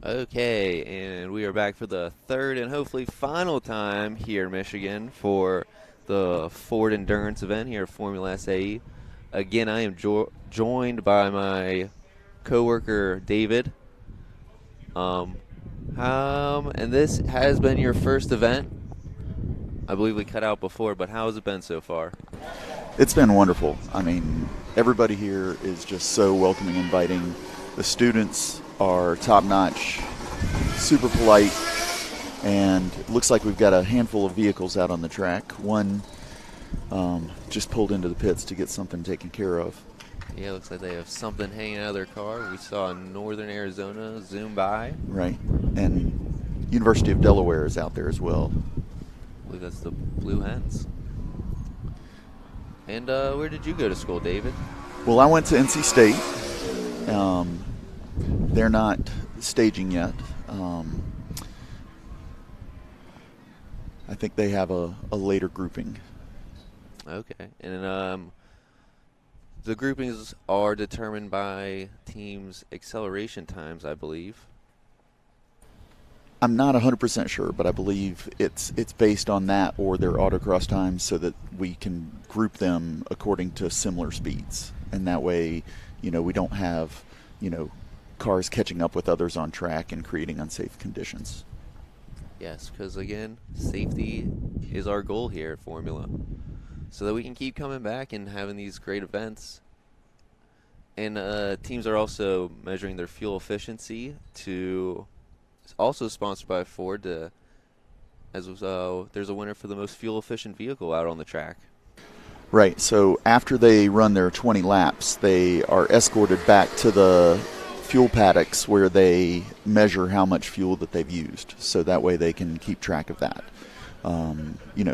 Okay, and we are back for the third and hopefully final time here in Michigan for the Ford Endurance event here at Formula SAE. Again, I am joined by my coworker David. Um, and this has been your first event. I believe we cut out before, but how has it been so far? It's been wonderful. I mean, everybody here is just so welcoming, inviting. The students are top notch, super polite, and it looks like we've got a handful of vehicles out on the track. One just pulled into the pits to get something taken care of. Yeah, looks like they have something hanging out of their car. We saw Northern Arizona zoom by. I Right. And University of Delaware is out there as well. believe that's the Blue Hens. And where did you go to school, David? Well, I went to NC State. They're not staging yet. I think they have a later grouping. Okay. And the groupings are determined by teams' acceleration times, I believe. I'm not 100% sure, but I believe it's based on that or their autocross times so that we can group them according to similar speeds. And that way, we don't have, cars catching up with others on track and creating unsafe conditions. Yes, because again, safety is our goal here at Formula. So that we can keep coming back and having these great events. And teams are also measuring their fuel efficiency to. It's also sponsored by Ford. There's a winner for the most fuel efficient vehicle out on the track. Right. So after they run their 20 laps, they are escorted back to the fuel paddocks where they measure how much fuel that they've used. So that way they can keep track of that.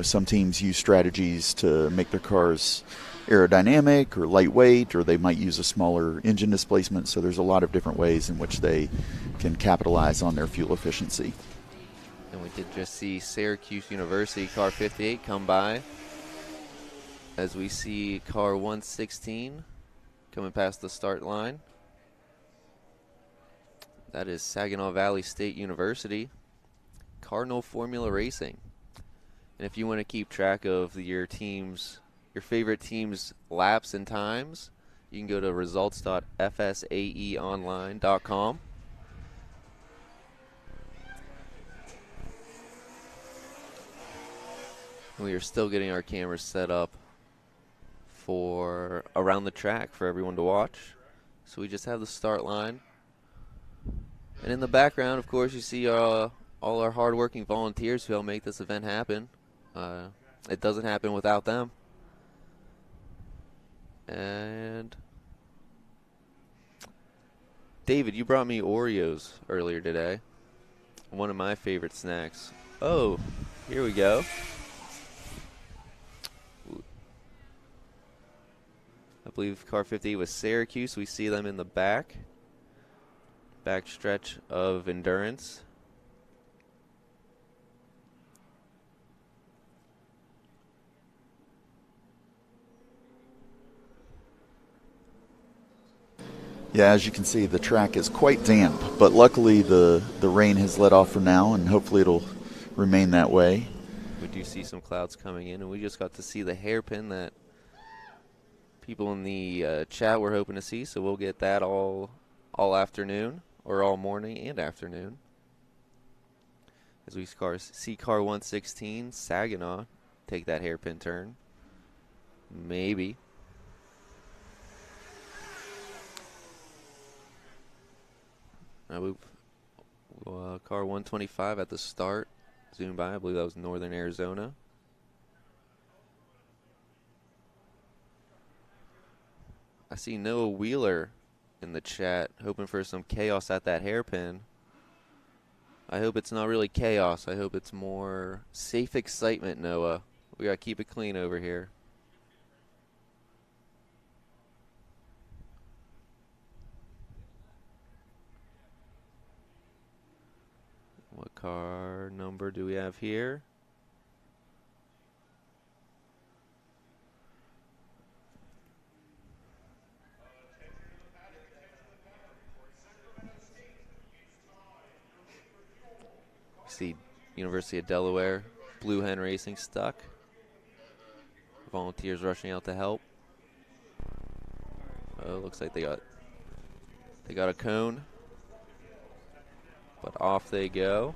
Some teams use strategies to make their cars aerodynamic or lightweight, or they might use a smaller engine displacement. So there's a lot of different ways in which they can capitalize on their fuel efficiency. And we did just see Syracuse University car 58 come by as we see car 116 coming past the start line. That is Saginaw Valley State University, Cardinal Formula Racing. And if you want to keep track of your favorite team's laps and times, you can go to results.fsaeonline.com. We are still getting our cameras set up for around the track for everyone to watch. So we just have the start line. And in the background, of course, you see all our hardworking volunteers who help make this event happen. It doesn't happen without them. And David, you brought me Oreos earlier today. One of my favorite snacks. Oh, here we go. I believe car 58 was Syracuse. We see them in the back stretch of endurance. Yeah, as you can see, the track is quite damp, but luckily the rain has let off for now, and hopefully it'll remain that way. We do see some clouds coming in, and we just got to see the hairpin that people in the chat were hoping to see, so we'll get that all afternoon, or all morning and afternoon. As we see car 116, Saginaw, take that hairpin turn. Maybe. Car 125 at the start. Zoom by. I believe that was Northern Arizona. I see Noah Wheeler in the chat hoping for some chaos at that hairpin. I hope it's not really chaos. I hope it's more safe excitement, Noah. We got to keep it clean over here. What car number do we have here? See University of Delaware, Blue Hen Racing stuck. Volunteers rushing out to help. Oh, looks like they got a cone. But off they go.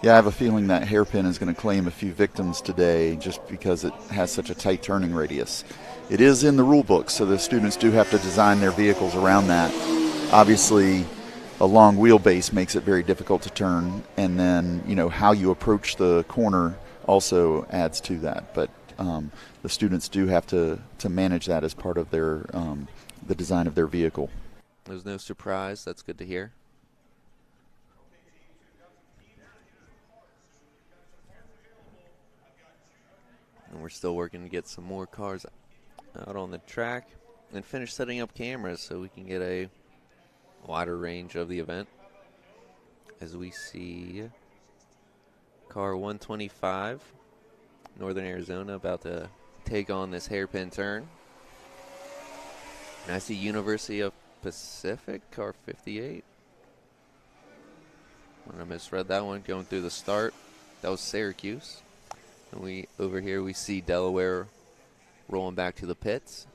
Yeah, I have a feeling that hairpin is going to claim a few victims today just because it has such a tight turning radius. It is in the rule book, so the students do have to design their vehicles around that. Obviously, a long wheelbase makes it very difficult to turn, and then how you approach the corner also adds to that. But the students do have to manage that as part of their the design of their vehicle. There's no surprise. That's good to hear. And we're still working to get some more cars out on the track and finish setting up cameras so we can get a wider range of the event. As we see car 125, Northern Arizona, about to take on this hairpin turn. And I see University of Pacific, car 58. I misread that one going through the start. That was Syracuse. And over here we see Delaware rolling back to the pits.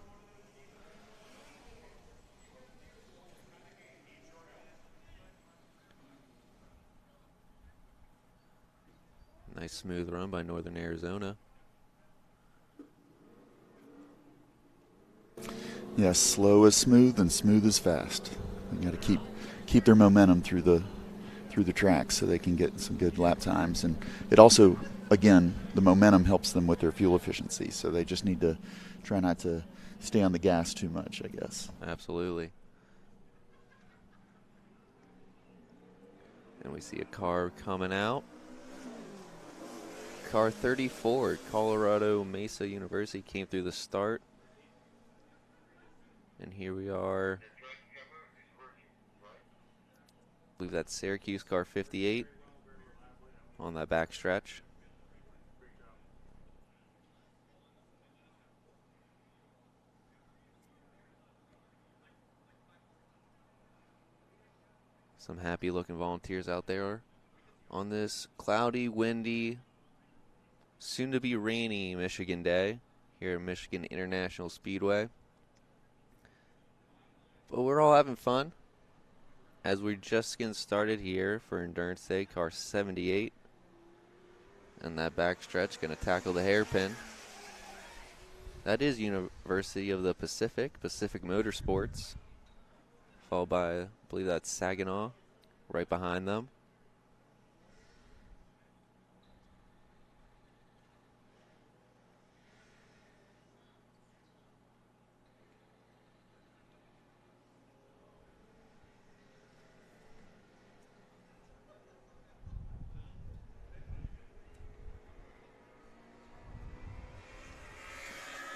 Nice smooth run by Northern Arizona. Yes, slow is smooth and smooth is fast. You got to keep their momentum through the track so they can get some good lap times. And it also, again, the momentum helps them with their fuel efficiency. So they just need to try not to stay on the gas too much, I guess. Absolutely. And we see a car coming out. Car 34, Colorado Mesa University, came through the start. And here we are. I believe that's Syracuse, car 58 on that back stretch. Some happy looking volunteers out there on this cloudy, windy, soon to be rainy Michigan day here at Michigan International Speedway. But we're all having fun as we're just getting started here for Endurance Day, car 78. And that back stretch going to tackle the hairpin. That is University of the Pacific Motorsports. Followed by, I believe that's Saginaw right behind them.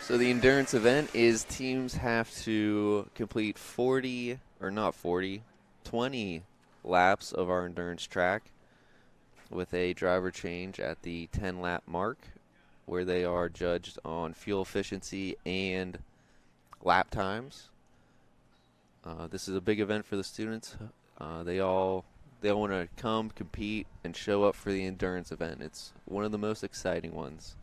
So the endurance event is teams have to complete 20 laps of our endurance track with a driver change at the 10-lap mark, where they are judged on fuel efficiency and lap times. This is a big event for the students. They all want to come, compete, and show up for the endurance event. It's one of the most exciting ones.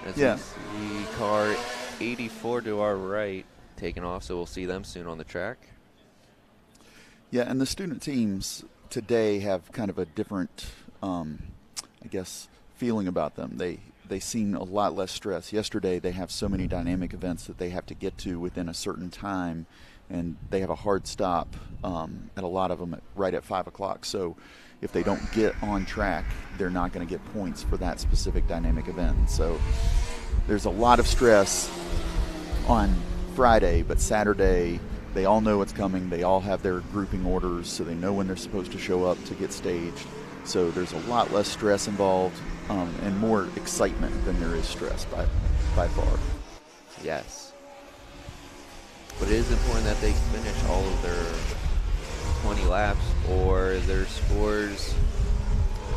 As we see car 84 to our right taking off, so we'll see them soon on the track. Yeah, and the student teams today have kind of a different, feeling about them. They seem a lot less stress. Yesterday they have so many dynamic events that they have to get to within a certain time, and they have a hard stop at a lot of them right at 5 o'clock. So if they don't get on track, they're not going to get points for that specific dynamic event. So there's a lot of stress on Friday, but Saturday they all know what's coming. They all have their grouping orders, so they know when they're supposed to show up to get staged. So there's a lot less stress involved and more excitement than there is stress by far. Yes. But it is important that they finish all of their 20 laps, or their scores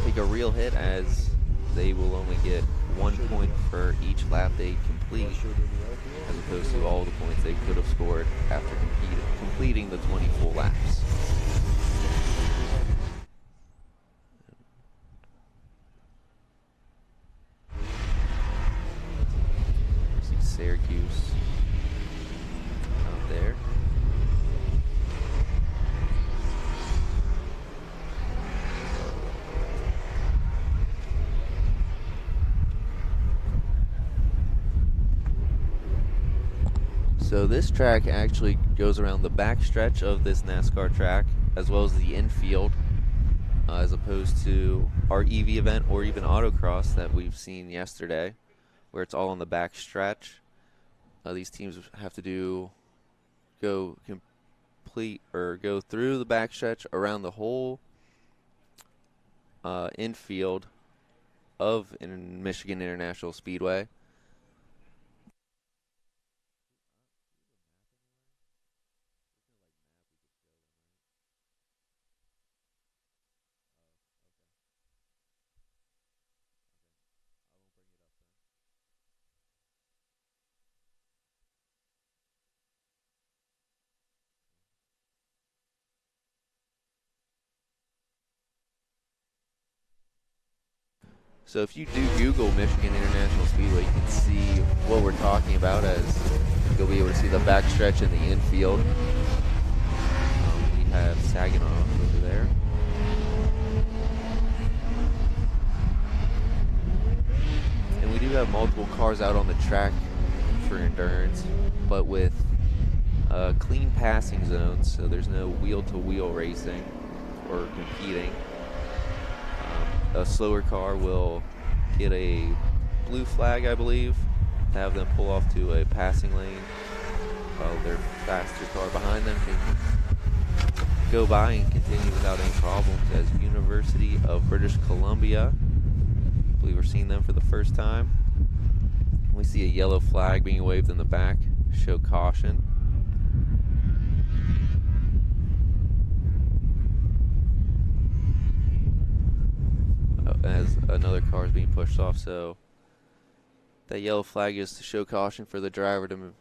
take a real hit, as they will only get 1 point for each lap they complete. as opposed to all the points they could have scored after completing the 20 full laps. See Syracuse out there. So this track actually goes around the back stretch of this NASCAR track as well as the infield, as opposed to our EV event or even autocross that we've seen yesterday, where it's all on the back stretch. These teams have to go through the back stretch around the whole infield of Michigan International Speedway. So if you do Google Michigan International Speedway, you can see what we're talking about, as you'll be able to see the backstretch in the infield. We have Saginaw over there. And we do have multiple cars out on the track for endurance, but with clean passing zones, so there's no wheel-to-wheel racing or competing. A slower car will get a blue flag, I believe, to have them pull off to a passing lane, while their faster car behind them can go by and continue without any problems. As University of British Columbia, I believe we're seeing them for the first time. We see a yellow flag being waved in the back, show caution. As another car is being pushed off, so that yellow flag is to show caution for the driver to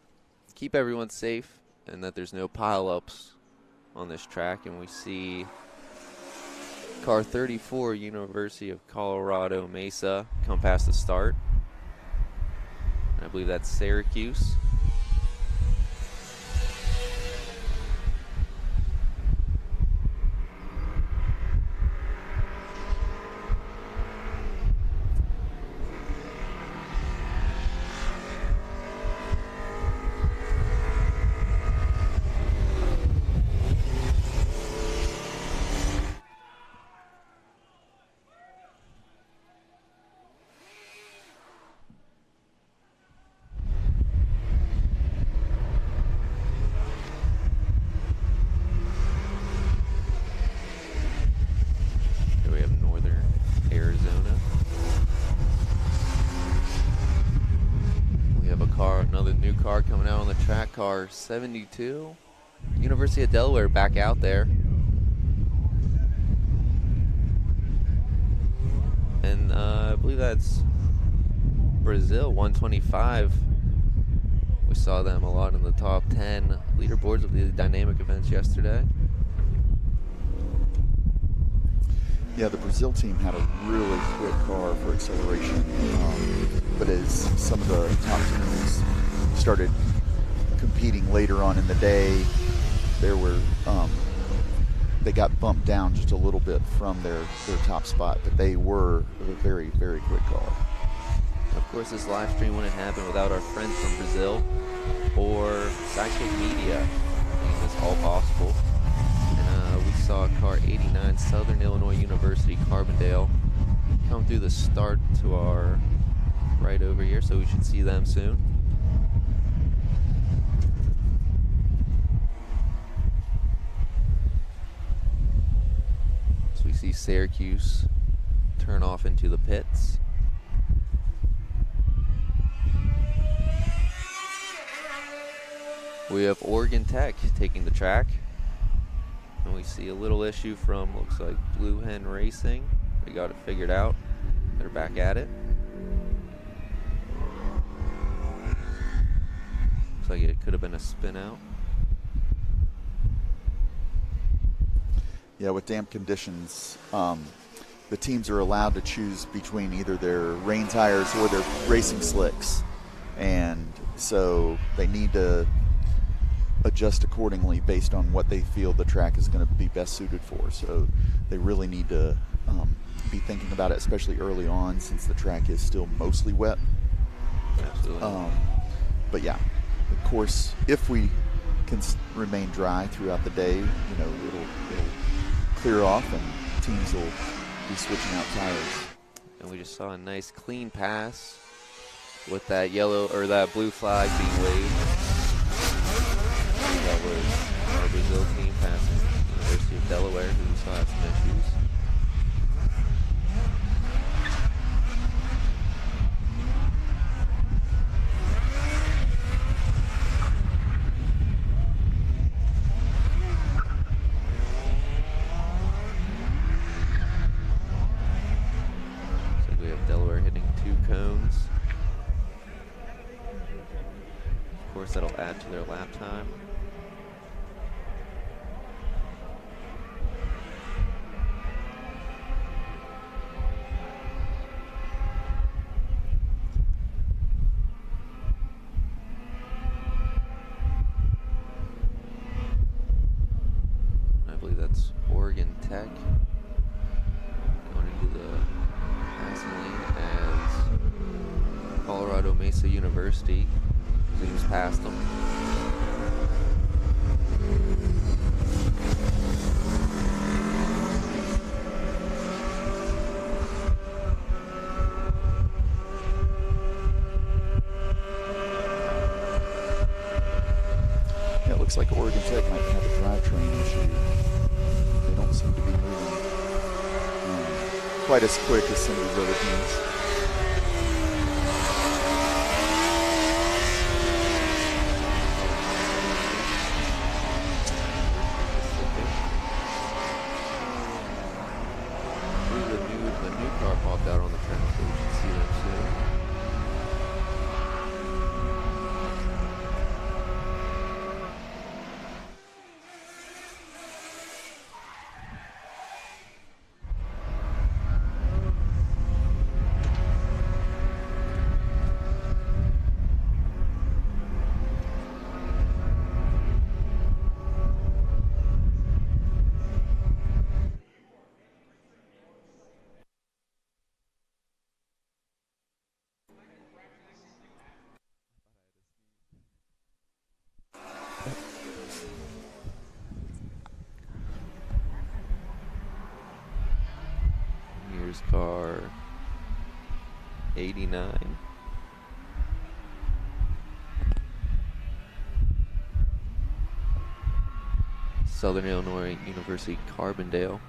keep everyone safe and that there's no pileups on this track. And we see car 34, University of Colorado Mesa, come past the start. And I believe that's Syracuse. Another new car coming out on the track, car 72. University of Delaware back out there. And I believe that's Brazil, 125. We saw them a lot in the top 10 leaderboards of the dynamic events yesterday. Yeah, the Brazil team had a really quick car for acceleration, but as some of the top teams started competing later on in the day, they got bumped down just a little bit from their top spot, but they were a very, very quick car. Of course, this live stream wouldn't happen without our friends from Brazil or Sidekick Media making this all possible. And we saw car 89, Southern Illinois University, Carbondale, come through the start to our right over here, so we should see them soon. So we see Syracuse turn off into the pits. We have Oregon Tech taking the track. And we see a little issue from, looks like, Blue Hen Racing. They got it figured out. They're back at it. like it could have been a spin out. Yeah, with damp conditions, the teams are allowed to choose between either their rain tires or their racing slicks. And so they need to adjust accordingly based on what they feel the track is going to be best suited for. So they really need to be thinking about it, especially early on, since the track is still mostly wet. Absolutely. But yeah, of course, if we can remain dry throughout the day, it'll clear off and teams will be switching out tires. And we just saw a nice clean pass with that yellow or that blue flag being waved. That was our Brazil team passing the University of Delaware, who saw had some issues. So we have Delaware hitting 2 cones. Of course, that'll add to their lap time. I believe that's Oregon Tech going into the passing lane as Colorado Mesa University zooms past them. Yeah, it looks like Oregon Tech might have a drivetrain issue. They don't seem to be moving quite as quick as some of these other teams. The new car popped out on the track, so we should see that soon. Here's car 89. Southern Illinois University Carbondale.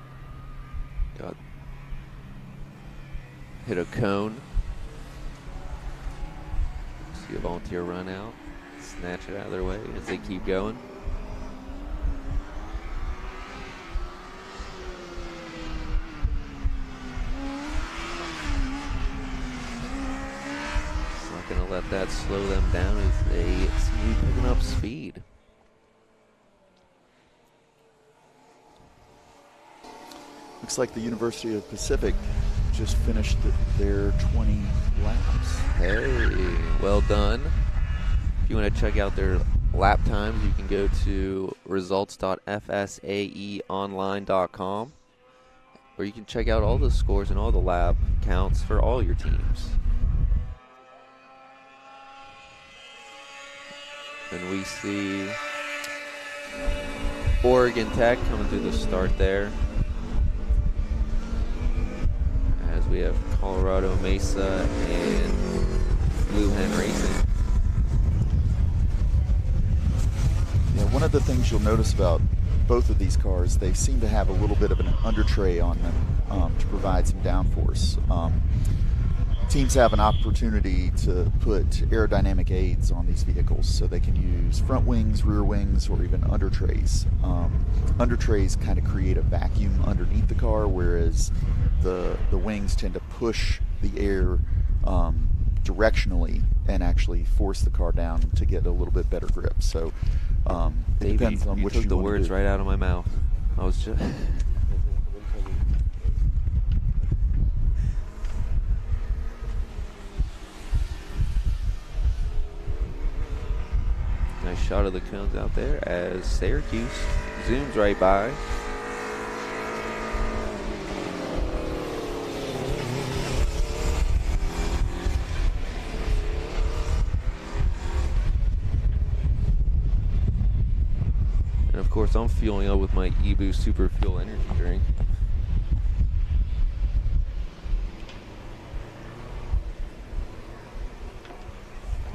Hit a cone. See a volunteer run out. Snatch it out of their way as they keep going. Going to let that slow them down as they seem to be picking up speed. Looks like the University of Pacific just finished their 20 laps. Hey, well done. If you want to check out their lap times, you can go to results.fsaeonline.com, where you can check out all the scores and all the lap counts for all your teams. And we see Oregon Tech coming through the start there, as we have Colorado Mesa and Blue Hen Racing. Yeah, one of the things you'll notice about both of these cars, they seem to have a little bit of an under tray on them to provide some downforce. Teams have an opportunity to put aerodynamic aids on these vehicles, so they can use front wings, rear wings, or even under trays. Under trays kind of create a vacuum underneath the car, whereas the wings tend to push the air directionally and actually force the car down to get a little bit better grip. So it Dave, depends on you what took you the want to words do. right out of my mouth. I was just. Nice shot of the cones out there as Syracuse zooms right by. And of course, I'm fueling up with my E-Boost Super Fuel energy drink.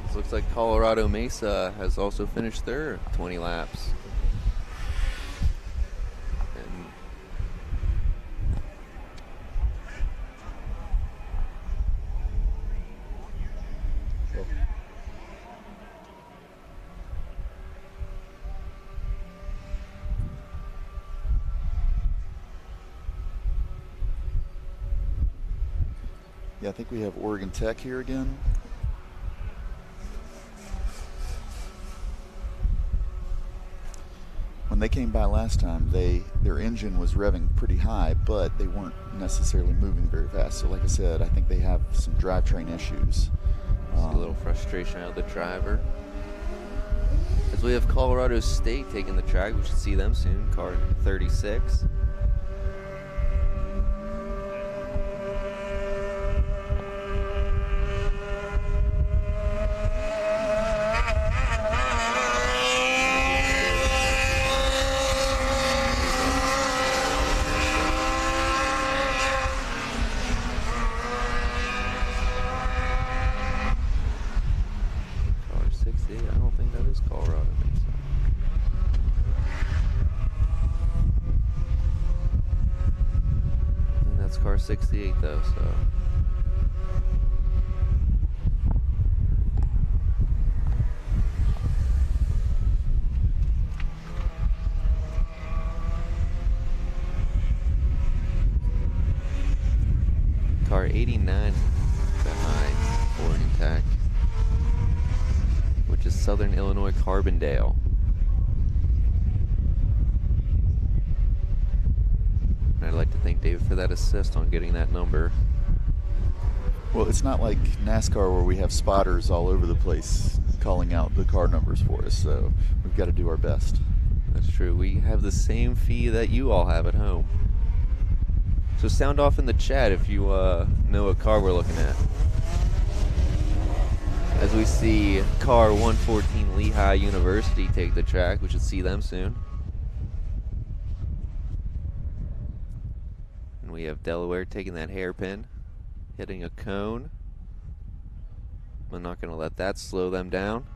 This looks like Colorado Mesa has also finished their 20 laps. And Yeah, I think we have Oregon Tech here again. When they came by last time, their engine was revving pretty high, but they weren't necessarily moving very fast. So like I said, I think they have some drivetrain issues. see a little frustration out of the driver. As we have Colorado State taking the track, we should see them soon. Car 36. Car 68. I don't think that is Colorado Mesa. I think that's car 68 though, so. Car 89 behind Oregon Tech, which is Southern Illinois Carbondale. And I'd like to thank David for that assist on getting that number. Well, it's not like NASCAR where we have spotters all over the place calling out the car numbers for us, so we've got to do our best. That's true. We have the same fee that you all have at home. So sound off in the chat if you know what car we're looking at. As we see car 114 Lehigh University take the track, we should see them soon. And we have Delaware taking that hairpin, hitting a cone. I'm not going to let that slow them down.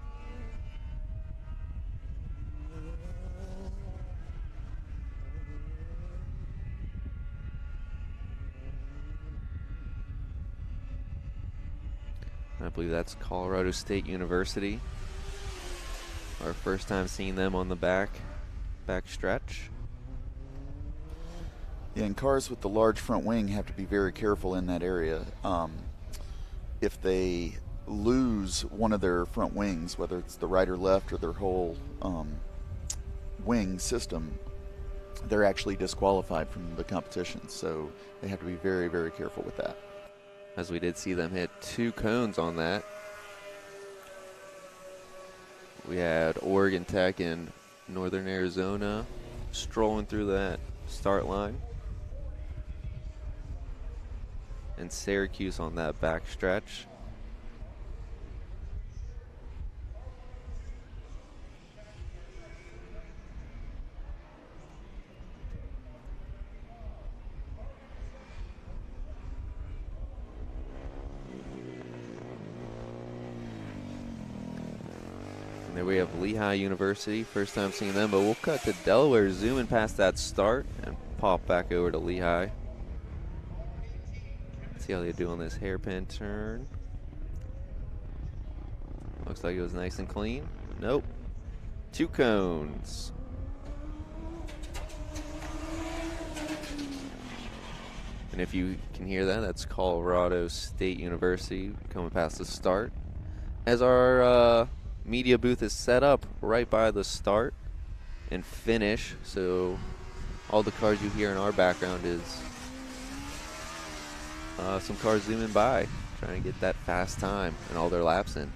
I believe that's Colorado State University. Our first time seeing them on the back stretch. Yeah, and cars with the large front wing have to be very careful in that area. If they lose one of their front wings, whether it's the right or left or their whole wing system, they're actually disqualified from the competition. So they have to be very, very careful with that. As we did see them hit 2 cones on that. We had Oregon Tech in Northern Arizona strolling through that start line. And Syracuse on that back stretch. And there we have Lehigh University, first time seeing them, but we'll cut to Delaware, zooming past that start and pop back over to Lehigh. See how they do on this hairpin turn. Looks like it was nice and clean. Nope. 2 cones. And And if you can hear that, that's Colorado State University coming past the start. As our media booth is set up right by the start and finish, so all the cars you hear in our background is some cars zooming by, trying to get that fast time and all their laps in.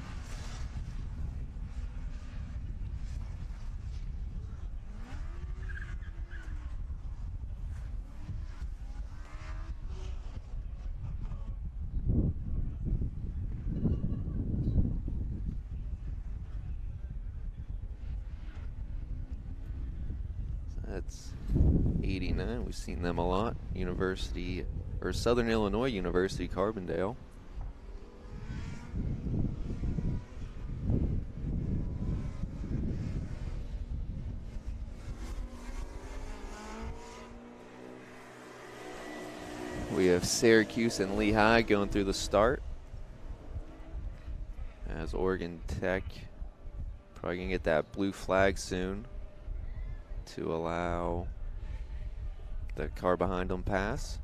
That's 89. We've seen them a lot. University, or Southern Illinois University, Carbondale. We have Syracuse and Lehigh going through the start. As Oregon Tech probably going to get that blue flag soon to allow the car behind them pass.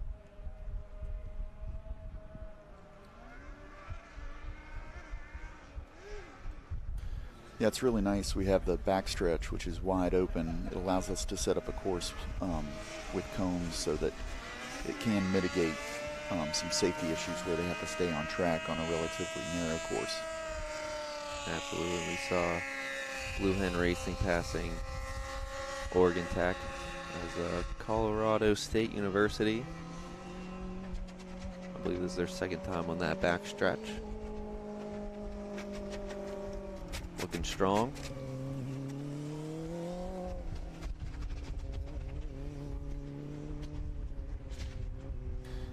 Yeah, it's really nice. We have the backstretch, which is wide open. It allows us to set up a course with cones so that it can mitigate some safety issues where they have to stay on track on a relatively narrow course. Absolutely. We saw Blue Hen Racing passing Oregon Tech as Colorado State University. I believe this is their second time on that backstretch. Looking strong.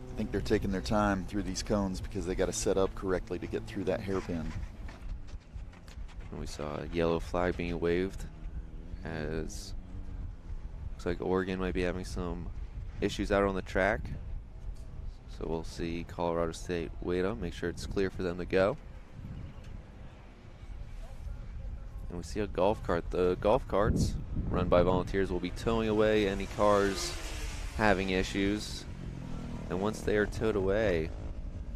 I think they're taking their time through these cones because they got to set up correctly to get through that hairpin. And we saw a yellow flag being waved as looks like Oregon might be having some issues out on the track. So we'll see Colorado State wait up, make sure it's clear for them to go. And we see a golf cart. The golf carts run by volunteers will be towing away any cars having issues. And once they are towed away,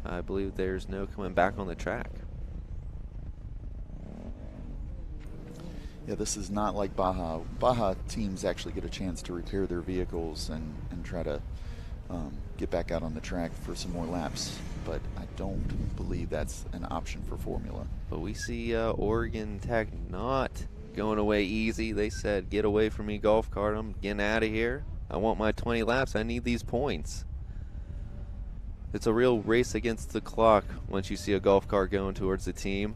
I believe there's no coming back on the track. Yeah, this is not like Baja. Baja teams actually get a chance to repair their vehicles and try to get back out on the track for some more laps. But I don't believe that's an option for Formula. But we see Oregon Tech not going away easy. They said, get away from me, golf cart. I'm getting out of here. I want my 20 laps. I need these points. It's a real race against the clock once you see a golf cart going towards the team.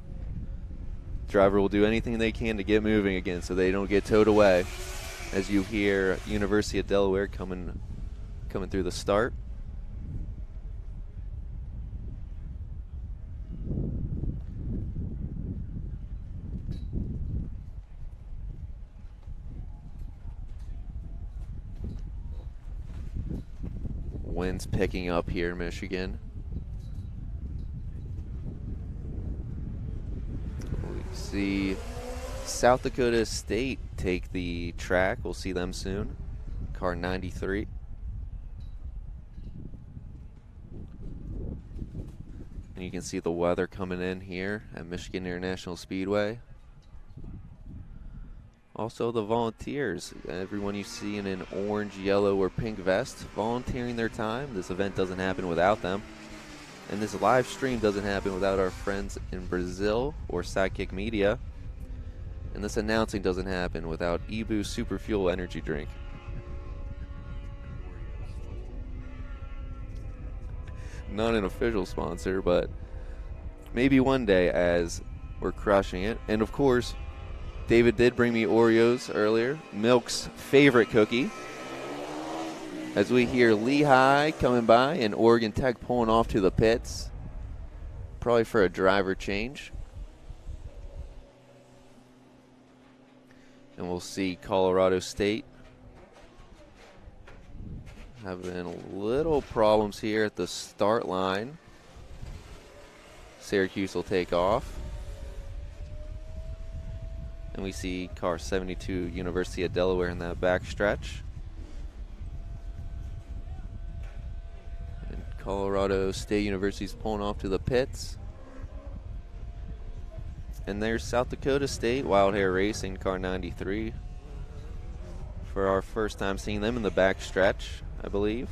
Driver will do anything they can to get moving again so they don't get towed away. As you hear University of Delaware coming through the start. Wind's picking up here in Michigan. We see South Dakota State take the track. We'll see them soon. Car 93. And you can see the weather coming in here at Michigan International Speedway. Also the volunteers, everyone you see in an orange, yellow, or pink vest, volunteering their time. This event doesn't happen without them. And this live stream doesn't happen without our friends in Brazil or Sidekick Media. And this announcing doesn't happen without Ebu Super Fuel Energy Drink. Not an official sponsor, but maybe one day as we're crushing it. And of course, David did bring me Oreos earlier, Milk's favorite cookie. As we hear Lehigh coming by and Oregon Tech pulling off to the pits, probably for a driver change. And we'll see Colorado State having little problems here at the start line. Syracuse will take off. And we see car 72, University of Delaware in that back stretch. Colorado State University's pulling off to the pits. And there's South Dakota State Wild Hair Racing, car 93. For our first time seeing them in the back stretch, I believe.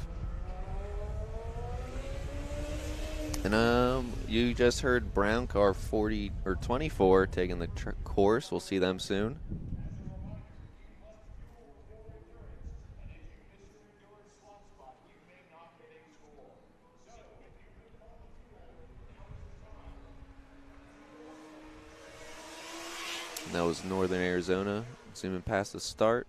And you just heard Brown car 40 or 24 taking the course. We'll see them soon. And that was Northern Arizona, zooming past the start.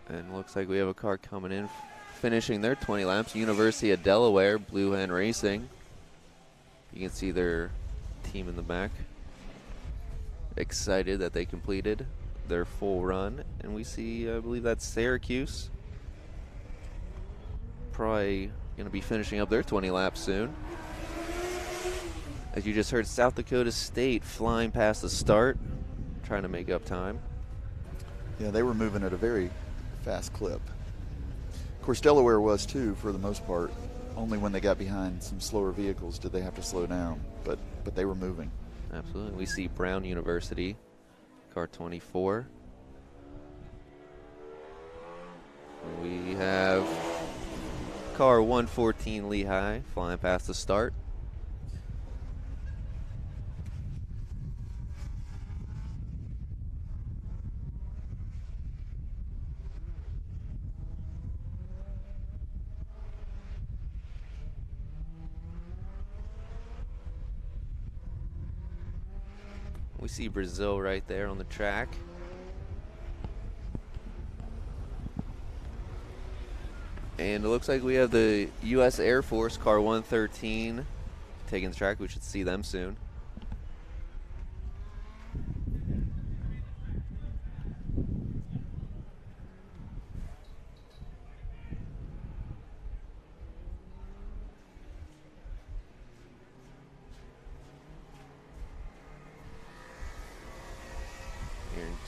And looks like we have a car coming in, finishing their 20 laps. University of Delaware, Blue Hen Racing. You can see their team in the back. Excited that they completed their full run. And we see, I believe that's Syracuse. Probably going to be finishing up their 20 laps soon. As you just heard, South Dakota State flying past the start, trying to make up time. Yeah, they were moving at a very fast clip. Of course, Delaware was too, for the most part. Only when they got behind some slower vehicles did they have to slow down, but they were moving. Absolutely. We see Brown University, car 24. We have car 114 Lehigh flying past the start. We see Brazil right there on the track. And it looks like we have the U.S. Air Force car 113 taking the track. We should see them soon.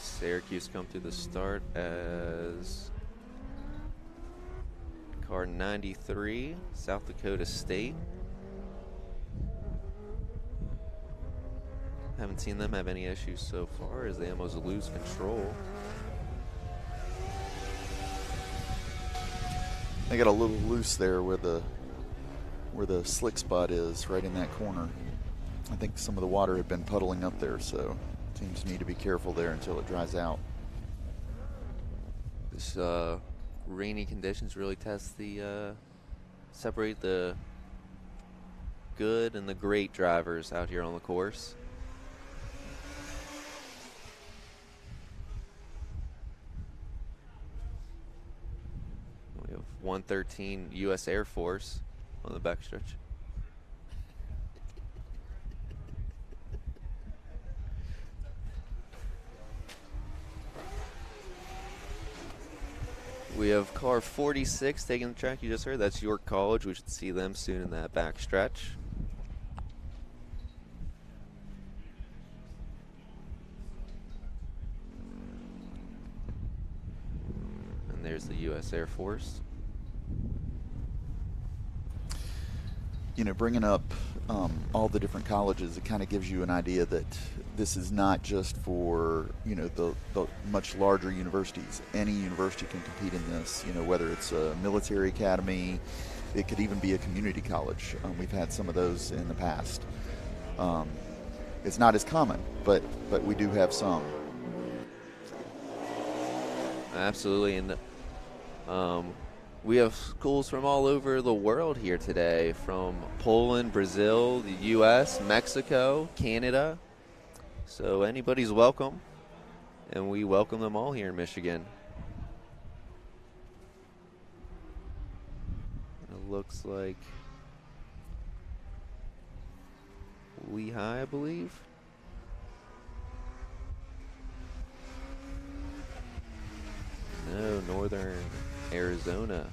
Syracuse come to the start as car 93, South Dakota State. Haven't seen them have any issues so far as they almost lose control. They got a little loose there where the slick spot is, right in that corner. I think some of the water had been puddling up there, so teams need to be careful there until it dries out. This rainy conditions really test the separate the good and the great drivers out here on the course. We have 113 U.S. Air Force on the backstretch. We have car 46 taking the track you just heard. That's York College. We should see them soon in that back stretch. And there's the U.S. Air Force. You know, bringing up all the different colleges, it kind of gives you an idea that this is not just for, you know, the much larger universities. Any university can compete in this, you know, whether it's a military academy, it could even be a community college. We've had some of those in the past. It's not as common, but we do have some. Absolutely, and We have schools from all over the world here today, from Poland, Brazil, the U.S., Mexico, Canada. So anybody's welcome, and we welcome them all here in Michigan. It looks like Lehigh, I believe. No, Northern Arizona.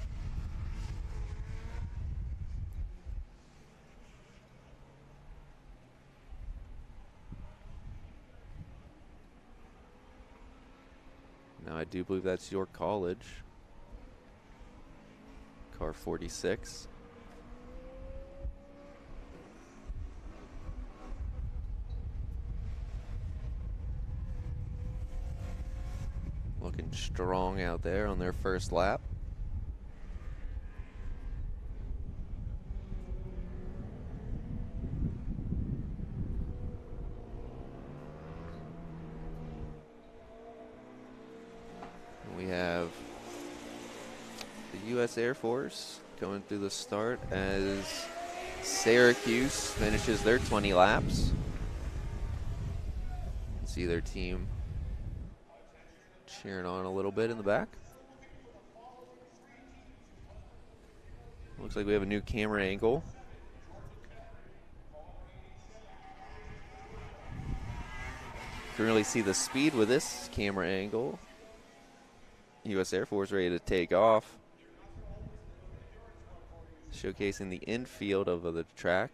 Now I do believe that's York College. Car 46. Looking strong out there on their first lap. We have the U.S. Air Force going through the start as Syracuse finishes their 20 laps. You can see their team cheering on a little bit in the back. Looks like we have a new camera angle. You can really see the speed with this camera angle. U.S. Air Force ready to take off. Showcasing the infield of the track.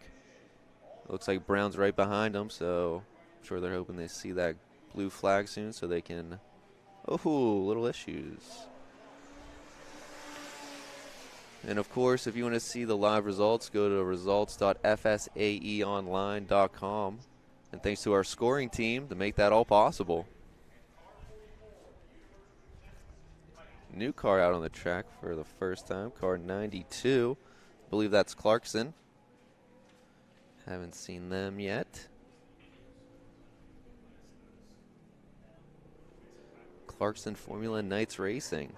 Looks like Brown's right behind them, so I'm sure they're hoping they see that blue flag soon so they can... Oh, little issues. And of course, if you want to see the live results, go to results.fsaeonline.com. And thanks to our scoring team to make that all possible. New car out on the track for the first time, car 92. I believe that's Clarkson. Haven't seen them yet. Clarkson Formula Knights Racing.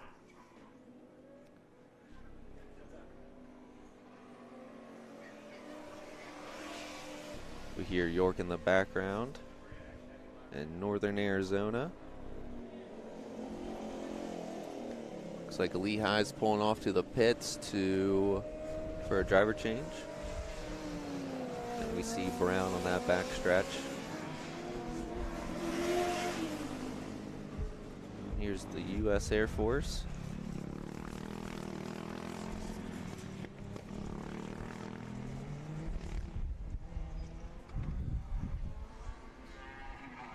We hear York in the background and Northern Arizona. Looks like Lehigh's pulling off to the pits for a driver change. And we see Brown on that back stretch. Here's the U.S. Air Force.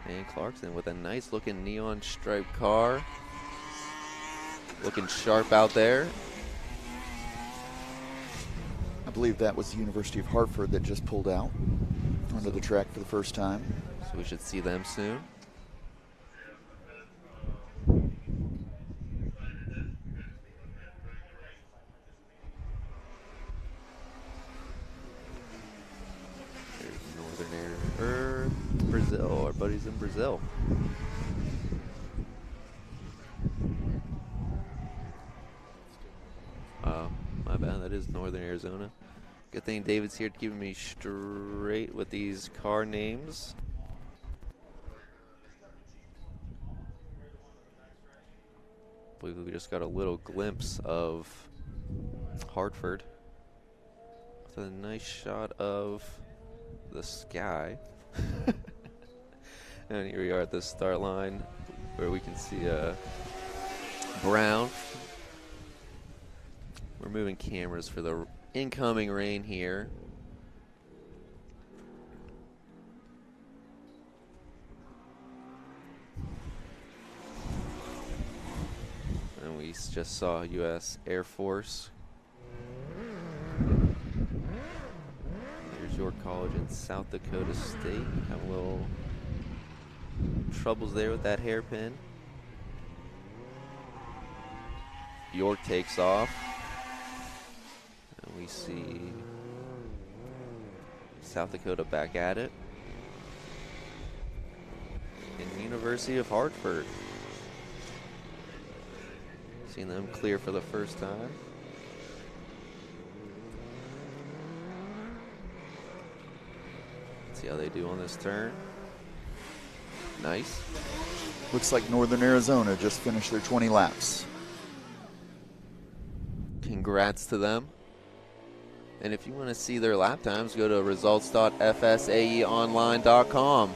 And Clarkson with a nice looking neon striped car. Looking sharp out there. I believe that was the University of Hartford that just pulled out onto the track for the first time. So we should see them soon. Brazil, our buddies in Brazil. My bad, that is Northern Arizona. Good thing David's here keeping me straight with these car names. I believe we just got a little glimpse of Hartford with a nice shot of the sky. And here we are at the start line where we can see Brown. We're moving cameras for the incoming rain here. And we just saw U.S. Air Force. Here's York College in South Dakota State. Have a little troubles there with that hairpin. York takes off. And we see South Dakota back at it. And University of Hartford. Seeing them clear for the first time. Let's see how they do on this turn. Nice. Looks like Northern Arizona just finished their 20 laps. Congrats to them. And if you want to see their lap times, go to results.fsaeonline.com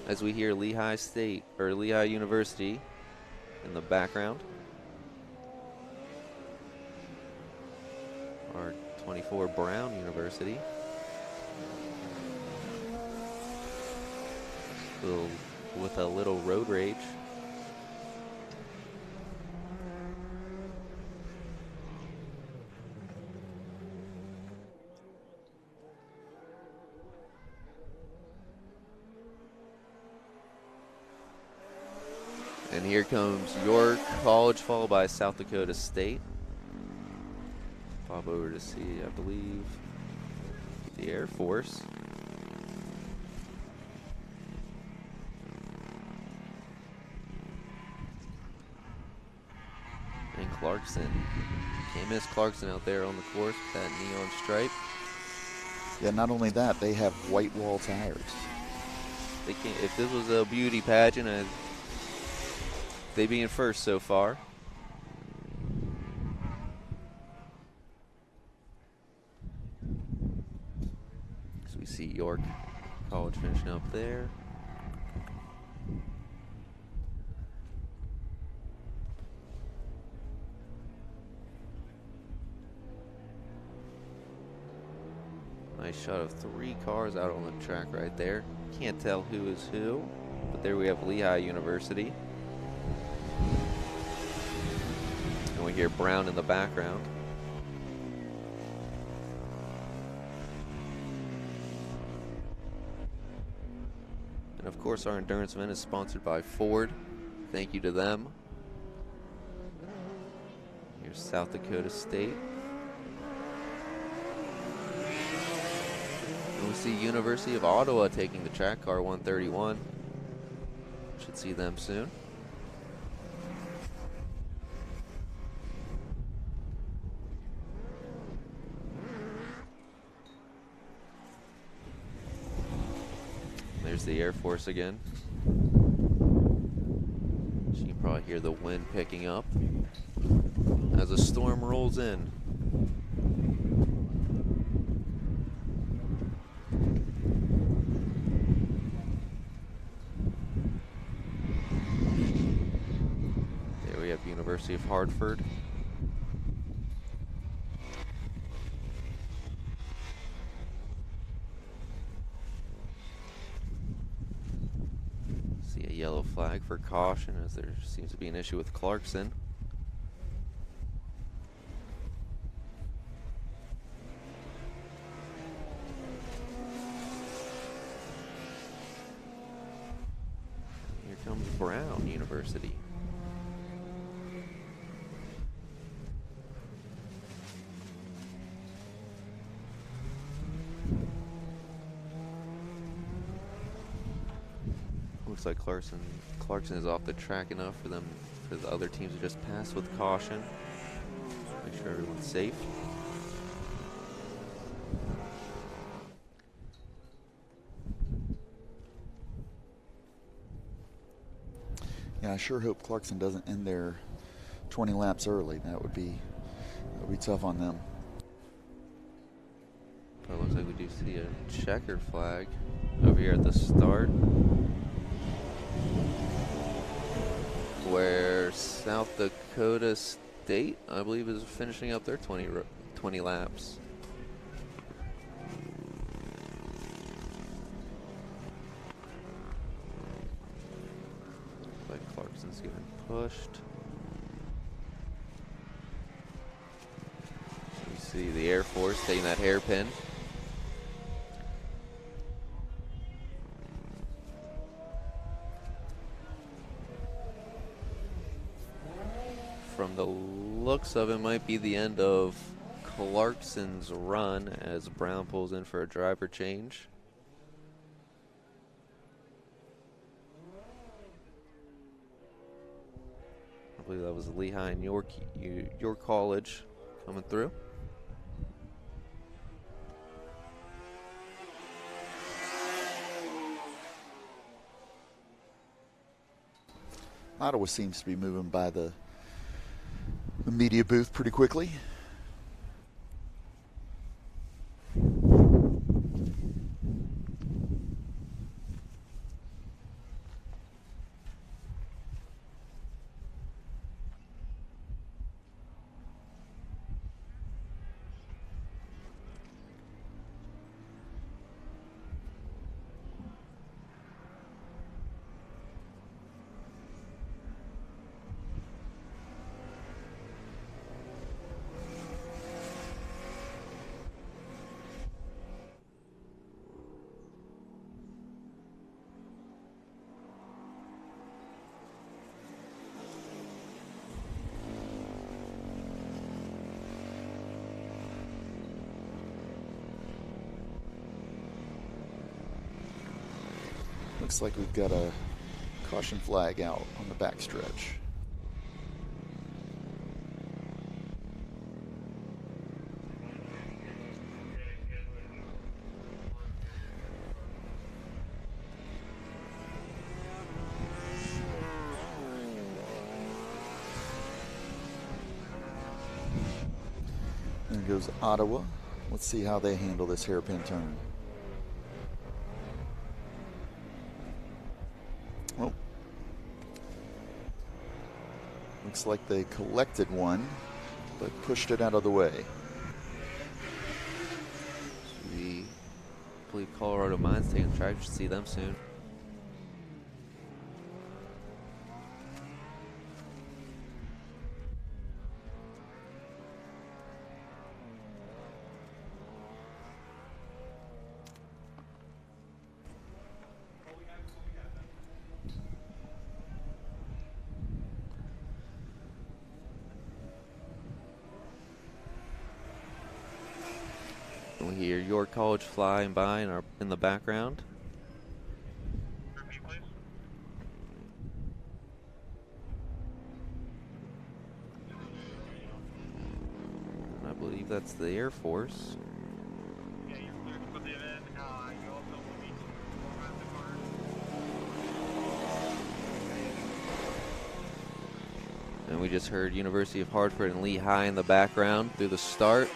as we hear Lehigh State or Lehigh University in the background. Our 24 Brown University. With a little road rage. And here comes York College, followed by South Dakota State. Pop over to see, I believe, the Air Force. And Clarkson. Can't miss Clarkson out there on the course with that neon stripe. Yeah, not only that, they have white wall tires. They can't. If this was a beauty pageant, they'd be in first so far. So we see York College finishing up there. Nice shot of 3 cars out on the track right there. Can't tell who is who, but there we have Lehigh University. And we hear Brown in the background. And of course, our endurance event is sponsored by Ford. Thank you to them. Here's South Dakota State. And we see University of Ottawa taking the track car 131. Should see them soon. There's the Air Force again. So you can probably hear the wind picking up as a storm rolls in. There we have University of Hartford. See a yellow flag for caution as there seems to be an issue with Clarkson. Here comes Brown University. Looks like Clarkson is off the track enough for the other teams to just pass with caution. Make sure everyone's safe. Yeah, I sure hope Clarkson doesn't end their 20 laps early. That would be tough on them. But it looks like we do see a checkered flag over here at the start, where South Dakota State, I believe, is finishing up their 20 laps. Looks like Clarkson's getting pushed. We see the Air Force taking that hairpin. From the looks of it, might be the end of Clarkson's run as Brown pulls in for a driver change. I believe that was Lehigh and York College coming through. Ottawa seems to be moving by the media booth pretty quickly. Looks like we've got a caution flag out on the backstretch. There goes Ottawa. Let's see how they handle this hairpin turn. Oh. Looks like they collected one, but pushed it out of the way. We believe Colorado Mines taking the track. We should see them soon. We hear York College flying by in the background. I believe that's the Air Force. Yeah, you're cleared for the event. You also will be around the corner. And we just heard University of Hartford and Lehigh in the background through the start,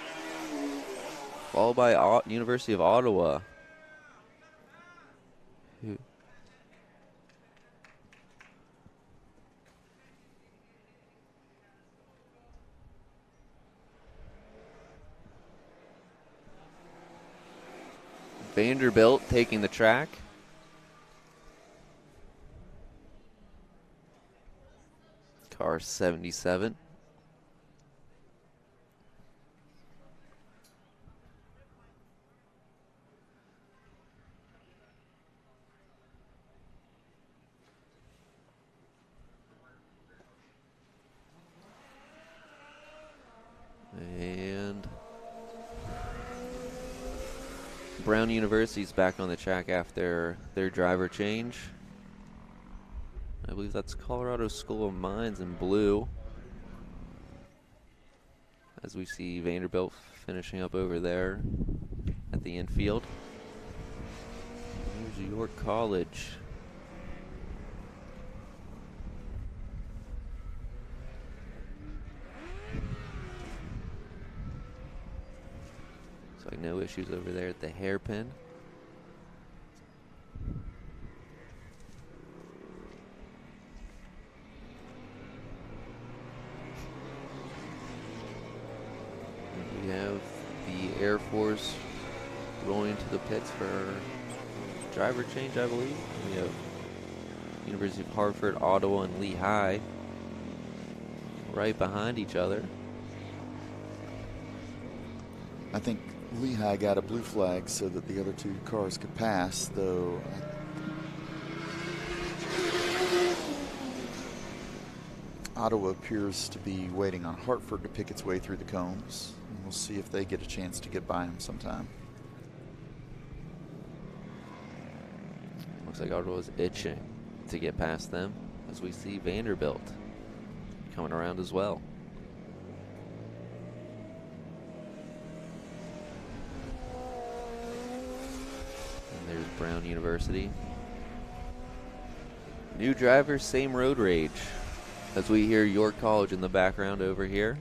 followed by University of Ottawa. Vanderbilt taking the track. Car 77. And Brown University's back on the track after their driver change. I believe that's Colorado School of Mines in blue. As we see Vanderbilt finishing up over there at the infield. Here's York College. Looks like no issues over there at the hairpin. We have the Air Force rolling to the pits for driver change, I believe. We have University of Hartford, Ottawa, and Lehigh right behind each other. I think Lehigh got a blue flag so that the other two cars could pass, though. Ottawa appears to be waiting on Hartford to pick its way through the cones. And we'll see if they get a chance to get by him sometime. Looks like Ottawa's itching to get past them as we see Vanderbilt coming around as well. And there's Brown University. New drivers, same road rage. As we hear York College in the background over here.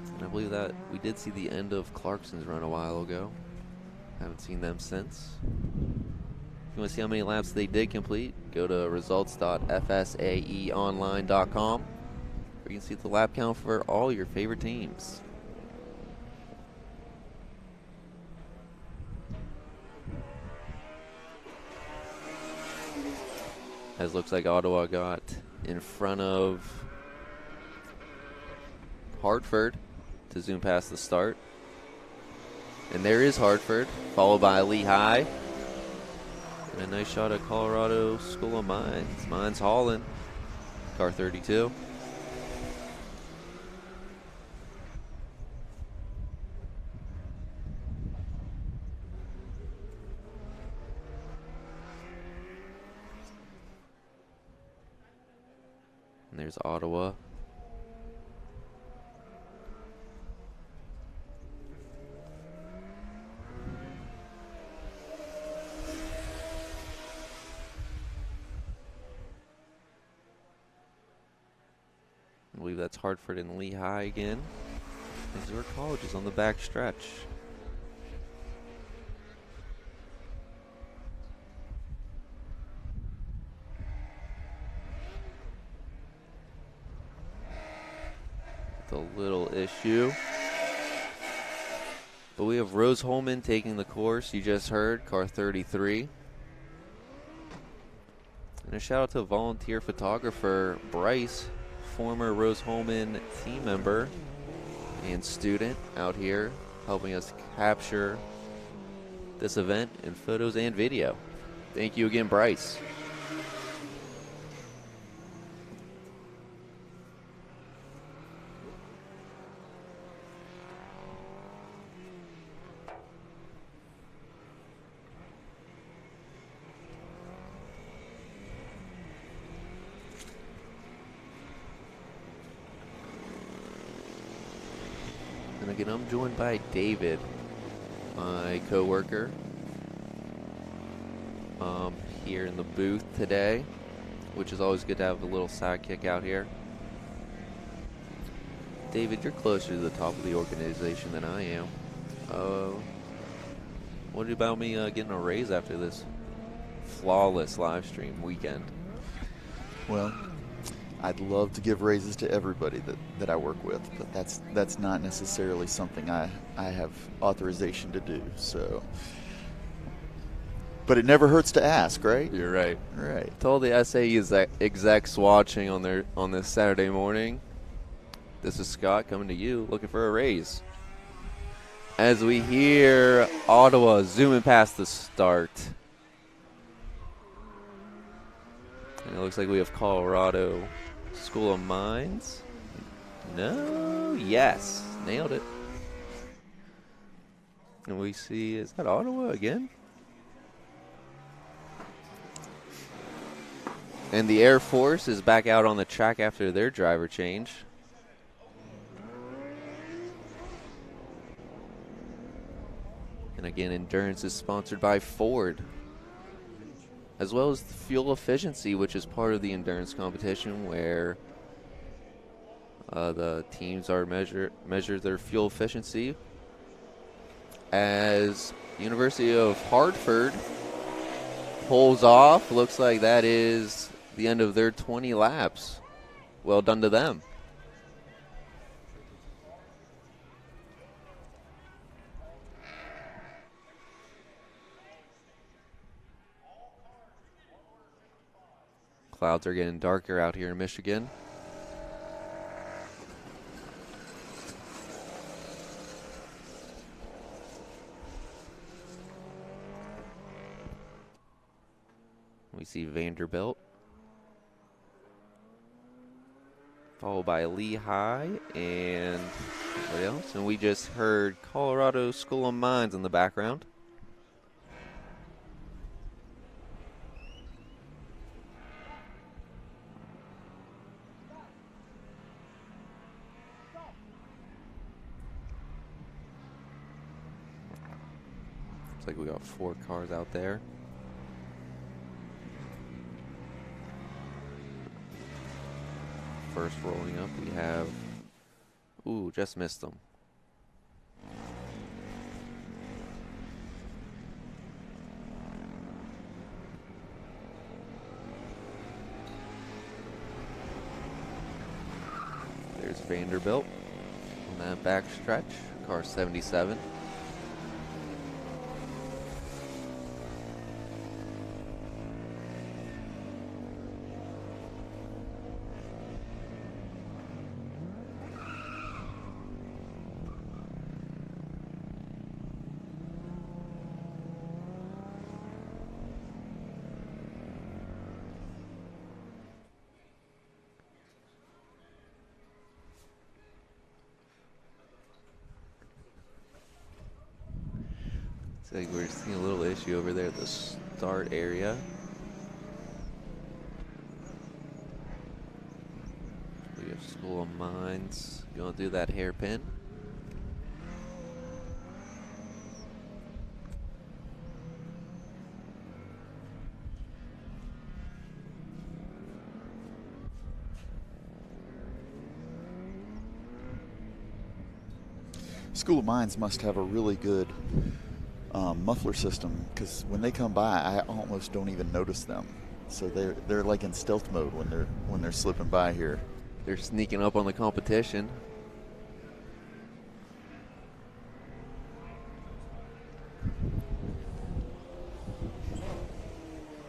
And I believe that we did see the end of Clarkson's run a while ago. Haven't seen them since. If you want to see how many laps they did complete, go to results.fsaeonline.com, where you can see the lap count for all your favorite teams. As looks like Ottawa got in front of Hartford to zoom past the start. And there is Hartford, followed by Lehigh. And a nice shot at Colorado School of Mines. Mines Holland, car 32. And there's Ottawa. I believe that's Hartford and Lehigh again. As York College is on the back stretch. A little issue. But we have Rose Holman taking the course. You just heard, car 33. And a shout out to volunteer photographer Bryce, former Rose Holman team member and student out here helping us capture this event in photos and video. Thank you again, Bryce. And again, I'm joined by David, my co-worker, here in the booth today, which is always good to have a little sidekick out here. David, you're closer to the top of the organization than I am. What about me getting a raise after this flawless live stream weekend? Well, I'd love to give raises to everybody that I work with, but that's not necessarily something I have authorization to do. So, but it never hurts to ask, right? You're right. Right. To all the SAE execs watching on this Saturday morning, this is Scott coming to you looking for a raise. As we hear Ottawa zooming past the start. And it looks like we have Colorado School of Mines. No, yes, nailed it. And we see, is that Ottawa again? And the Air Force is back out on the track after their driver change. And again, Endurance is sponsored by Ford, as well as the fuel efficiency, which is part of the endurance competition, where the teams are measure their fuel efficiency. As University of Hartford pulls off, looks like that is the end of their 20 laps. Well done to them. Clouds are getting darker out here in Michigan. We see Vanderbilt, followed by Lehigh and what else? And we just heard Colorado School of Mines in the background. Looks like we got 4 cars out there. First rolling up, we have, ooh, just missed them. There's Vanderbilt on that back stretch, car 77. Like we're seeing a little issue over there at the start area. We have School of Mines going through that hairpin. School of Mines must have a really good muffler system, because when they come by, I almost don't even notice them. So they're like in stealth mode when they're slipping by here. They're sneaking up on the competition.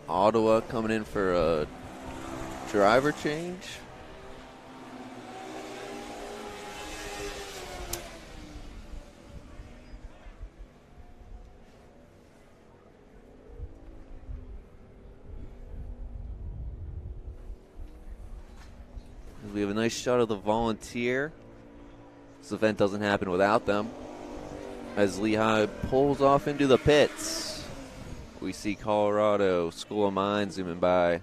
Ottawa coming in for a driver change. We have a nice shot of the Volunteer. This event doesn't happen without them. As Lehigh pulls off into the pits, we see Colorado School of Mines zooming by.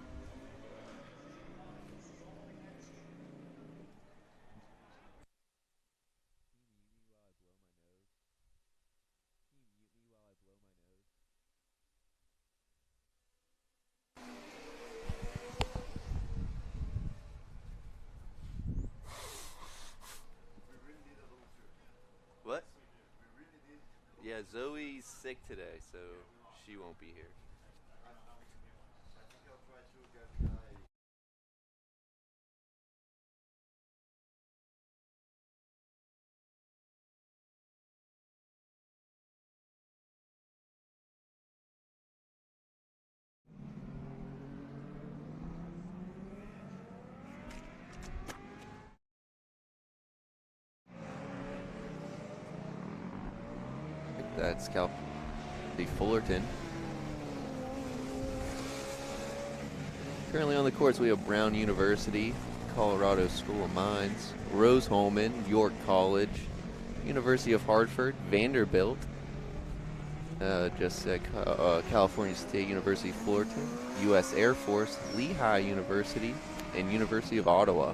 What? Yeah, Zoe's sick today, so she won't be here. That's the Fullerton. Currently on the course, we have Brown University, Colorado School of Mines, Rose-Hulman, York College, University of Hartford, Vanderbilt, California State University, Fullerton, U.S. Air Force, Lehigh University, and University of Ottawa.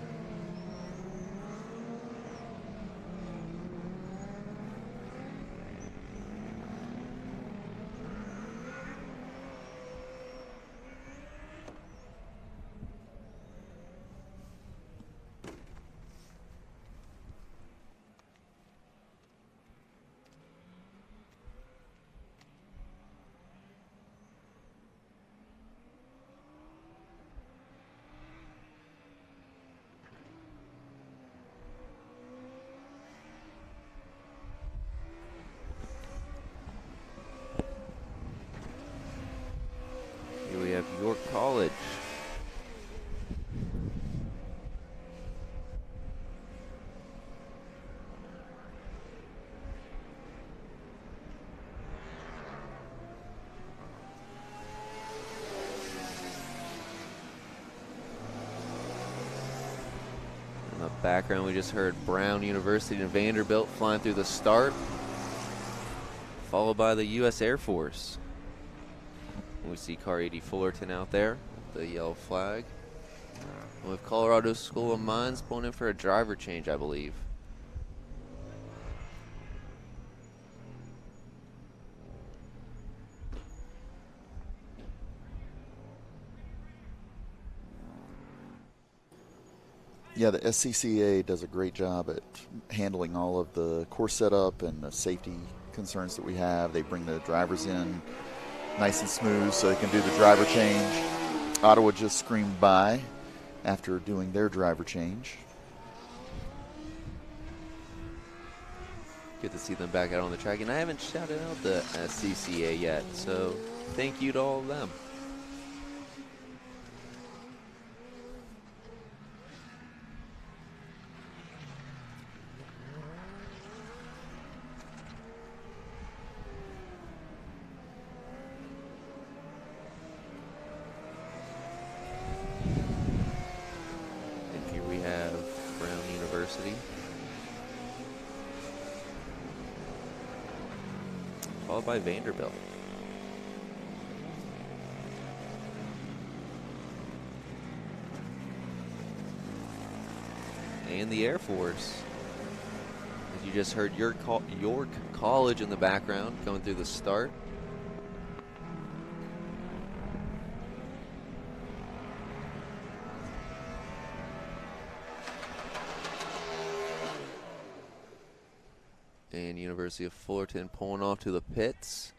Here we have York College. In the background, we just heard Brown University and Vanderbilt flying through the start, followed by the U.S. Air Force. We see car 80 Fullerton out there, the yellow flag. With Colorado School of Mines pulling in for a driver change, I believe. Yeah, the SCCA does a great job at handling all of the course setup and the safety concerns that we have. They bring the drivers in nice and smooth so they can do the driver change. Ottawa just screamed by after doing their driver change. Good to see them back out on the track. And I haven't shouted out the SCCA yet, so thank you to all of them. And here we have Brown University, followed by Vanderbilt. And the Air Force. As you just heard York College in the background going through the start. And University of Fullerton pulling off to the pits.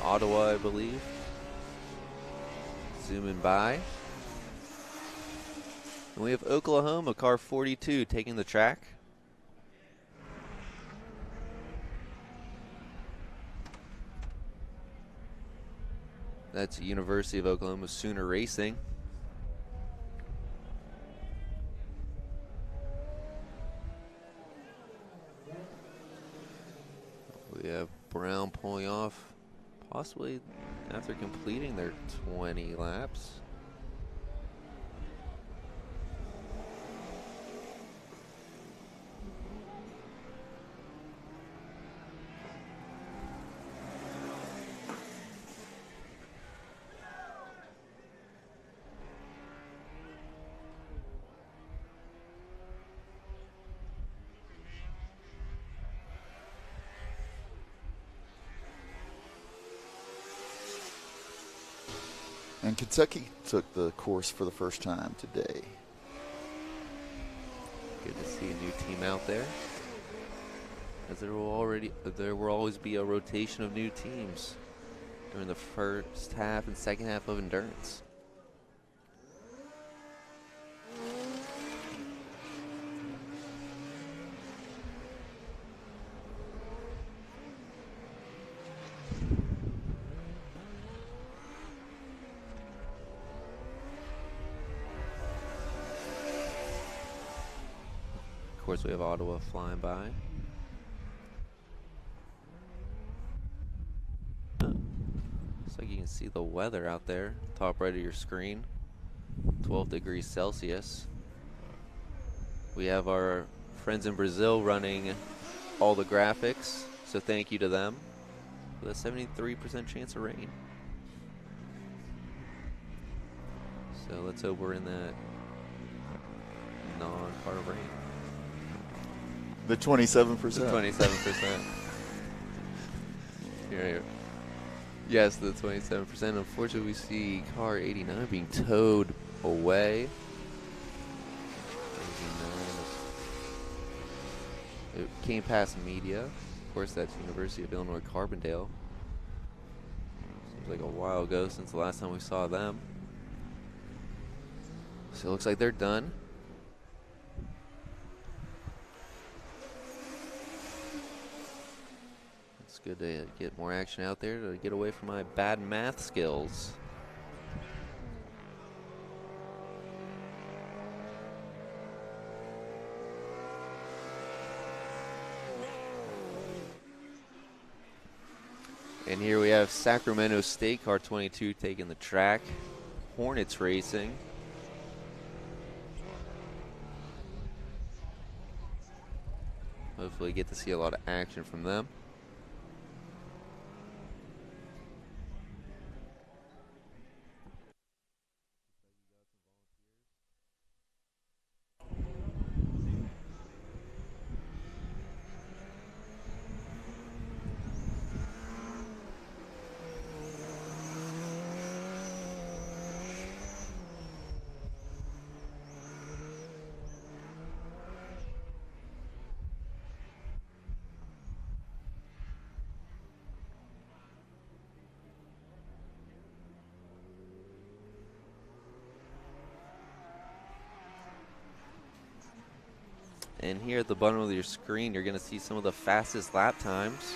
Ottawa, I believe, zooming by. And we have Oklahoma, car 42, taking the track. That's University of Oklahoma Sooner Racing. We have Brown pulling off, possibly after completing their 20 laps. And Kentucky took the course for the first time today. Good to see a new team out there. As there will always be a rotation of new teams during the first half and second half of endurance. Of course, we have Ottawa flying by. Looks like you can see the weather out there, top right of your screen, 12 degrees Celsius. We have our friends in Brazil running all the graphics, so thank you to them. With a 73% chance of rain. So let's hope we're in that non-part of rain. The 27%. The 27%. Here. Yes, the 27%. Unfortunately, we see car 89 being towed away. 89. It came past media. Of course, that's University of Illinois Carbondale. Seems like a while ago since the last time we saw them. So it looks like they're done. It's good to get more action out there to get away from my bad math skills. And here we have Sacramento State car 22 taking the track. Hornets Racing. Hopefully get to see a lot of action from them. And here at the bottom of your screen, you're going to see some of the fastest lap times.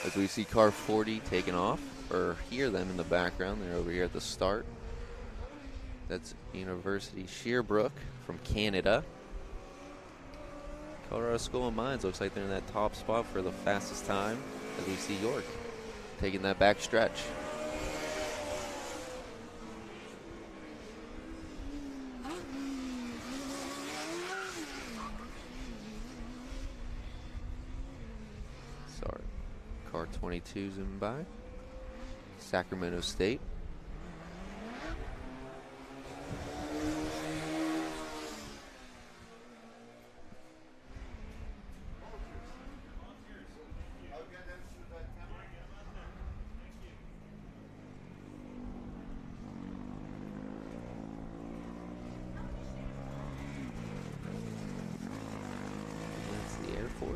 As we see car 40 taking off, or hear them in the background. They're over here at the start. That's University Sherbrooke from Canada. Colorado School of Mines looks like they're in that top spot for the fastest time, as we see York taking that back stretch. Sorry, car 22 zooming by. Sacramento State. That's the Air Force.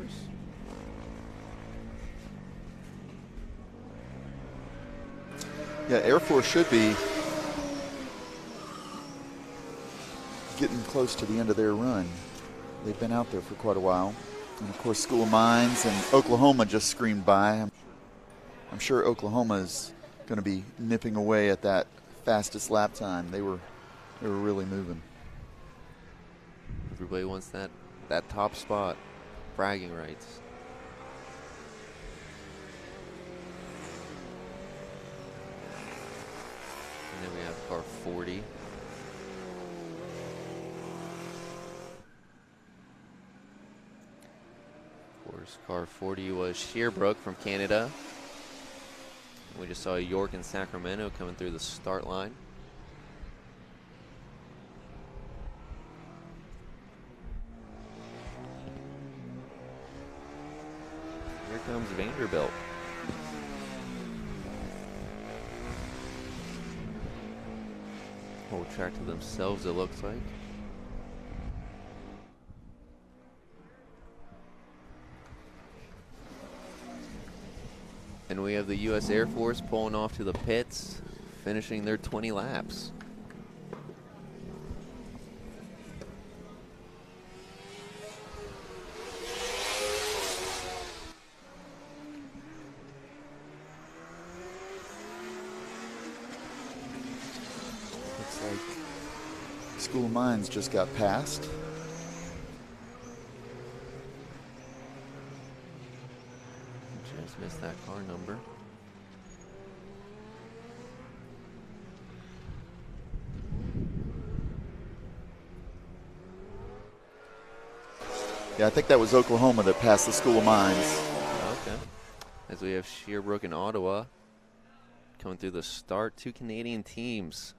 Yeah, Air Force should be getting close to the end of their run. They've been out there for quite a while. And of course, School of Mines and Oklahoma just screamed by. I'm sure Oklahoma is going to be nipping away at that fastest lap time. They were really moving. Everybody wants that top spot, bragging rights. And then we have car 40. Of course, car 40 was Sherbrooke from Canada. We just saw York and Sacramento coming through the start line. Here comes Vanderbilt. Whole track to themselves, it looks like. And we have the U.S. Air Force pulling off to the pits, finishing their 20 laps. Looks like School of Mines just got passed. Just missed that car number. Yeah, I think that was Oklahoma that passed the School of Mines. Okay. As we have Sherbrooke and Ottawa coming through the start. Two Canadian teams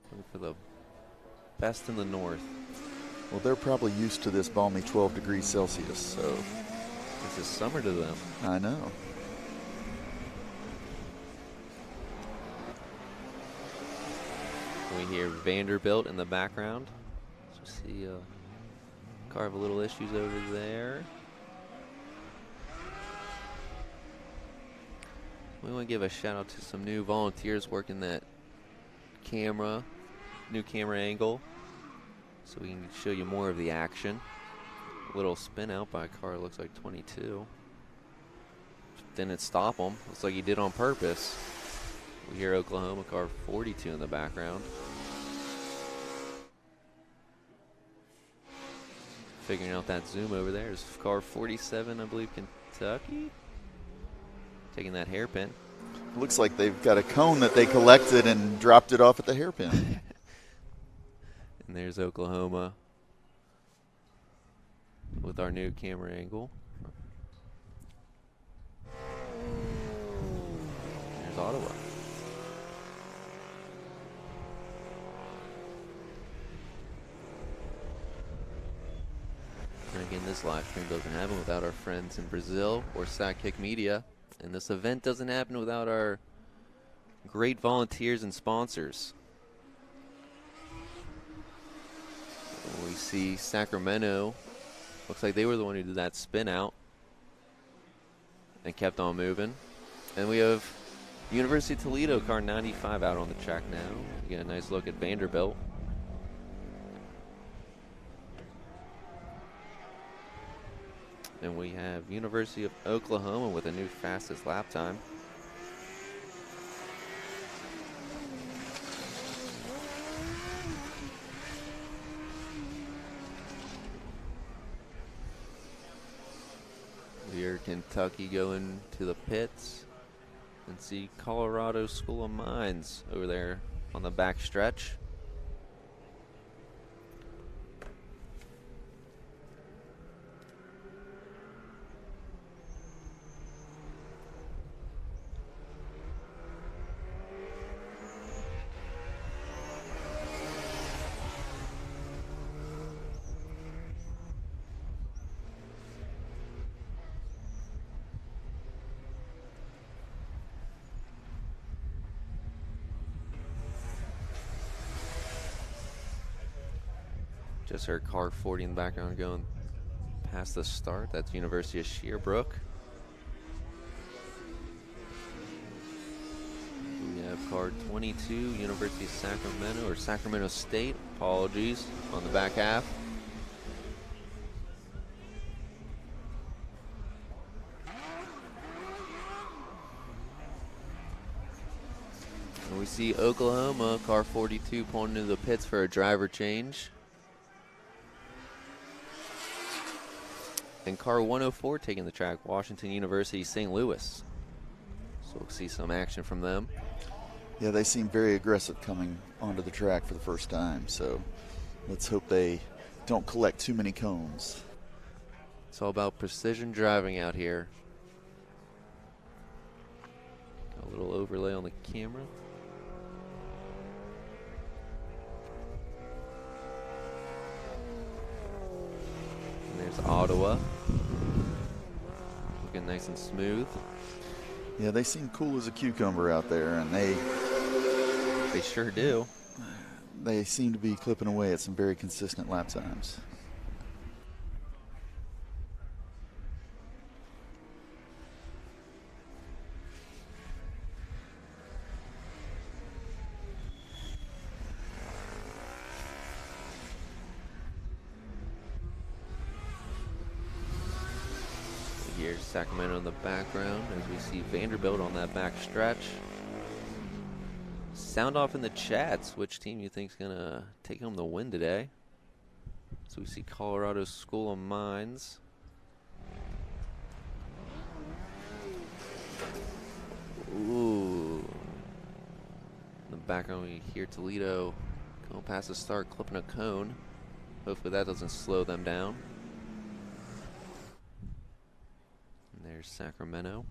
coming for the best in the north. Well, they're probably used to this balmy 12 degrees Celsius, so. This is summer to them. I know. We hear Vanderbilt in the background. So see a car of a little issues over there. We want to give a shout out to some new volunteers working that camera, new camera angle, so we can show you more of the action. A little spin out by a car, looks like 22. Didn't stop him. Looks like he did on purpose. We hear Oklahoma car 42 in the background. Figuring out that zoom over there is car 47, I believe, Kentucky. Taking that hairpin. Looks like they've got a cone that they collected and dropped it off at the hairpin. And there's Oklahoma with our new camera angle. There's Ottawa. And again, this live stream doesn't happen without our friends in Brazil or Sidekick Media. And this event doesn't happen without our great volunteers and sponsors. We see Sacramento. Looks like they were the one who did that spin out and kept on moving. And we have University of Toledo car 95 out on the track now. You get a nice look at Vanderbilt. And we have University of Oklahoma with a new fastest lap time. We hear Kentucky going to the pits and see Colorado School of Mines over there on the back stretch. Just heard car 40 in the background going past the start. That's University of Sherbrooke. We have car 22, University of Sacramento, or Sacramento State, apologies, on the back half. And we see Oklahoma, car 42, pulling into the pits for a driver change. And car 104 taking the track, Washington University, St. Louis. So we'll see some action from them. Yeah, they seem very aggressive coming onto the track for the first time, so let's hope they don't collect too many cones. It's all about precision driving out here. Got a little overlay on the camera. And there's Ottawa. Looking nice and smooth. Yeah, they seem cool as a cucumber out there, and they sure do. They seem to be clipping away at some very consistent lap times. Here's Sacramento in the background as we see Vanderbilt on that back stretch. Sound off in the chats which team you think is going to take home the win today. So we see Colorado School of Mines. Ooh. In the background we hear Toledo going past the start, clipping a cone. Hopefully that doesn't slow them down. And there's Sacramento.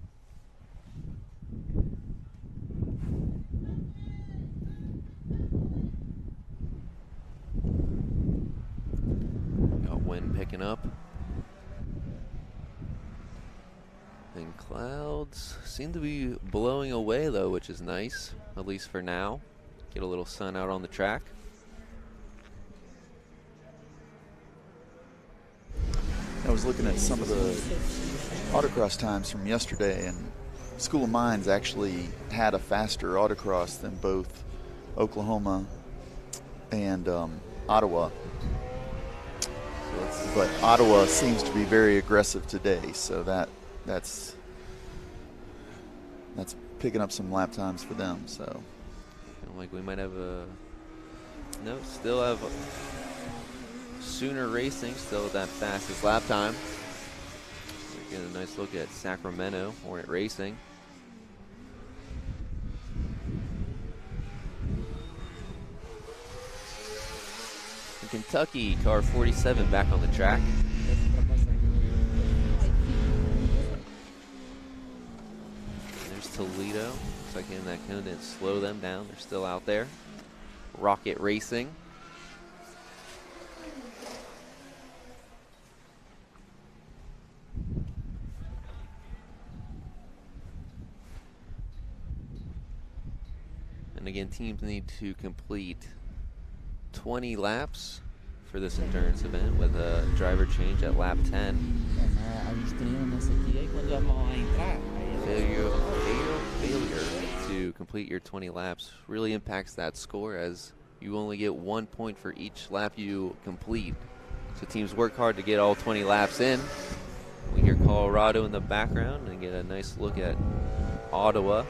Got wind picking up. And clouds seem to be blowing away though, which is nice, at least for now. Get a little sun out on the track. I was looking at some of the autocross times from yesterday, and School of Mines actually had a faster autocross than both Oklahoma and Ottawa. But Ottawa seems to be very aggressive today, so that's picking up some lap times for them. So, Feel like we might have a still have Sooner Racing still at that fastest lap time. We're getting a nice look at Sacramento Hornet Racing. And Kentucky, car 47 back on the track. And there's Toledo. Looks like in that cone didn't slow them down. They're still out there. Rocket Racing. And again, teams need to complete 20 laps for this endurance event with a driver change at lap 10. Failure to complete your 20 laps really impacts that score, as you only get 1 point for each lap you complete. So teams work hard to get all 20 laps in. We hear Colorado in the background and get a nice look at Ottawa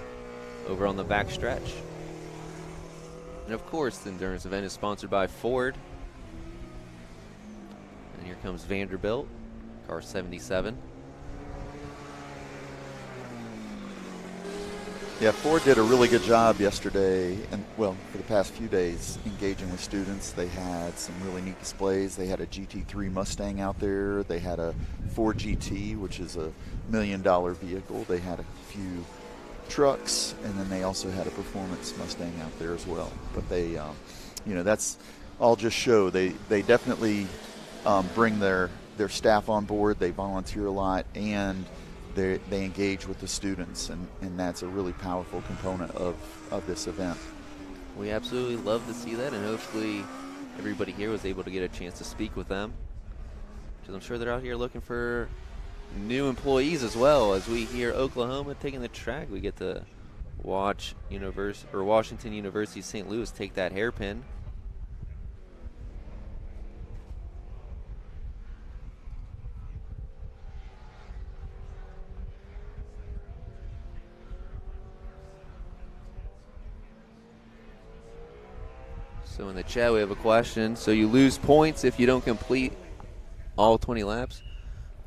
over on the back stretch. And of course, the endurance event is sponsored by Ford. And here comes Vanderbilt, car 77. Yeah, Ford did a really good job yesterday, and well, for the past few days, engaging with students. They had some really neat displays. They had a GT3 Mustang out there. They had a Ford GT, which is $1 million vehicle. They had a few trucks, and then they also had a performance Mustang out there as well. But they, that's all just show. They definitely bring their staff on board. They volunteer a lot, and they engage with the students, and that's a really powerful component of this event. We absolutely love to see that, and hopefully everybody here was able to get a chance to speak with them, because I'm sure they're out here looking for new employees as well. As we hear Oklahoma taking the track, we get to watch Washington University St. Louis take that hairpin. So in the chat we have a question. So you lose points if you don't complete all 20 laps.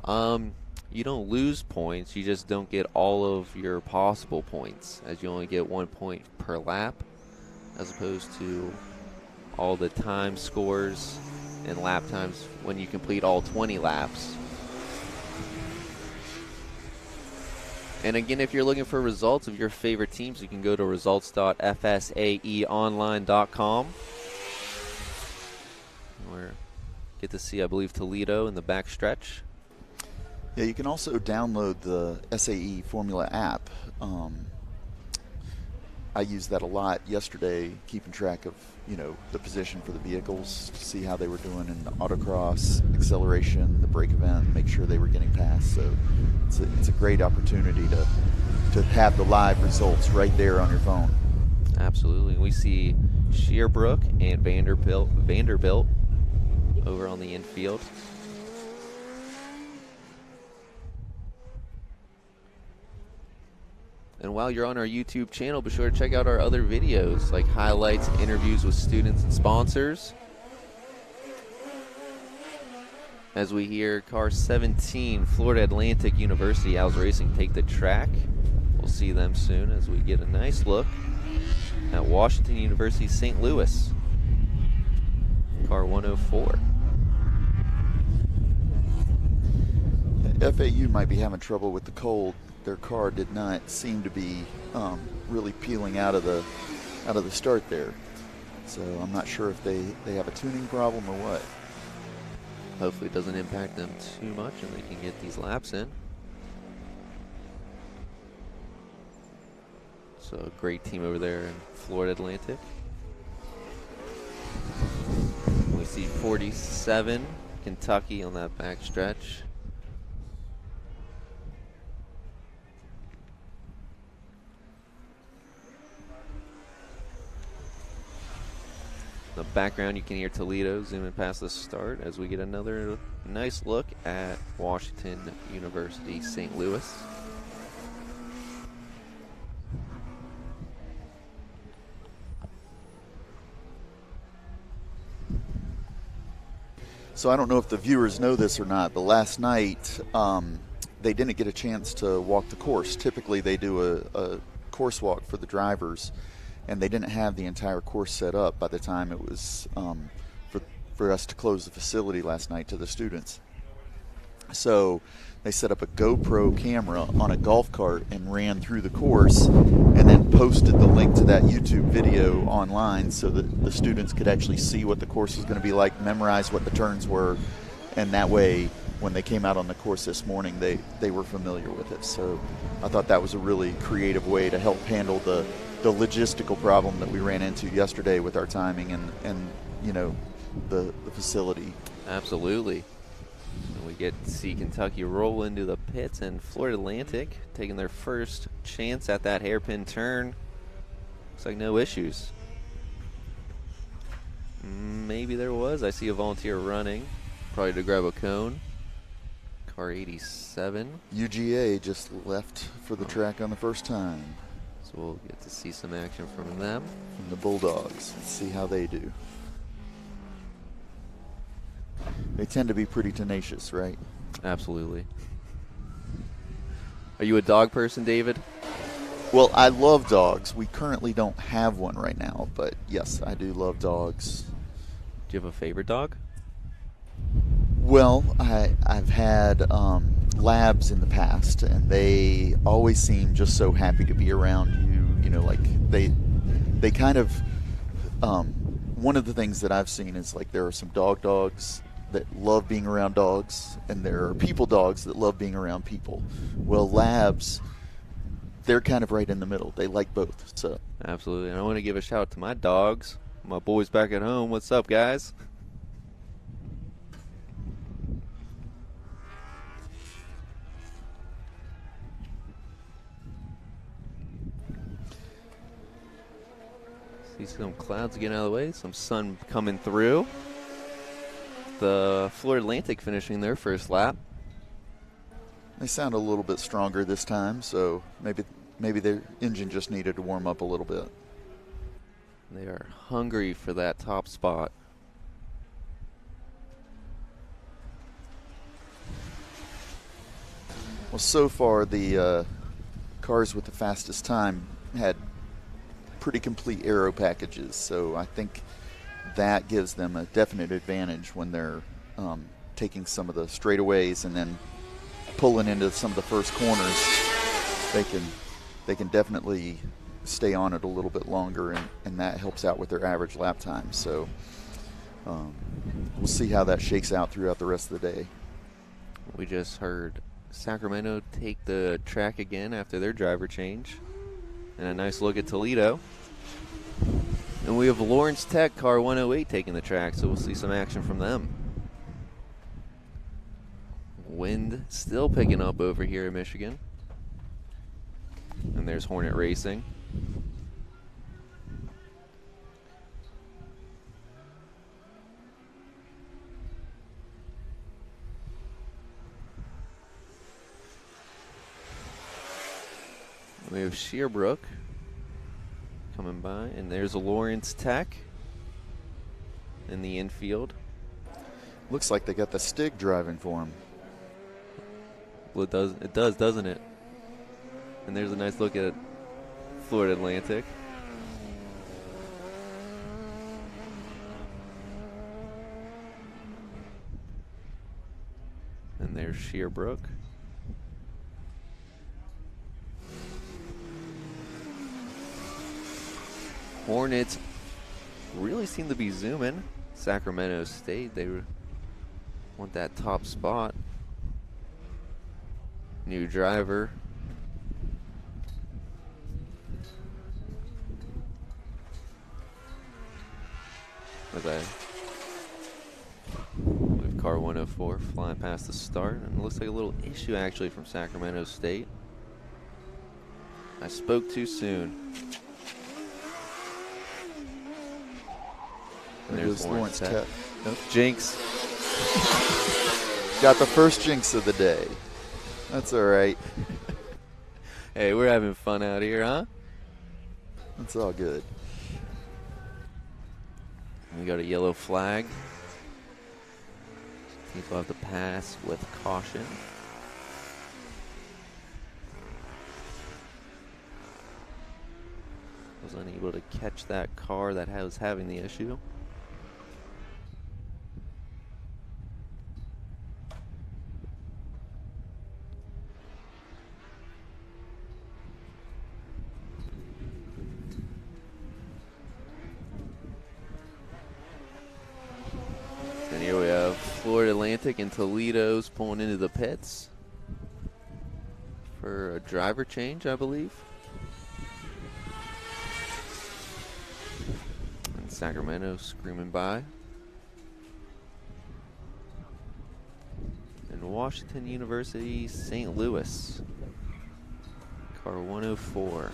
You don't lose points, you just don't get all of your possible points, as you only get 1 point per lap, as opposed to all the time scores and lap times when you complete all 20 laps. And again, if you're looking for results of your favorite teams, you can go to results.fsaeonline.com. We get to see, I believe, Toledo in the back stretch. Yeah, you can also download the SAE Formula app. I used that a lot yesterday, keeping track of the position for the vehicles, to see how they were doing in the autocross, acceleration, the brake event, make sure they were getting past. So it's a great opportunity to have the live results right there on your phone. Absolutely. We see Shearbrook and Vanderbilt over on the infield. And while you're on our YouTube channel, be sure to check out our other videos, like highlights, interviews with students and sponsors. As we hear car 17, Florida Atlantic University Owls Racing take the track. We'll see them soon as we get a nice look at Washington University St. Louis, car 104. FAU might be having trouble with the cold. Their car did not seem to be really peeling out of the start there. So I'm not sure if they have a tuning problem or what. Hopefully it doesn't impact them too much and they can get these laps in. So a great team over there in Florida Atlantic. We see 47, Kentucky on that back stretch. In the background, you can hear Toledo zooming past the start as we get another nice look at Washington University St. Louis. So I don't know if the viewers know this or not, but last night they didn't get a chance to walk the course. Typically they do a course walk for the drivers, and they didn't have the entire course set up by the time it was for us to close the facility last night to the students. So they set up a GoPro camera on a golf cart and ran through the course, and then posted the link to that YouTube video online so that the students could actually see what the course was going to be like, memorize what the turns were, and that way when they came out on the course this morning they were familiar with it. So I thought that was a really creative way to help handle the logistical problem that we ran into yesterday with our timing and the facility. Absolutely. And we get to see Kentucky roll into the pits, and Florida Atlantic taking their first chance at that hairpin turn. Looks like no issues. Maybe there was. I see a volunteer running, probably to grab a cone. car 87. UGA just left for the track on the first time. So we'll get to see some action from them. From the Bulldogs. Let's see how they do. They tend to be pretty tenacious, right? Absolutely. Are you a dog person, David? Well, I love dogs. We currently don't have one right now, but yes, I do love dogs. Do you have a favorite dog? Well, I've had labs in the past, and they always seem just so happy to be around you. You know, like they kind of. One of the things that I've seen is like there are some dogs that love being around dogs, and there are people dogs that love being around people. Well, labs, they're kind of right in the middle. They like both. So Absolutely. And I want to give a shout out to my dogs, my boys back at home. What's up, guys? See some clouds getting out of the way, some sun coming through. The Florida Atlantic finishing their first lap. they sound a little bit stronger this time, so maybe their engine just needed to warm up a little bit. They are hungry for that top spot. Well, so far the cars with the fastest time had pretty complete aero packages, so I think that gives them a definite advantage when they're taking some of the straightaways and then pulling into some of the first corners. They can definitely stay on it a little bit longer, and that helps out with their average lap time. So we'll see how that shakes out throughout the rest of the day. We just heard Sacramento take the track again after their driver change. And a nice look at Toledo. And we have Lawrence Tech car 108 taking the track, so we'll see some action from them. Wind still picking up over here in Michigan. And there's Hornet Racing. We have Shearbrook coming by, and there's a Lawrence Tech in the infield. Looks like they got the Stig driving for them. Well, it does, doesn't it? And there's a nice look at Florida Atlantic. And there's Shearbrook. Hornets really seem to be zooming. Sacramento State, they want that top spot. New driver. We have car 104 flying past the start, and it looks like a little issue actually from Sacramento State. I spoke too soon. And there's Lawrence Tech. Nope. Jinx. Got the first jinx of the day. That's all right. Hey, we're having fun out here, huh? That's all good. We got a yellow flag. Teams will have to pass with caution. Was unable to catch that car that was having the issue. And here we have Florida Atlantic and Toledo's pulling into the pits for a driver change, I believe. And Sacramento screaming by. And Washington University, St. Louis. Car 104.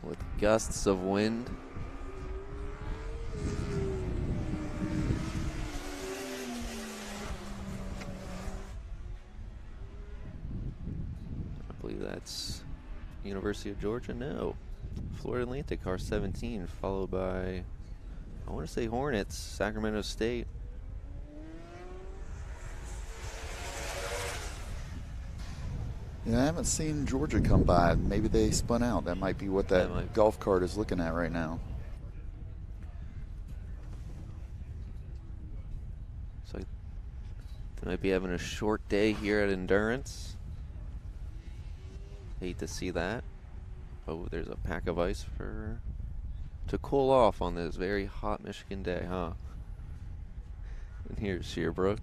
With gusts of wind. University of Georgia? No. Florida Atlantic, car 17, followed by, I want to say Hornets, Sacramento State. Yeah, I haven't seen Georgia come by. Maybe they spun out. That might be what that golf cart is looking at right now. So they might be having a short day here at Endurance. Hate to see that. Oh, there's a pack of ice to cool off on this very hot Michigan day, huh? And here's Shearbrook.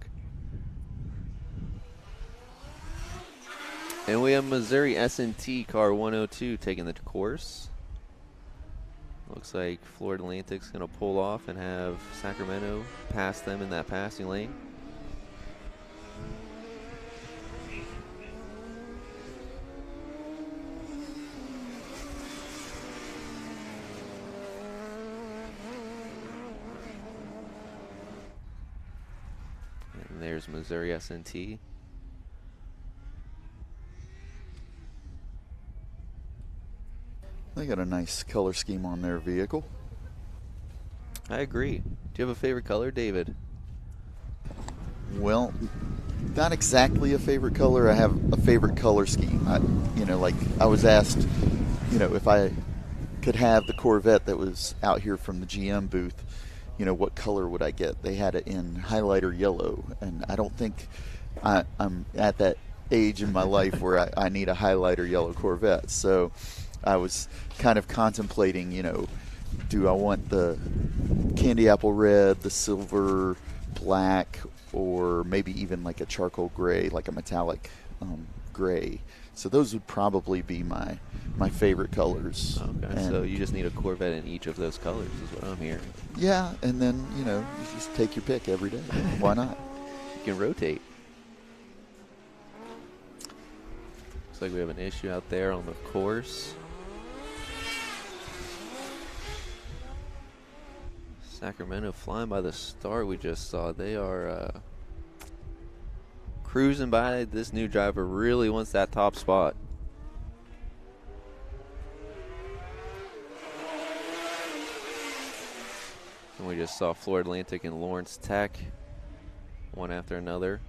And we have Missouri S&T car 102 taking the course. Looks like Florida Atlantic's going to pull off and have Sacramento pass them in that passing lane. And there's Missouri S&T. They got a nice color scheme on their vehicle. I agree. Do you have a favorite color, David? Well, not exactly a favorite color. I have a favorite color scheme. Like I was asked, if I could have the Corvette that was out here from the GM booth, what color would I get? They had it in highlighter yellow, and I don't think I'm at that age in my life where I need a highlighter yellow Corvette. So I was kind of contemplating, do I want the candy apple red, the silver black, or maybe even like a charcoal gray, like a metallic gray. So those would probably be my favorite colors. Okay, and so you just need a Corvette in each of those colors is what I'm hearing. Yeah, and then, you just take your pick every day. Why not? You can rotate. Looks like we have an issue out there on the course. Sacramento flying by the start we just saw. They are cruising by. This new driver really wants that top spot. And we just saw Florida Atlantic and Lawrence Tech, one after another.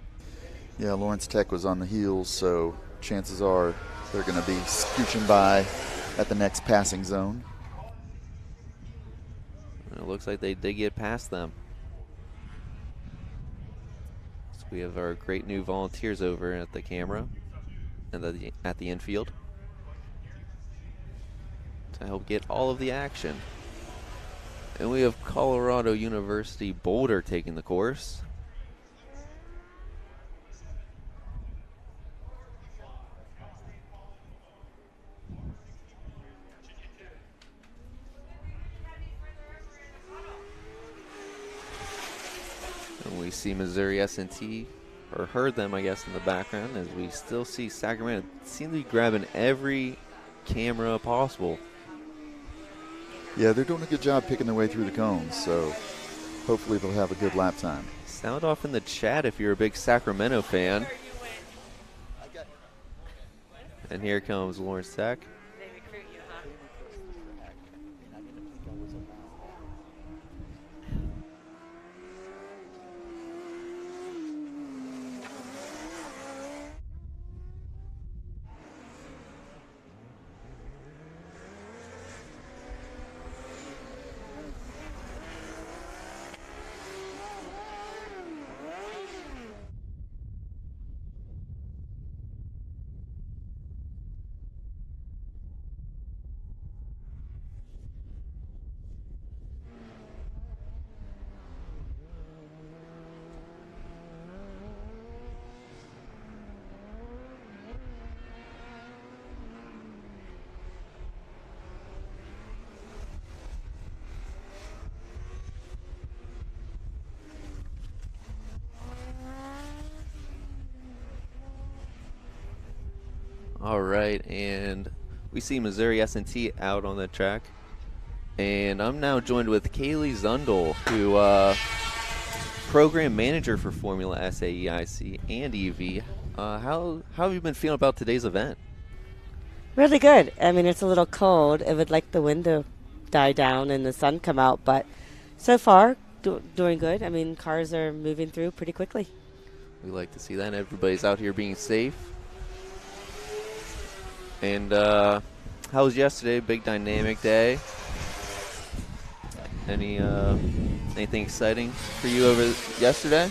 Yeah, Lawrence Tech was on the heels, so chances are they're going to be scooching by at the next passing zone. And it looks like they did get past them. So we have our great new volunteers over at the camera and at the infield to help get all of the action. And we have Colorado University Boulder taking the course. And we see Missouri S&T, or heard them, I guess, in the background, as we still see Sacramento seem to be grabbing every camera possible. Yeah, they're doing a good job picking their way through the cones, so hopefully they'll have a good lap time. Sound off in the chat if you're a big Sacramento fan. And here comes Lawrence Tech. They recruit you, huh? All right, and we see Missouri S&T out on the track. And I'm now joined with Kaylee Zundel, who program manager for Formula SAE, IC, and EV. How have you been feeling about today's event? Really good. I mean, it's a little cold. It would like the wind to die down and the sun come out, but so far, doing good. I mean, cars are moving through pretty quickly. We like to see that. Everybody's out here being safe. And how was yesterday? Big dynamic day. Anything exciting for you over yesterday?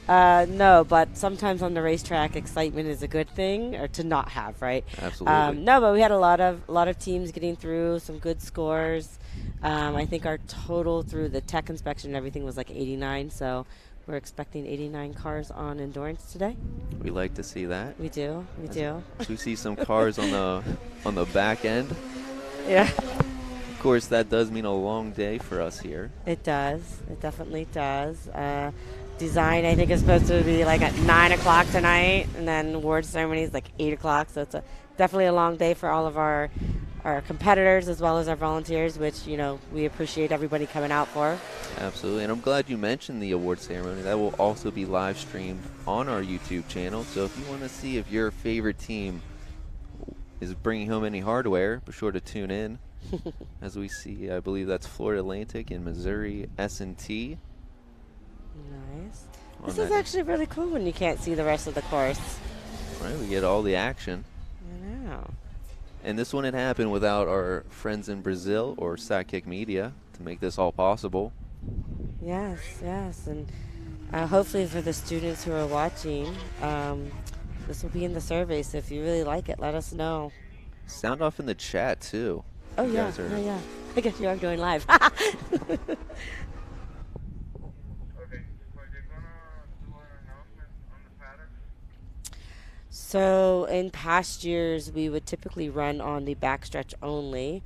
No, but sometimes on the racetrack, excitement is a good thing, or to not have, right? Absolutely. No, but we had a lot of teams getting through, some good scores. I think our total through the tech inspection and everything was like 89, so we're expecting 89 cars on endurance today. We like to see that. We do. We see some cars on the back end. Yeah. Of course, that does mean a long day for us here. It does. It definitely does. Design, I think, is supposed to be like at 9 o'clock tonight, and then award ceremony is like 8 o'clock. So it's definitely a long day for all of our competitors as well as our volunteers, which, we appreciate everybody coming out for. Absolutely, and I'm glad you mentioned the award ceremony. That will also be live streamed on our YouTube channel. So if you want to see if your favorite team is bringing home any hardware, be sure to tune in. As we see, I believe that's Florida Atlantic and Missouri S&T. Nice. This is actually really cool when you can't see the rest of the course. Right, we get all the action. I know. And this wouldn't happen without our friends in Brazil or Sidekick Media to make this all possible. Yes, and hopefully for the students who are watching, this will be in the survey, so if you really like it, let us know. Sound off in the chat, too. Oh, yeah. I guess you are doing live. Okay, well, they're gonna do an announcement on the paddock. So in past years, we would typically run on the backstretch only,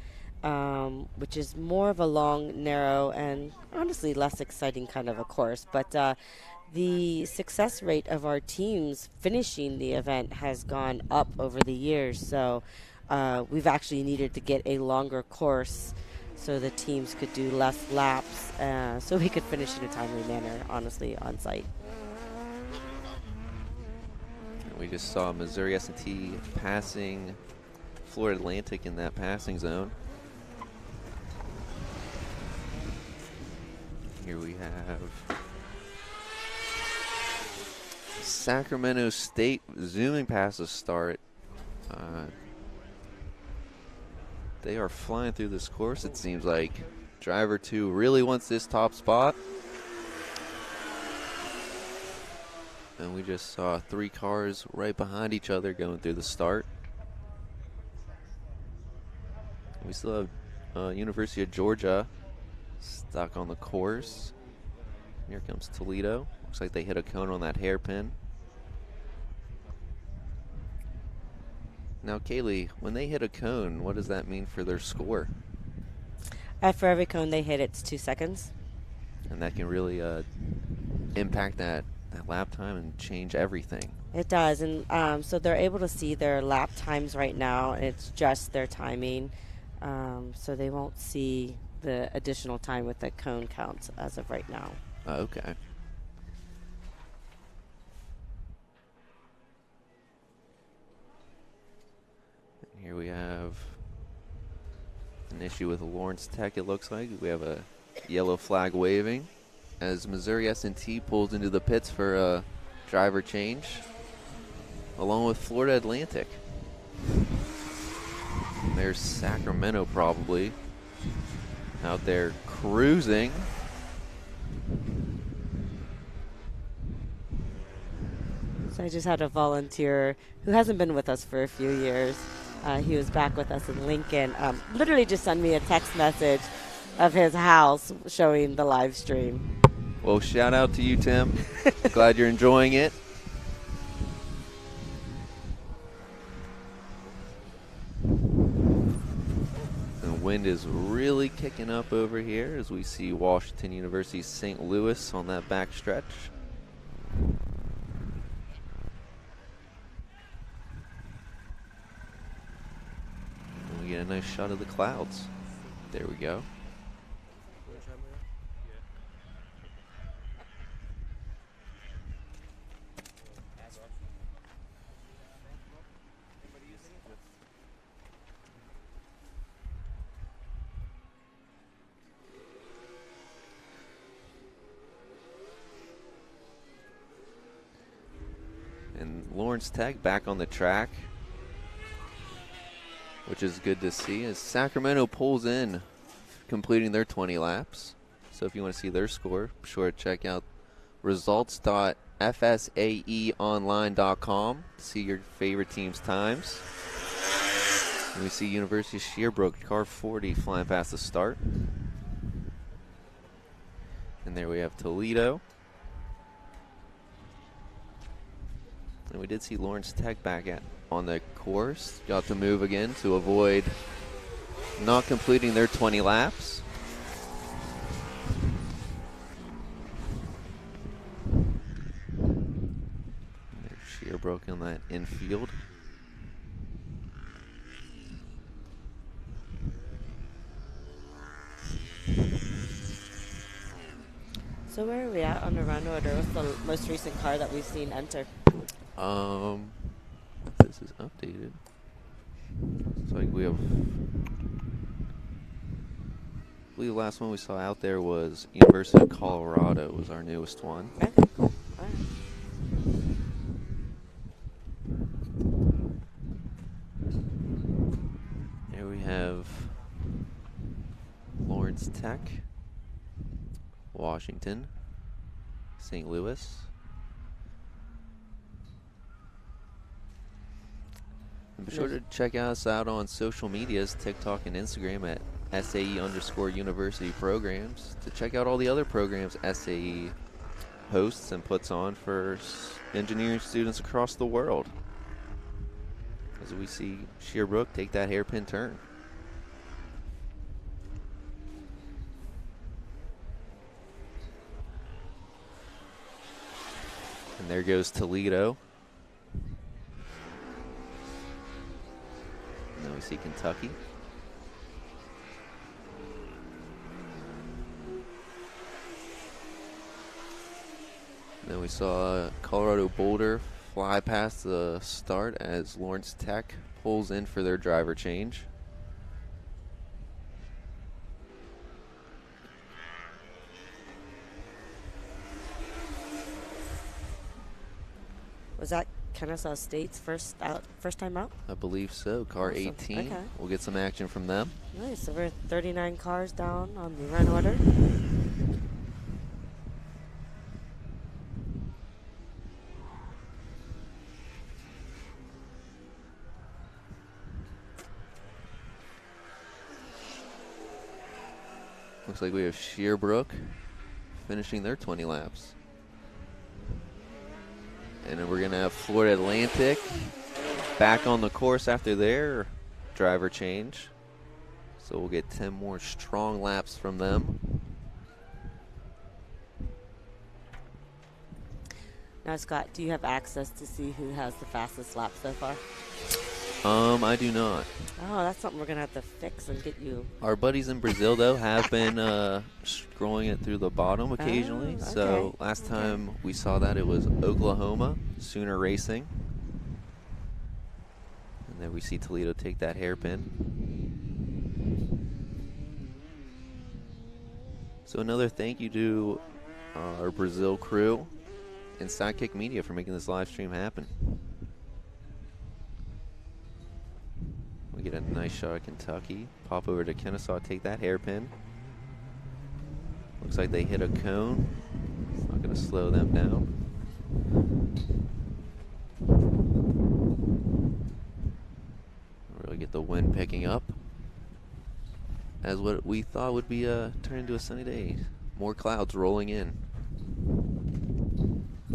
which is more of a long, narrow, and honestly less exciting kind of a course. But the success rate of our teams finishing the event has gone up over the years. So we've actually needed to get a longer course so the teams could do less laps, so we could finish in a timely manner, honestly, on site. We just saw Missouri S&T passing Florida Atlantic in that passing zone. Here we have Sacramento State zooming past the start. They are flying through this course, it seems like. Driver 2 really wants this top spot. And we just saw 3 cars right behind each other going through the start. We still have University of Georgia stuck on the course. Here comes Toledo. Looks like they hit a cone on that hairpin. Now, Kaylee, when they hit a cone, what does that mean for their score? For every cone they hit, it's 2 seconds. And that can really impact that lap time and change everything. It does, and so they're able to see their lap times right now, and it's just their timing. So they won't see the additional time with the cone counts as of right now. Okay. Here we have an issue with Lawrence Tech, it looks like. We have a yellow flag waving as Missouri S&T pulls into the pits for a driver change, along with Florida Atlantic. There's Sacramento probably out there cruising. So I just had a volunteer who hasn't been with us for a few years. He was back with us in Lincoln. Literally just sent me a text message of his house showing the live stream. Well, shout out to you, Tim. Glad you're enjoying it. The wind is really kicking up over here as we see Washington University St. Louis on that back stretch. And we get a nice shot of the clouds. There we go. Lawrence Tech back on the track, which is good to see as Sacramento pulls in, completing their 20 laps. So if you want to see their score, be sure to check out results.fsaeonline.com to see your favorite team's times. And we see University of Sherbrooke, car 40, flying past the start. And there we have Toledo. And we did see Lawrence Tech back on the course. Got to move again to avoid not completing their 20 laps. There's Sherbrooke on that infield. So where are we at on the run order? What's the most recent car that we've seen enter? This is updated. It's like we have. I believe the last one we saw out there was University of Colorado was our newest one. Okay, cool. All right. Here we have Lawrence Tech, Washington, St. Louis. And be sure to check us out on social medias, TikTok and Instagram at SAE_university programs to check out all the other programs SAE hosts and puts on for engineering students across the world. As we see Sherbrooke take that hairpin turn. And there goes Toledo. And then we see Kentucky. And then we saw Colorado Boulder fly past the start as Lawrence Tech pulls in for their driver change. Was that Kennesaw State's first time out? I believe so. Car Awesome. 18. Okay. We'll get some action from them. Nice. So we're 39 cars down on the run order. Looks like we have Sherbrooke finishing their 20 laps. And then we're going to have Florida Atlantic back on the course after their driver change. So we'll get 10 more strong laps from them. Now, Scott, do you have access to see who has the fastest lap so far? I do not. Oh, that's something we're going to have to fix and get you. Our buddies in Brazil, though, have been scrolling it through the bottom occasionally. Oh, So okay. last time we saw that, it was Oklahoma, Sooner Racing. And then we see Toledo take that hairpin. So another thank you to our Brazil crew and Sidekick Media for making this live stream happen. We get a nice shot of Kentucky. Pop over to Kennesaw, take that hairpin. Looks like they hit a cone. It's not going to slow them down. Really get the wind picking up. As what we thought would be turn into a sunny day. More clouds rolling in.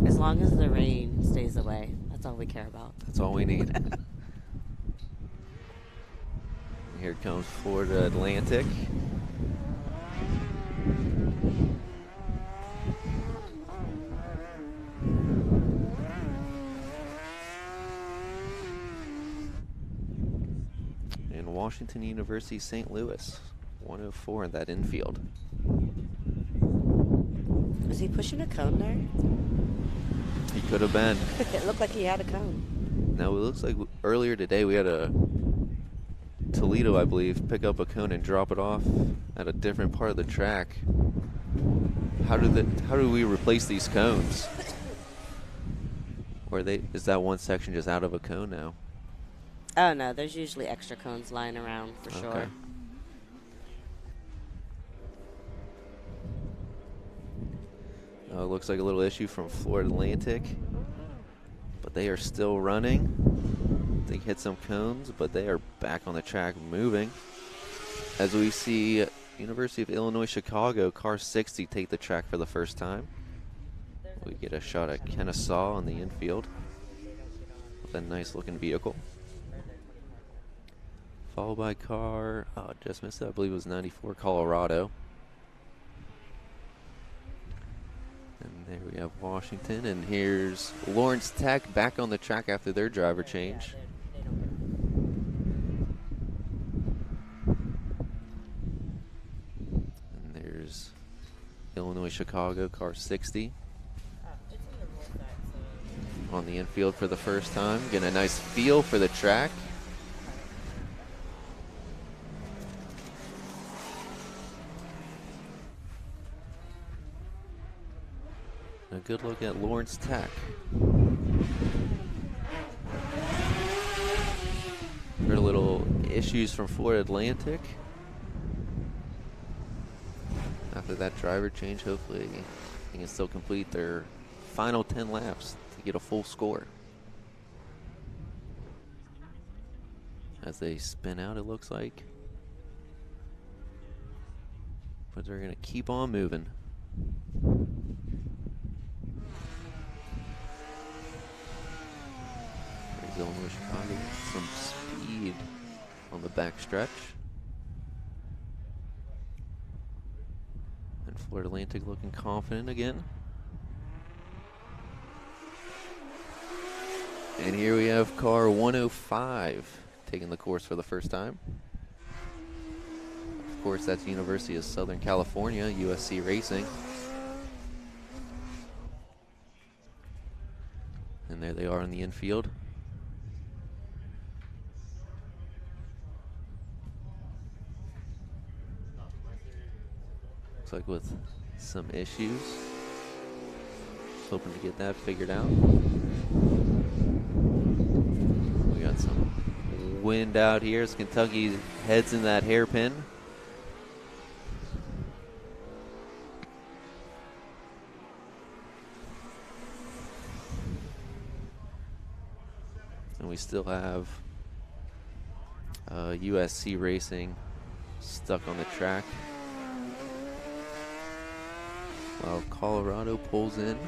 As long as the rain stays away, that's all we care about. That's all we need. Here comes Florida Atlantic. And Washington University St. Louis, 104 in that infield. Is he pushing a cone there? He could have been. It looked like he had a cone. Now, it looks like earlier today we had a Toledo, I believe, pick up a cone and drop it off at a different part of the track. How do we replace these cones? Or is that one section just out of a cone now? Oh, no, there's usually extra cones lying around for Okay. sure. Looks like a little issue from Florida Atlantic, but they are still running. They hit some cones, but they are back on the track moving. As we see University of Illinois Chicago car 60 take the track for the first time. We get a shot at Kennesaw on the infield with a nice looking vehicle. Followed by car, just missed it, I believe it was 94 Colorado. And there we have Washington, and here's Lawrence Tech back on the track after their driver change. And there's Illinois Chicago car 60 on the infield for the first time, getting a nice feel for the track. A good look at Lawrence Tech. Heard a little issues from Florida Atlantic. After that driver change, hopefully they can still complete their final 10 laps to get a full score. As they spin out, it looks like. But they're going to keep on moving. Illinois Chicago with some speed on the back stretch. And Florida Atlantic looking confident again. And here we have car 105 taking the course for the first time. Of course, that's University of Southern California, USC Racing. And there they are in the infield. Looks like with some issues. Hoping to get that figured out. We got some wind out here as Kentucky heads in that hairpin. And we still have USC Racing stuck on the track. While Colorado pulls in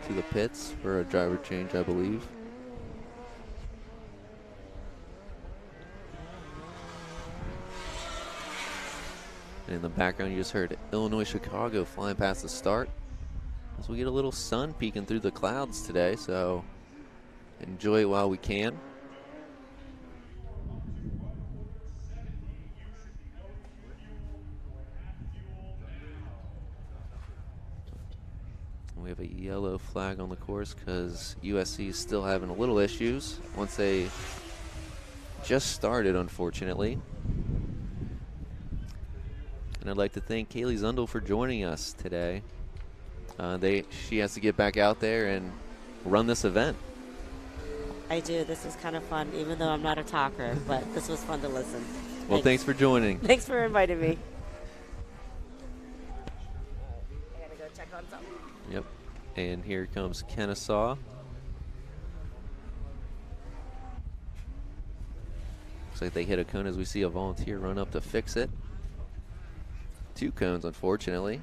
to the pits for a driver change, I believe. And in the background, you just heard Illinois Chicago flying past the start. As we get a little sun peeking through the clouds today, so enjoy it while we can. We have a yellow flag on the course because USC is still having a little issues once they just started, unfortunately. And I'd like to thank Kaylee Zundel for joining us today. She has to get back out there and run this event. I do. This is kind of fun, even though I'm not a talker, but this was fun to listen. Well, thanks for joining. Thanks for inviting me. I gotta go check on something. Yep. And here comes Kennesaw. Looks like they hit a cone as we see a volunteer run up to fix it. 2 cones, unfortunately.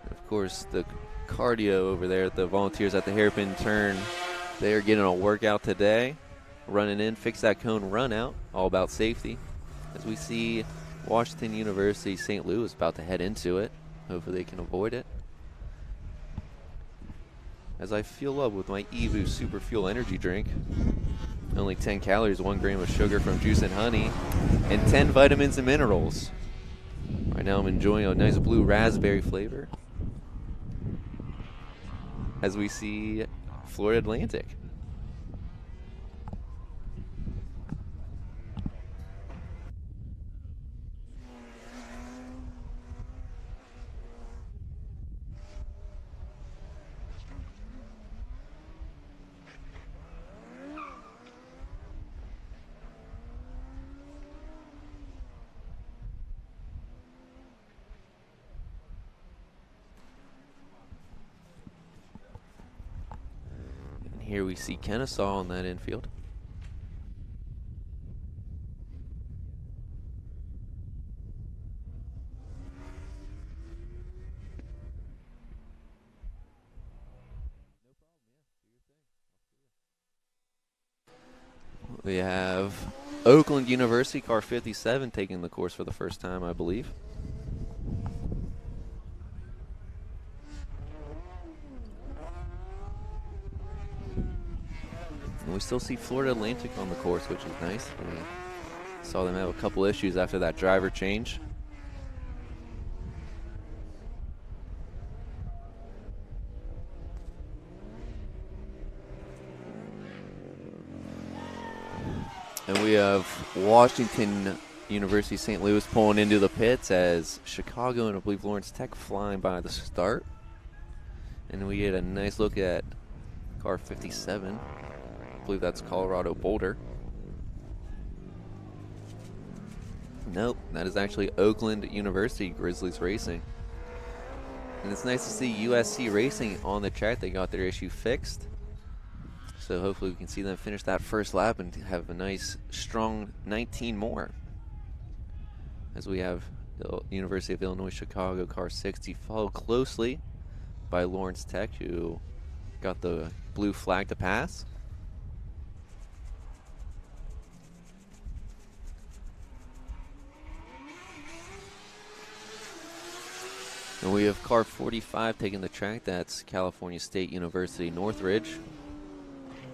Of course, the cardio over there, the volunteers at the hairpin turn, they are getting a workout today. Running in, fix that cone, run out, all about safety. As we see Washington University St. Louis about to head into it. Hopefully they can avoid it. As I fuel up with my Evu Super Fuel energy drink. Only 10 calories, 1 gram of sugar from juice and honey, and 10 vitamins and minerals. Right now I'm enjoying a nice blue raspberry flavor. As we see Florida Atlantic. Here we see Kennesaw on that infield. We have Oakland University, car 57, taking the course for the first time, I believe. And we still see Florida Atlantic on the course, which is nice. We saw them have a couple issues after that driver change. And we have Washington University St. Louis pulling into the pits as Chicago and I believe Lawrence Tech flying by the start. And we get a nice look at car 57. I believe that's Colorado Boulder. Nope, that is actually Oakland University Grizzlies Racing. And it's nice to see USC Racing on the track. They got their issue fixed. So hopefully we can see them finish that first lap and have a nice, strong 19 more. As we have the University of Illinois Chicago car 60 followed closely by Lawrence Tech, who got the blue flag to pass. And we have car 45 taking the track. That's California State University Northridge.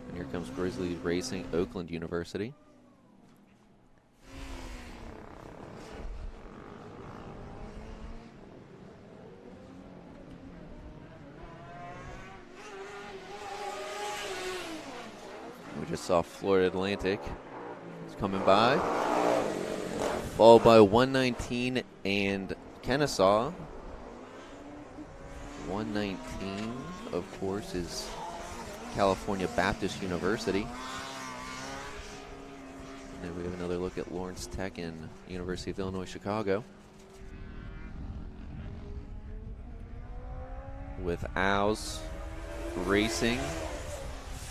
And here comes Grizzly Racing, Oakland University. We just saw Florida Atlantic. It's coming by. Followed by 119 and Kennesaw. 119, of course, is California Baptist University. And then we have another look at Lawrence Tech and University of Illinois Chicago. With Owls Racing,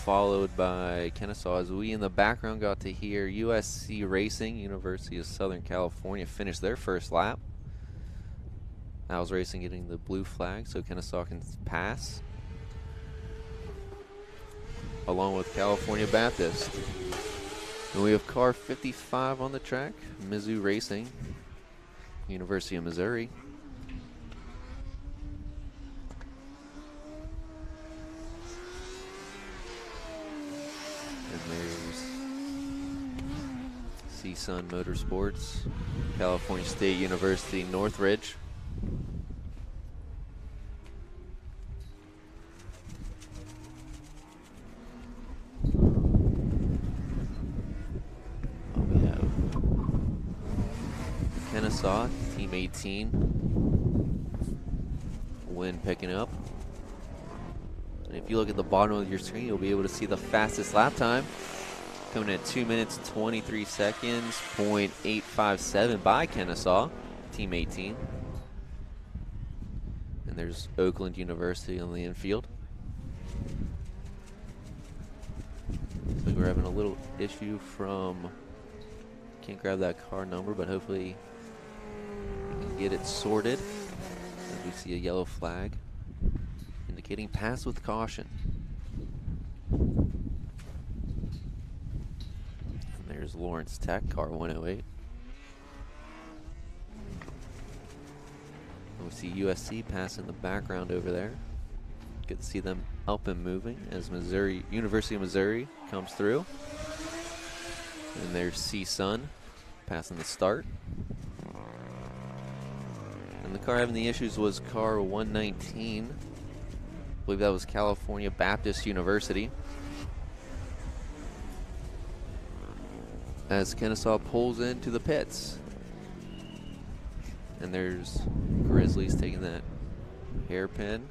followed by Kennesaw, as we in the background got to hear USC Racing, University of Southern California, finish their first lap. Owls Racing getting the blue flag so Kennesaw can pass, along with California Baptist. And we have car 55 on the track, Mizzou Racing, University of Missouri. And there's CSUN Motorsports, California State University Northridge. Kennesaw, Team 18, Win picking up. And if you look at the bottom of your screen, you'll be able to see the fastest lap time. Coming at 2 minutes, 23 seconds, .857 by Kennesaw, Team 18. And there's Oakland University on the infield. Looks like we're having a little issue from, can't grab that car number, but hopefully get it sorted as we see a yellow flag indicating pass with caution. And there's Lawrence Tech, car 108. And we see USC pass in the background over there. Good to see them up and moving as Missouri, University of Missouri comes through. And there's CSUN passing the start. And the car having the issues was car 119. I believe that was California Baptist University. As Kennesaw pulls into the pits. And there's Grizzlies taking that hairpin.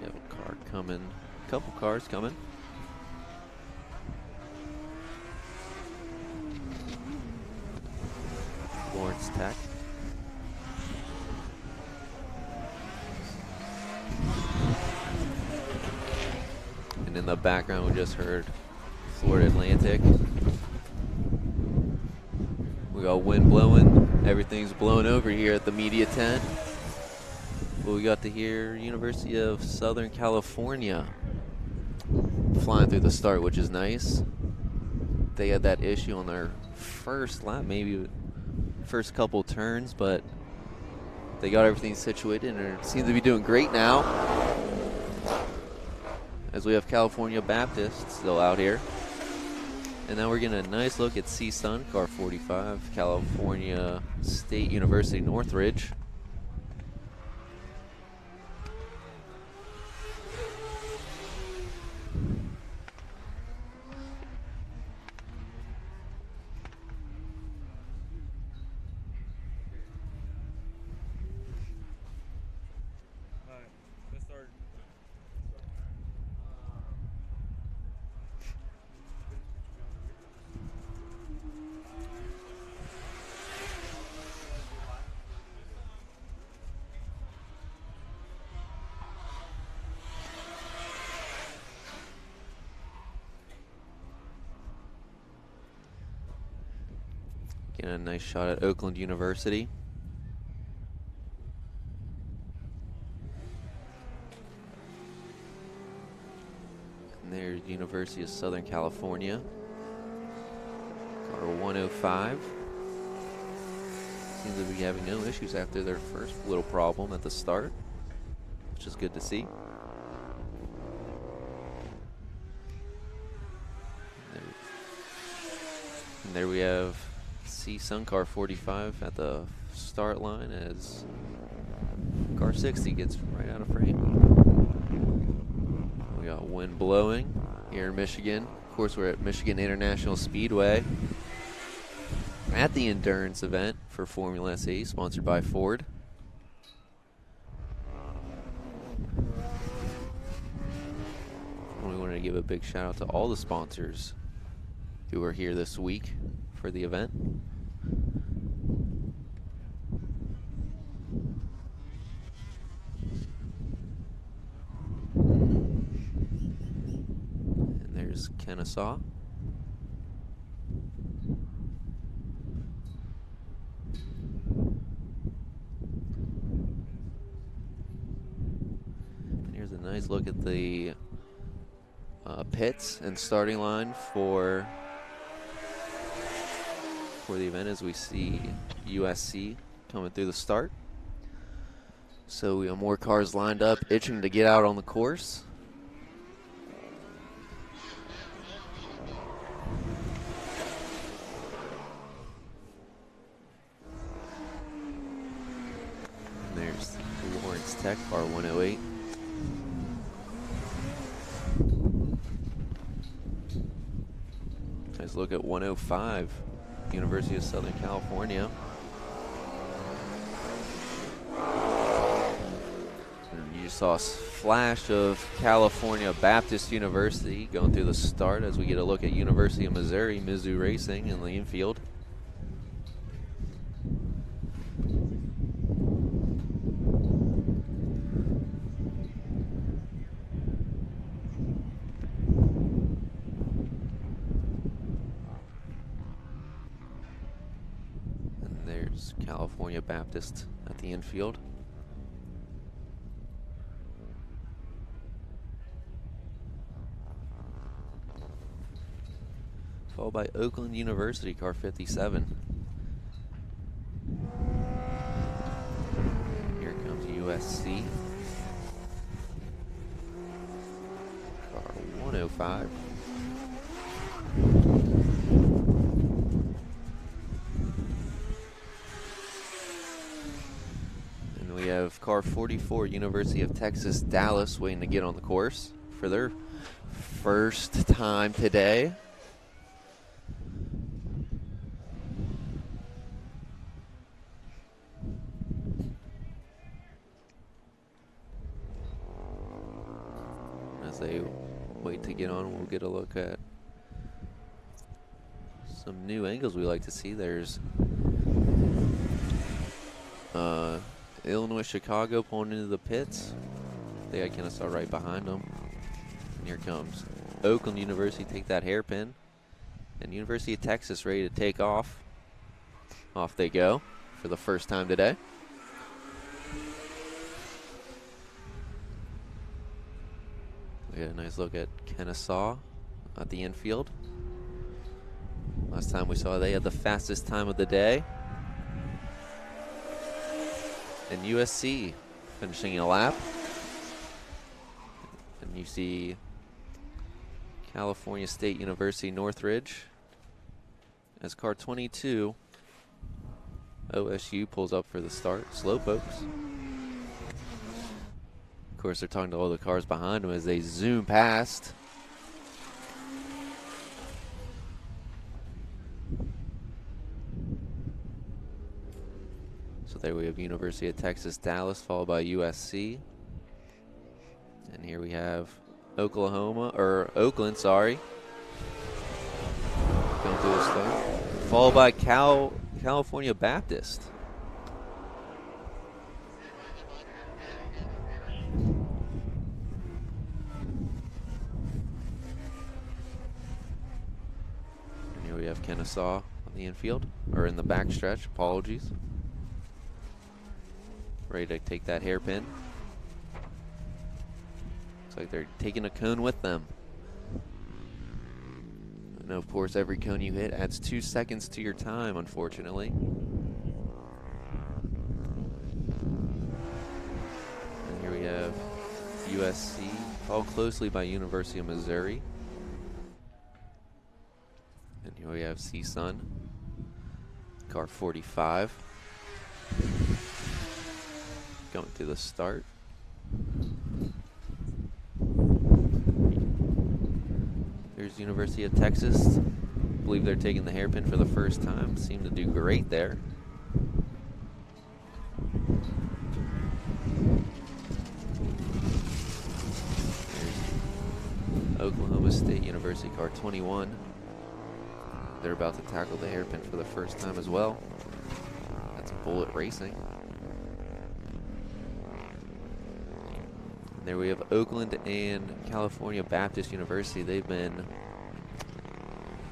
We have a car coming, a couple cars coming. Lawrence Tech. And in the background, we just heard Florida Atlantic. We got wind blowing. Everything's blowing over here at the media tent. But we got to hear University of Southern California flying through the start, which is nice. They had that issue on their first lap, maybe first couple turns, but they got everything situated and seem to be doing great now. As we have California Baptist still out here. And now we're getting a nice look at CSUN, car 45, California State University Northridge. Getting a nice shot at Oakland University. And there's University of Southern California. Car 105. Seems to be having no issues after their first little problem at the start, which is good to see. And there we have CSUN car 45 at the start line as car 60 gets right out of frame. We got wind blowing here in Michigan. Of course, we're at Michigan International Speedway at the endurance event for Formula SAE, sponsored by Ford. We wanted to give a big shout out to all the sponsors who are here this week for the event. And there's Kennesaw. And here's a nice look at the pits and starting line for the event as we see USC coming through the start. So we have more cars lined up, itching to get out on the course. And there's Lawrence Tech, car 108. Nice look at 105. University of Southern California. And you saw a flash of California Baptist University going through the start as we get a look at University of Missouri, Mizzou Racing in the infield. California Baptist at the infield. Followed by Oakland University, car 57. Here comes USC. Car 105. We have car 44, University of Texas, Dallas, waiting to get on the course for their first time today. As they wait to get on, we'll get a look at some new angles we like to see. There's Illinois, Chicago pulling into the pits. I think I kind of saw right behind them. And here comes Oakland University, take that hairpin. And University of Texas ready to take off. Off they go for the first time today. We got a nice look at Kennesaw at the infield. Last time we saw they had the fastest time of the day. And USC finishing a lap. And you see California State University Northridge as car 22 OSU pulls up for the start. Slowpokes. Of course, they're talking to all the cars behind them as they zoom past. So there we have University of Texas Dallas followed by USC. And here we have Oakland, sorry. Going through the start. Followed by California Baptist. And here we have Kennesaw on the infield, or in the backstretch, apologies. Ready to take that hairpin. Looks like they're taking a cone with them. And of course, every cone you hit adds 2 seconds to your time, unfortunately. And here we have USC, followed closely by University of Missouri. And here we have CSUN, car 45. Going to the start. Here's University of Texas. I believe they're taking the hairpin for the first time. Seem to do great there. There's Oklahoma State University car 21. They're about to tackle the hairpin for the first time as well. That's Bullet Racing. There we have Oakland and California Baptist University. They've been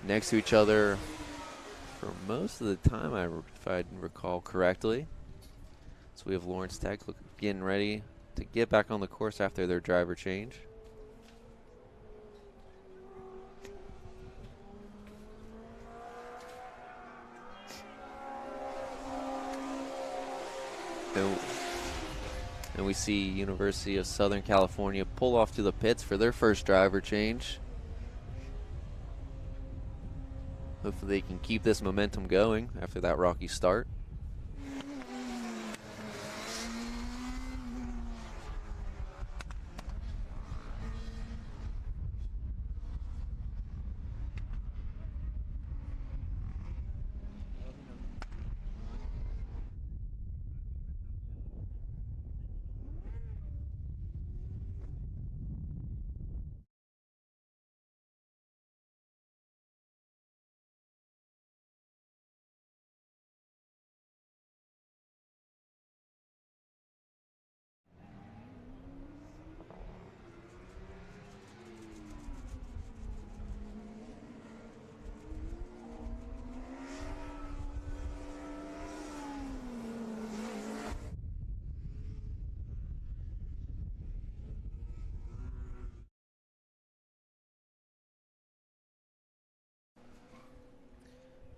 next to each other for most of the time, if I recall correctly. So we have Lawrence Tech getting ready to get back on the course after their driver change. And we see University of Southern California pull off to the pits for their first driver change. Hopefully they can keep this momentum going after that rocky start.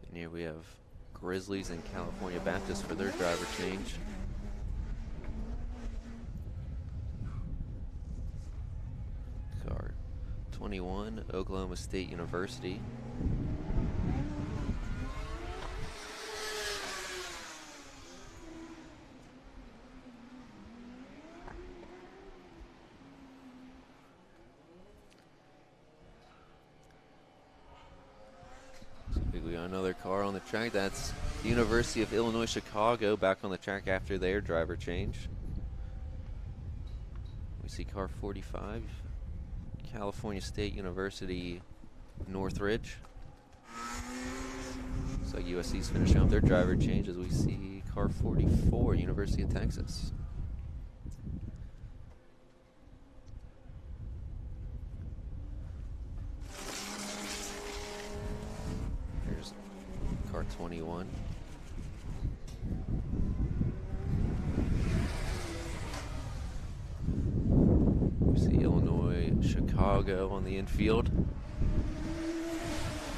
And here we have Grizzlies and California Baptist for their driver change. Car 21, Oklahoma State University. We got another car on the track. That's the University of Illinois Chicago back on the track after their driver change. We see car 45, California State University Northridge. Looks like USC's finishing up their driver change as we see car 44, University of Texas. 121. We see Illinois, Chicago on the infield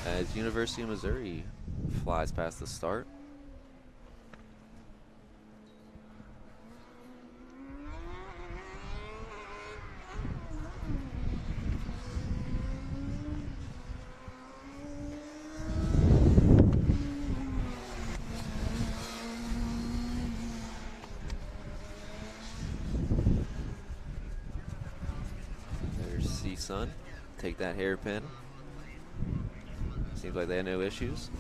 as University of Missouri flies past the start. There's C-Sun. Take that hairpin. Seems like they had no issues.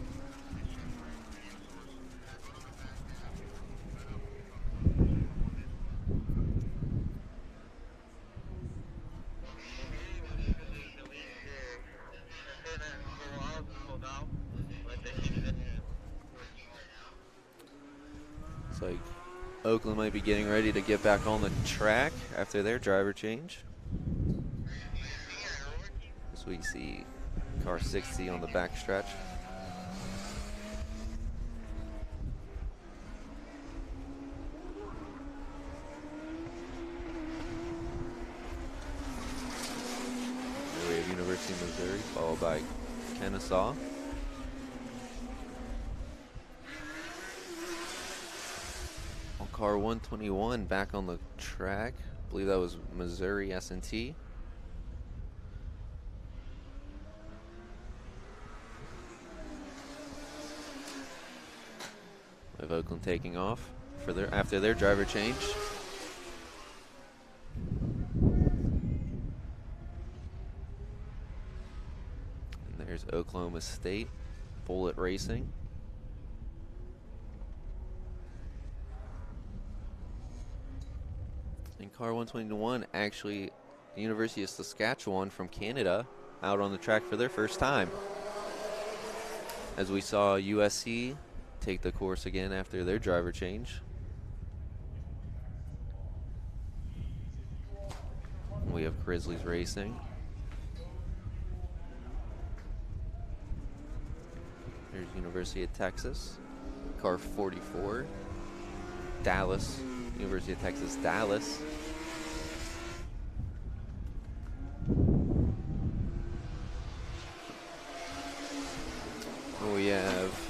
Looks like Oakland might be getting ready to get back on the track after their driver change. As we see car 60 on the backstretch. There we have University of Missouri, followed by Kennesaw. On car 121 back on the track. I believe that was Missouri S&T. We have Oakland taking off for after their driver change. And there's Oklahoma State, Bullet Racing. In car 121, actually, the University of Saskatchewan from Canada out on the track for their first time. As we saw USC take the course again after their driver change. We have Grizzlies Racing. There's University of Texas, car 44. Dallas, University of Texas, Dallas. We have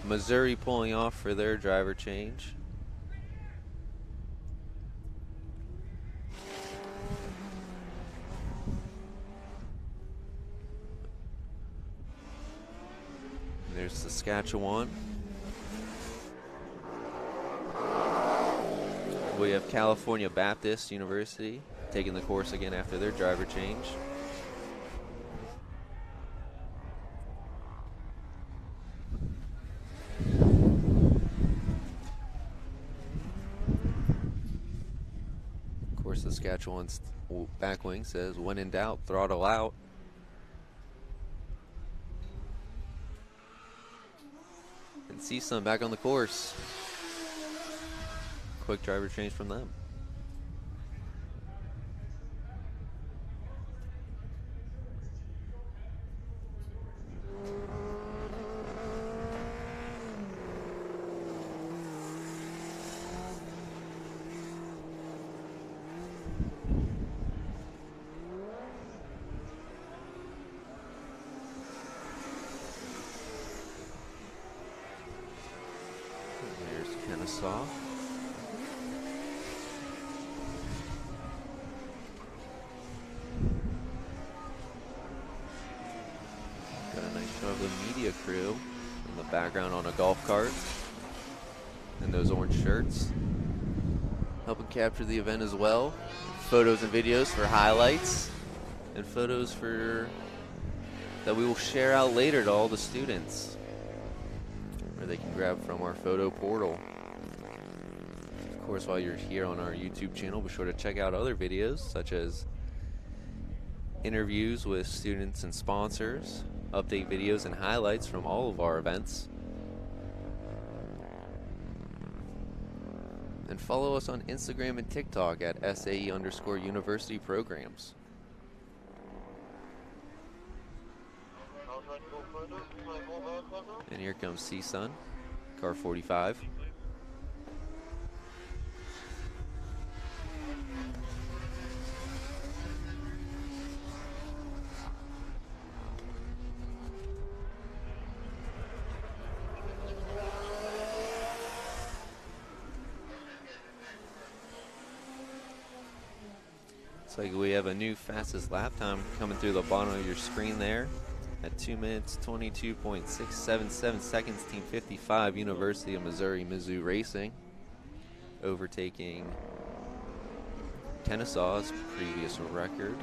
Missouri pulling off for their driver change. And there's Saskatchewan. We have California Baptist University taking the course again after their driver change. Of course, Saskatchewan's back wing says, when in doubt, throttle out. And C-Sun back on the course. Quick driver change from them. There's Kennesaw. Got a nice shot of the media crew in the background on a golf cart in those orange shirts. Helping capture the event as well. Photos and videos for highlights and photos for that we will share out later to all the students, where they can grab from our photo portal. Of course, while you're here on our YouTube channel, be sure to check out other videos such as interviews with students and sponsors, update videos and highlights from all of our events. And follow us on Instagram and TikTok at SAE_university programs. And here comes C-Sun, car 45. Looks like we have a new fastest lap time coming through the bottom of your screen there. At 2 minutes, 22.677 seconds, Team 55, University of Missouri, Mizzou Racing, overtaking Kennesaw's previous record.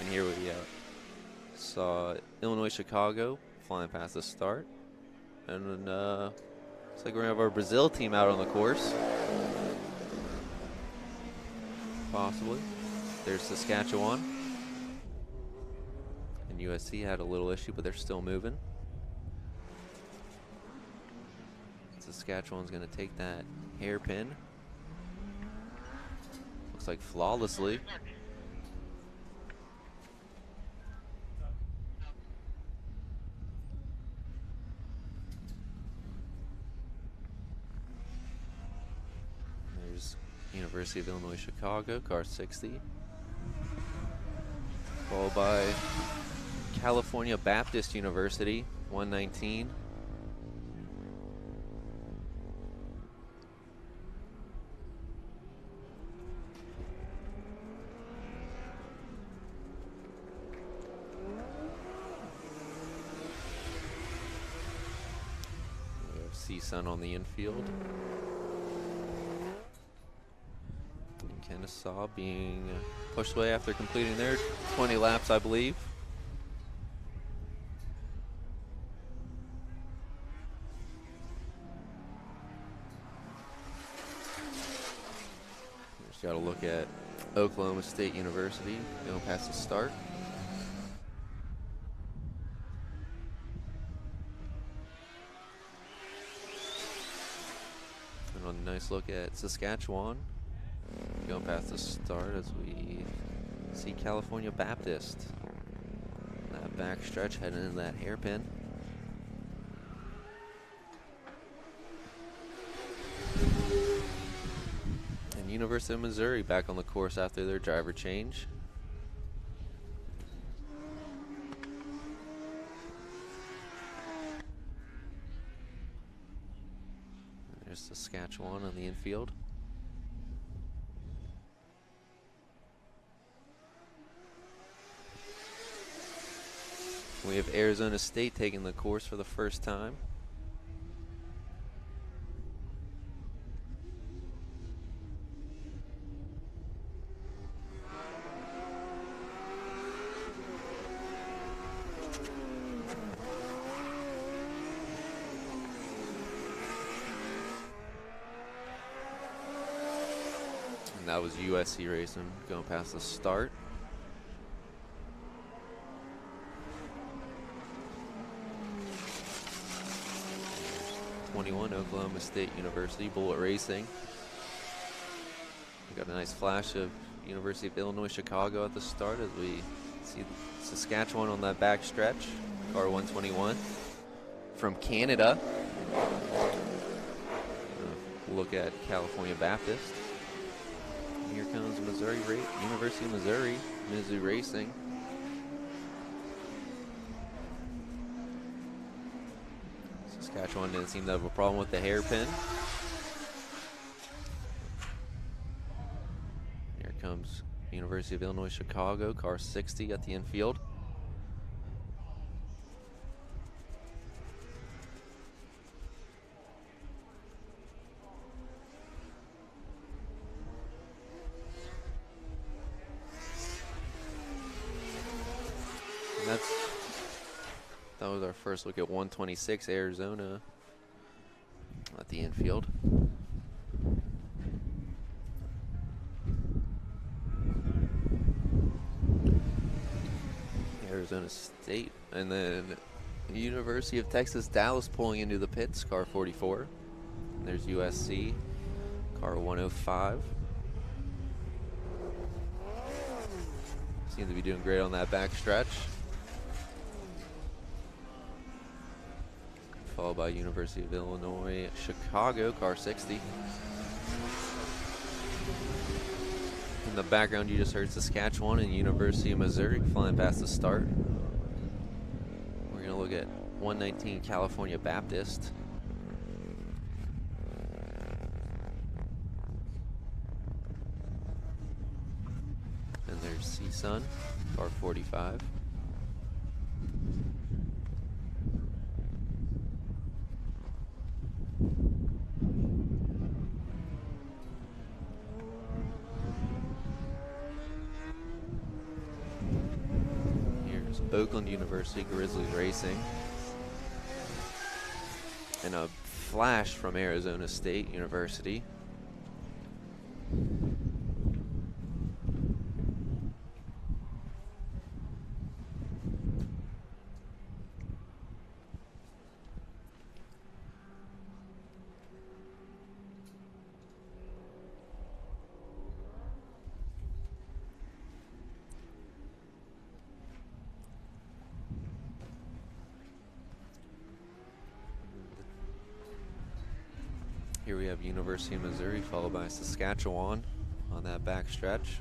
And here we saw Illinois Chicago flying past the start. And looks like we're going to have our Brazil team out on the course. Possibly. There's Saskatchewan. And USC had a little issue, but they're still moving. Saskatchewan's going to take that hairpin. Looks like flawlessly. There's University of Illinois Chicago, car 60. Followed by California Baptist University, 119. We have C-Sun on the infield. And Kennesaw being pushed away after completing their 20 laps, I believe. Just got to look at Oklahoma State University going past the start. And a nice look at Saskatchewan going past the start as we see California Baptist. That back stretch heading into that hairpin. And University of Missouri back on the course after their driver change. And there's Saskatchewan on the infield. We have Arizona State taking the course for the first time. And that was USC Racing going past the start. 21, Oklahoma State University, Bullet Racing. We got a nice flash of University of Illinois Chicago at the start as we see Saskatchewan on that back stretch, car 121. From Canada, look at California Baptist. And here comes University of Missouri, Mizzou Racing. Saskatchewan didn't seem to have a problem with the hairpin. Here comes University of Illinois Chicago, car 60 at the infield. And that was our first look at 126 Arizona at the infield. Arizona State, and then University of Texas Dallas pulling into the pits, car 44. And there's USC, car 105. Seem to be doing great on that back stretch. followed by University of Illinois Chicago, car 60. In the background, you just heard Saskatchewan and University of Missouri flying past the start. We're going to look at 119 California Baptist. And there's CSUN, car 45. Oakland University Grizzlies Racing, and a flash from Arizona State University. Here we have University of Missouri followed by Saskatchewan on that back stretch.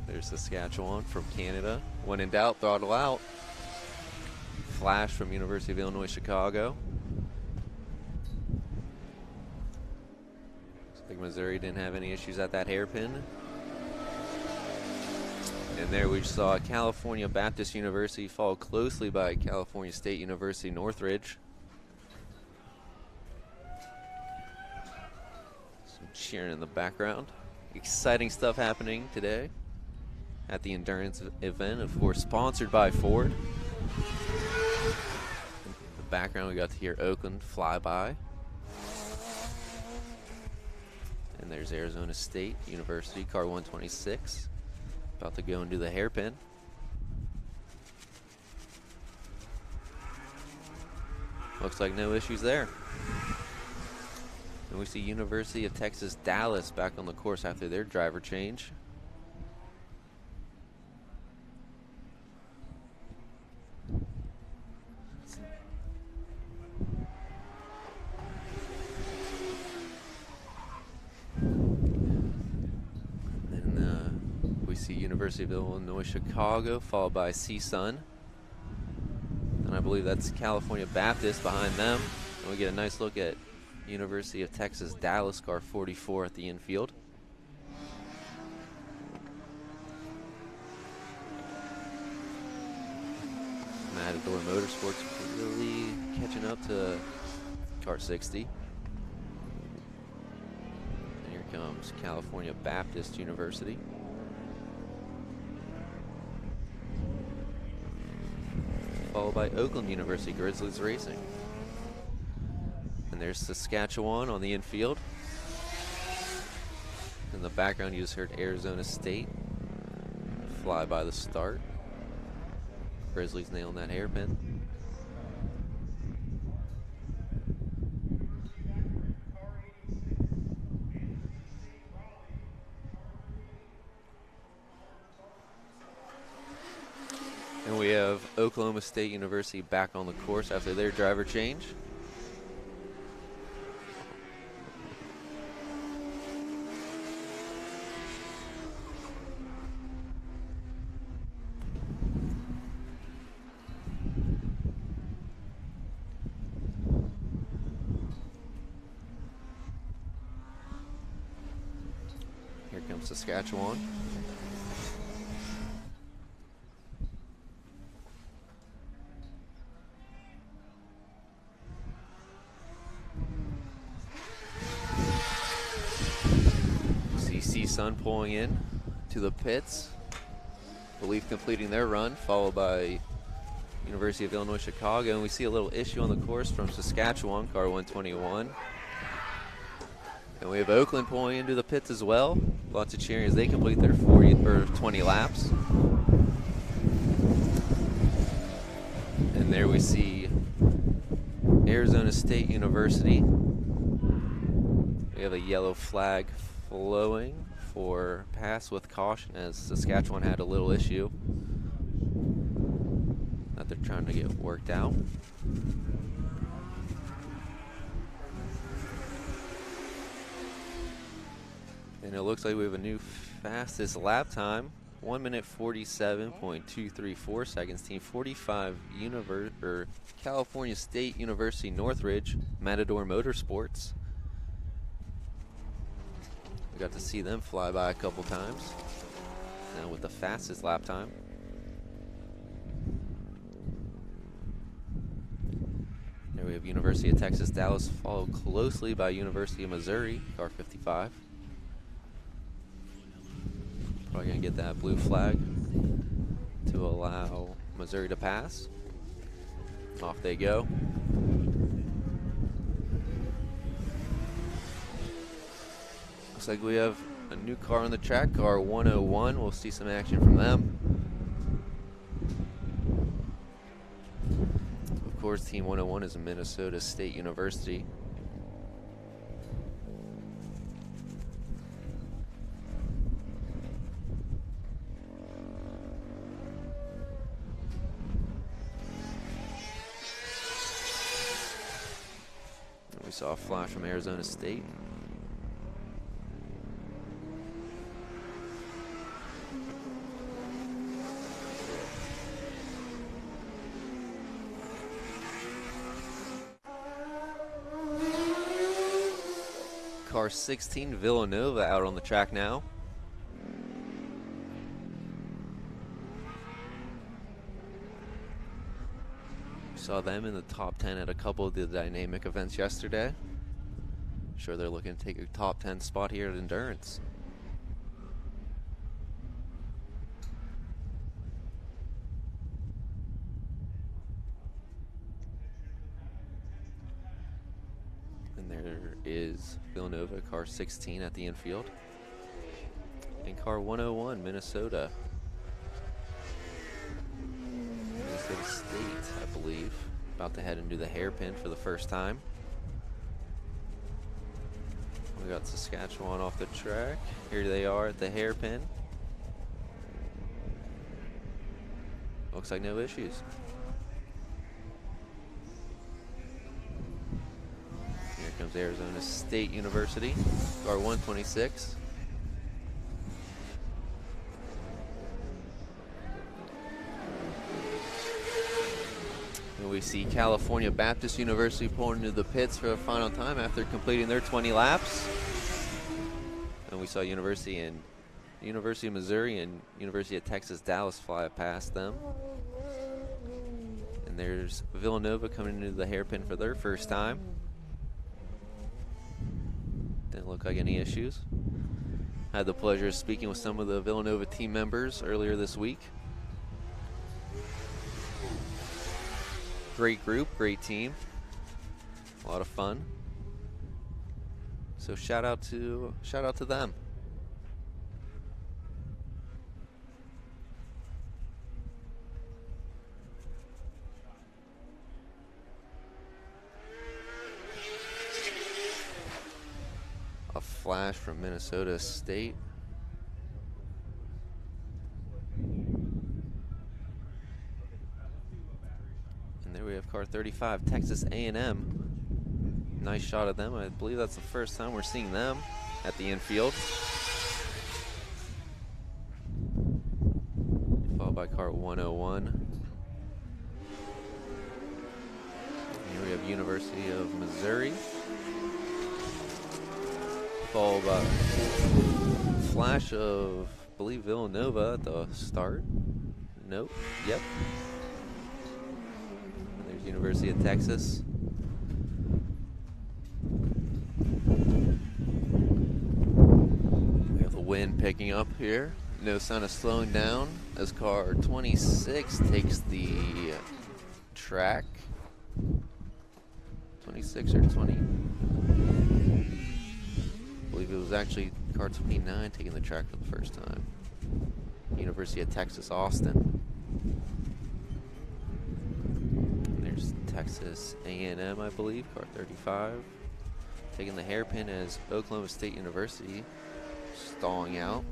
There's Saskatchewan from Canada. When in doubt, throttle out. Flash from University of Illinois Chicago. Looks like Missouri didn't have any issues at that hairpin. And there we saw California Baptist University followed closely by California State University Northridge. Some cheering in the background. Exciting stuff happening today at the endurance event, of course, sponsored by Ford. In the background, we got to hear Oakland fly by. And there's Arizona State University, car 126. About to go and do the hairpin. Looks like no issues there. And we see University of Texas Dallas back on the course after their driver change. We see University of Illinois Chicago followed by CSUN, and I believe that's California Baptist behind them. And we get a nice look at University of Texas Dallas, car 44 at the infield. Matador Motorsports really catching up to car 60. And here comes California Baptist University. Followed by Oakland University Grizzlies Racing. And there's Saskatchewan on the infield. In the background, you just heard Arizona State fly by the start. Grizzlies nailing that hairpin. And we have Oklahoma State University back on the course after their driver change. Here comes Saskatchewan. CSUN pulling in to the pits. Belief completing their run, followed by University of Illinois Chicago. And we see a little issue on the course from Saskatchewan, car 121. And we have Oakland pulling into the pits as well. Lots of cheering as they complete their 20 laps. And there we see Arizona State University. We have a yellow flag flowing for pass with caution as Saskatchewan had a little issue. that they're trying to get worked out. And it looks like we have a new fastest lap time. 1 minute 47.234 seconds. Team 45 California State University Northridge Matador Motorsports. We got to see them fly by a couple times. Now with the fastest lap time. There we have University of Texas Dallas, followed closely by University of Missouri, car 55. Probably gonna get that blue flag to allow Missouri to pass. Off they go. Looks like we have a new car on the track, car 101. We'll see some action from them. Of course, Team 101 is a Minnesota State University. We saw a flash from Arizona State. Car 16, Villanova, out on the track now. Saw them in the top 10 at a couple of the dynamic events yesterday. I'm sure they're looking to take a top 10 spot here at Endurance. And there is Villanova, car 16 at the infield. And car 101, Minnesota. Minnesota State, I believe, about to head into the hairpin for the first time. We got Saskatchewan off the track. Here they are at the hairpin. Looks like no issues. Here comes Arizona State University, car 126. And we see California Baptist University pulling into the pits for the final time after completing their 20 laps. And we saw University of Missouri and University of Texas Dallas fly past them. And there's Villanova coming into the hairpin for their first time. Didn't look like any issues. Had the pleasure of speaking with some of the Villanova team members earlier this week. Great group, great team, a lot of fun. So shout out to them. A flash from Minnesota State. There we have car 35, Texas A&M. Nice shot of them. I believe that's the first time we're seeing them at the infield. Followed by car 101. Here we have University of Missouri. Followed by flash of, I believe, Villanova at the start. Nope. Yep. University of Texas. We have the wind picking up here. No sign of slowing down as car 26 takes the track. 26 or 20. I believe it was actually car 29 taking the track for the first time. University of Texas, Austin. Texas A&M, I believe, car 35. Taking the hairpin as Oklahoma State University stalling out.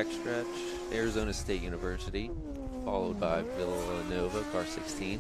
backstretch, Arizona State University, followed by Villanova, car 16.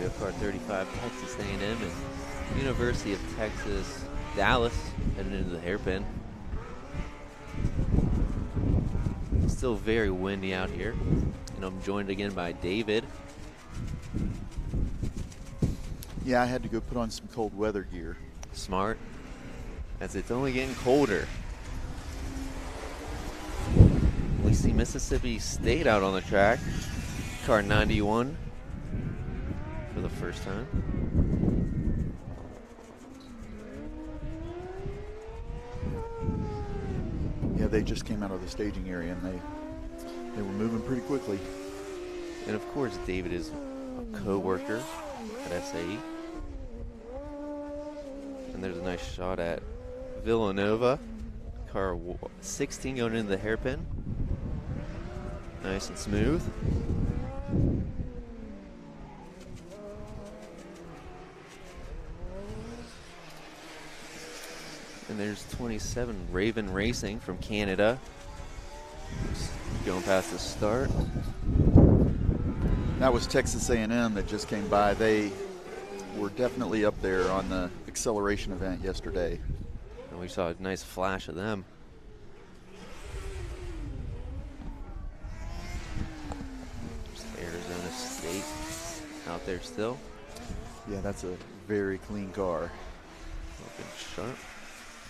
We have car 35, Texas A&M, and University of Texas, Dallas, heading into the hairpin. Still very windy out here, and I'm joined again by David. Yeah, I had to go put on some cold weather gear. Smart, as it's only getting colder. We see Mississippi State out on the track, car 91 for the first time. Yeah, they just came out of the staging area and they were moving pretty quickly. And of course, David is co-worker at SAE. And there's a nice shot at Villanova. Car 16 going into the hairpin. Nice and smooth. And there's 27 Raven Racing from Canada. Just going past the start. That was Texas A&M that just came by. They were definitely up there on the acceleration event yesterday. And we saw a nice flash of them. Just Arizona State out there still. Yeah, that's a very clean car. Looking sharp.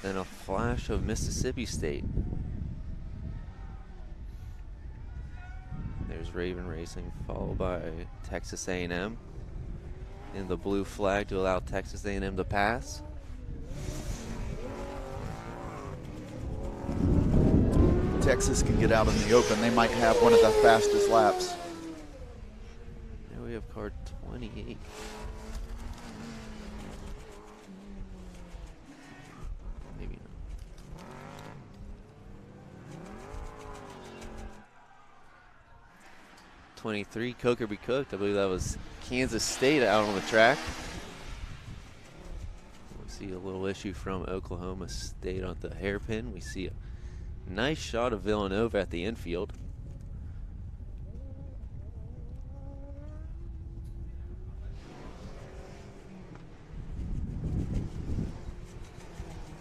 Then a flash of Mississippi State. There's Raven Racing, followed by Texas A&M in the blue flag to allow Texas A&M to pass. Texas can get out in the open. They might have one of the fastest laps. Now we have car 28. Maybe not. 23, Coker be cooked. I believe that was Kansas State out on the track. We see a little issue from Oklahoma State on the hairpin. We see a nice shot of Villanova at the infield.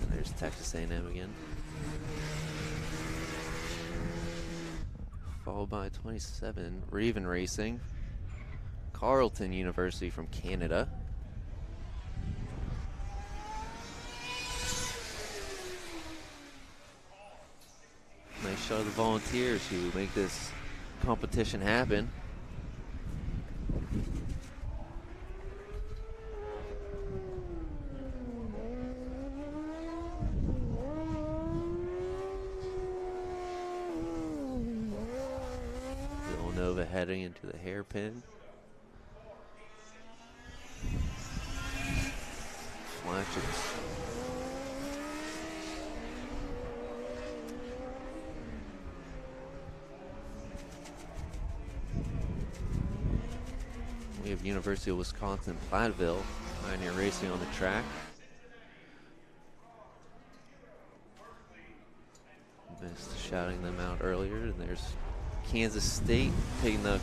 And there's Texas A&M again. Followed by 27, Raven Racing, Carleton University from Canada. Nice shot of the Volunteers who make this competition happen. Villanova heading into the hairpin. Flashes. We have University of Wisconsin Platteville, Pioneer Racing on the track. Missed shouting them out earlier, and there's Kansas State taking the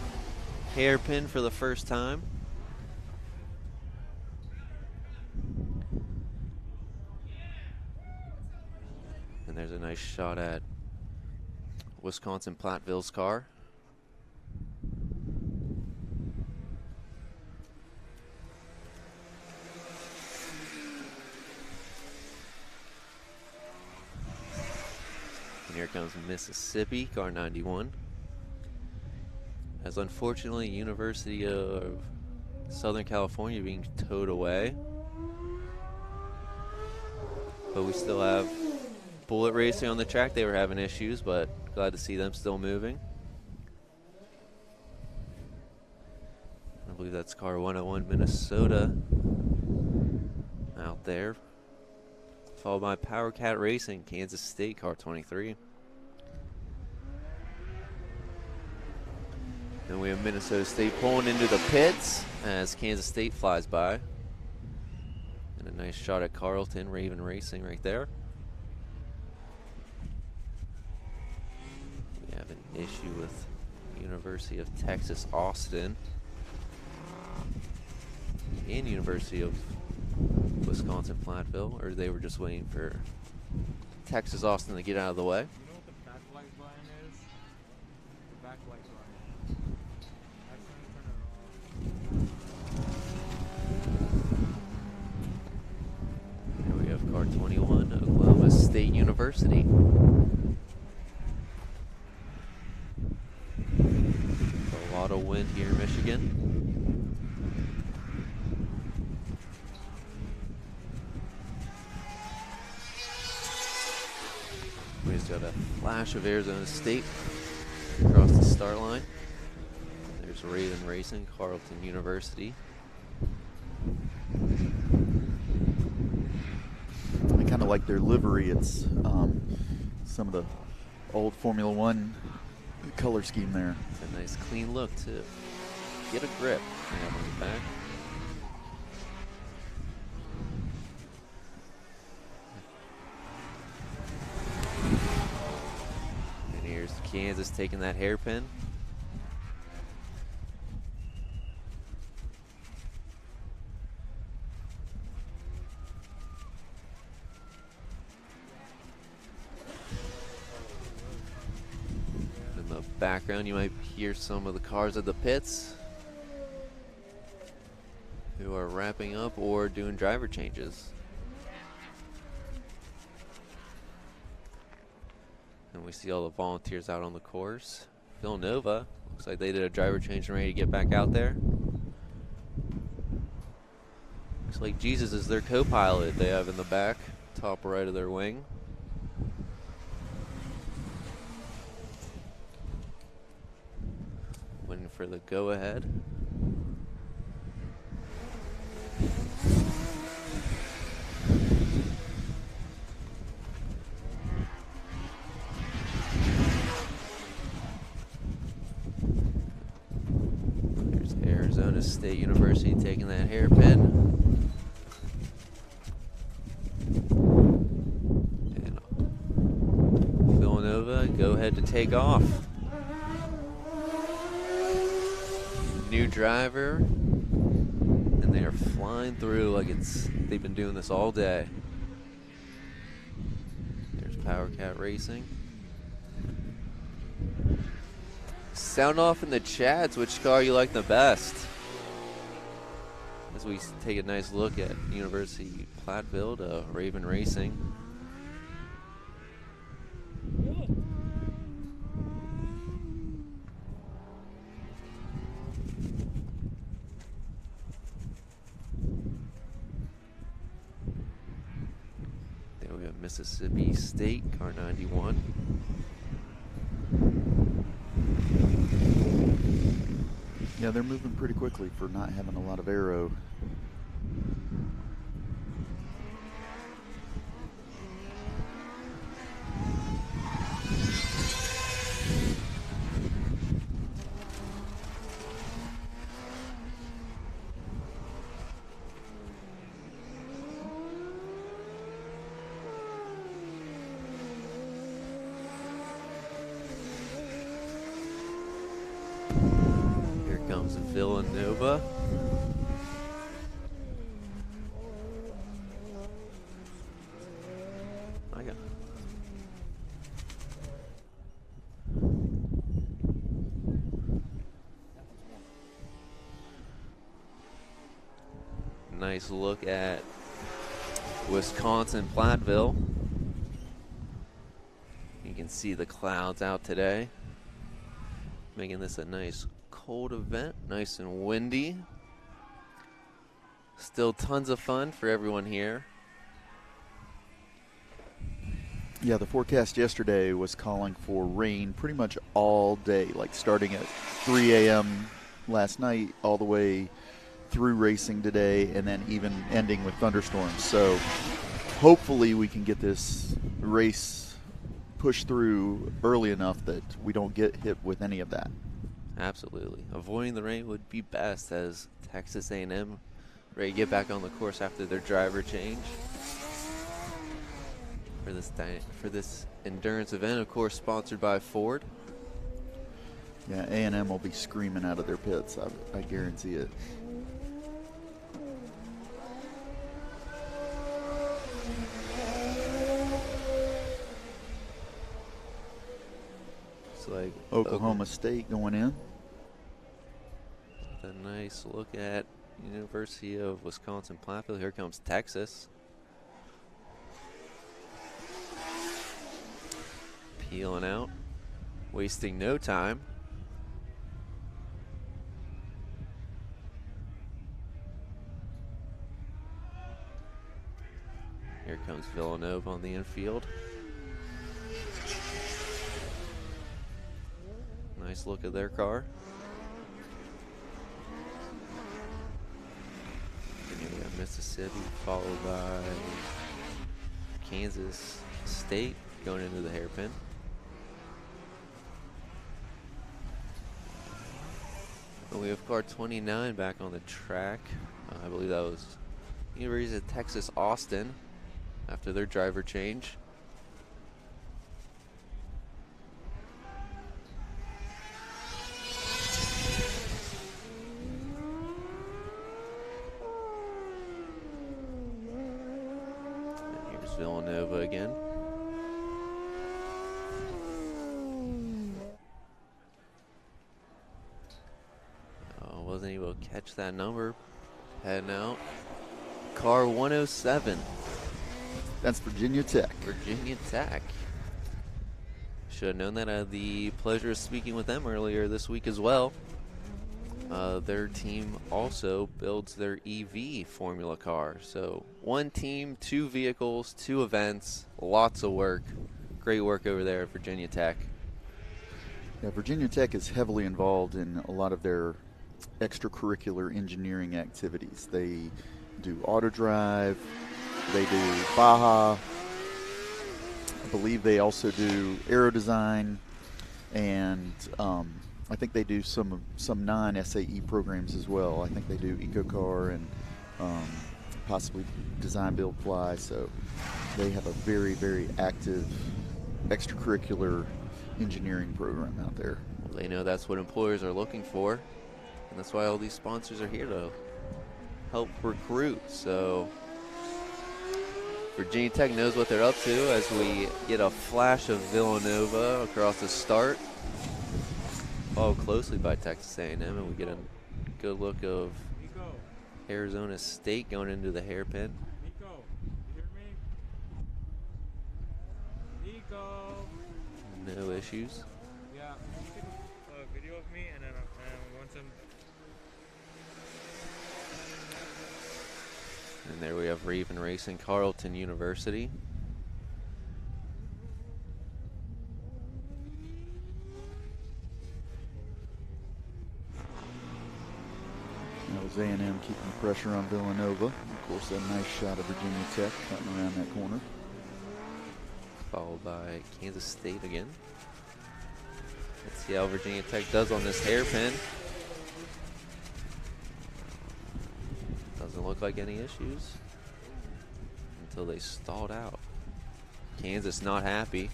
hairpin for the first time. And there's a nice shot at Wisconsin Platteville's car. And here comes Mississippi, car 91. As unfortunately, University of Southern California being towed away. But we still have Bullet Racing on the track. They were having issues, but glad to see them still moving. I believe that's car 101 Minnesota out there. Followed by Power Cat Racing, Kansas State, car 23. Then we have Minnesota State pulling into the pits as Kansas State flies by. And a nice shot at Carleton, Raven Racing right there. We have an issue with University of Texas Austin and University of Wisconsin Platteville, or they were just waiting for Texas Austin to get out of the way. You know what the backlight line is? The backlight line. Here we have car 21, Oklahoma State University. A lot of wind here in Michigan. We just got a flash of Arizona State across the start line. There's There's Raven Racing, Carleton University. I kind of like their livery. It's some of the old Formula One color scheme there. It's a nice clean look too. Get a grip. They have on the back. And here's Kansas taking that hairpin. In the background, you might hear some of the cars at the pits who are wrapping up or doing driver changes. And we see all the volunteers out on the course. Villanova, looks like they did a driver change and ready to get back out there. Looks like Jesus is their co-pilot they have in the back, top right of their wing. Waiting for the go-ahead. There's Arizona State University taking that hairpin. And Villanova, go ahead to take off. New driver, and they are flying through like they've been doing this all day. There's Power Cat Racing. Sound off in the chats which car you like the best, as we take a nice look at University Platteville to Raven Racing. Then we have Mississippi State, car 91. Yeah, they're moving pretty quickly for not having a lot of aero. Villanova. I got nice look at Wisconsin Platteville. You can see the clouds out today, making this a nice cold event, nice and windy. Still tons of fun for everyone here. Yeah, the forecast yesterday was calling for rain pretty much all day, like starting at 3 a.m. last night all the way through racing today, and then even ending with thunderstorms. So hopefully we can get this race pushed through early enough that we don't get hit with any of that. Absolutely. Avoiding the rain would be best, as Texas A&M ready to get back on the course after their driver change. For this endurance event, of course, sponsored by Ford. Yeah, A&M will be screaming out of their pits. I guarantee it. It's like Oklahoma State going in. A nice look at University of Wisconsin Platteville. Here comes Texas. Peeling out, wasting no time. Here comes Villanova on the infield. Nice look at their car. Mississippi, followed by Kansas State going into the hairpin. And we have car 29 back on the track. I believe that was University of Texas Austin after their driver change. And here's Villanova again. Wasn't able to catch that number. Heading out. Car 107. That's Virginia Tech. Virginia Tech. Should have known that. I had the pleasure of speaking with them earlier this week as well. Their team also builds their EV Formula car. So one team, 2 vehicles, 2 events, lots of work. Great work over there at Virginia Tech. Yeah, Virginia Tech is heavily involved in a lot of their extracurricular engineering activities. They do auto drive, they do Baja, I believe they also do aero design, and I think they do some non-SAE programs as well. I think they do EcoCar and possibly design, build, fly. So they have a very, very active extracurricular engineering program out there. Well, they know that's what employers are looking for, and that's why all these sponsors are here to help recruit. So Virginia Tech knows what they're up to as we get a flash of Villanova across the start, followed closely by Texas A&M, and we get a good look of Arizona State going into the hairpin. Nico, you hear me? Nico. No issues. Yeah, can you take a video of me and then once I'm... And there we have Raven Racing, Carleton University. That was A&M keeping pressure on Villanova. Of course, a nice shot of Virginia Tech cutting around that corner. Followed by Kansas State again. Let's see how Virginia Tech does on this hairpin. Doesn't look like any issues until they stalled out. Kansas not happy.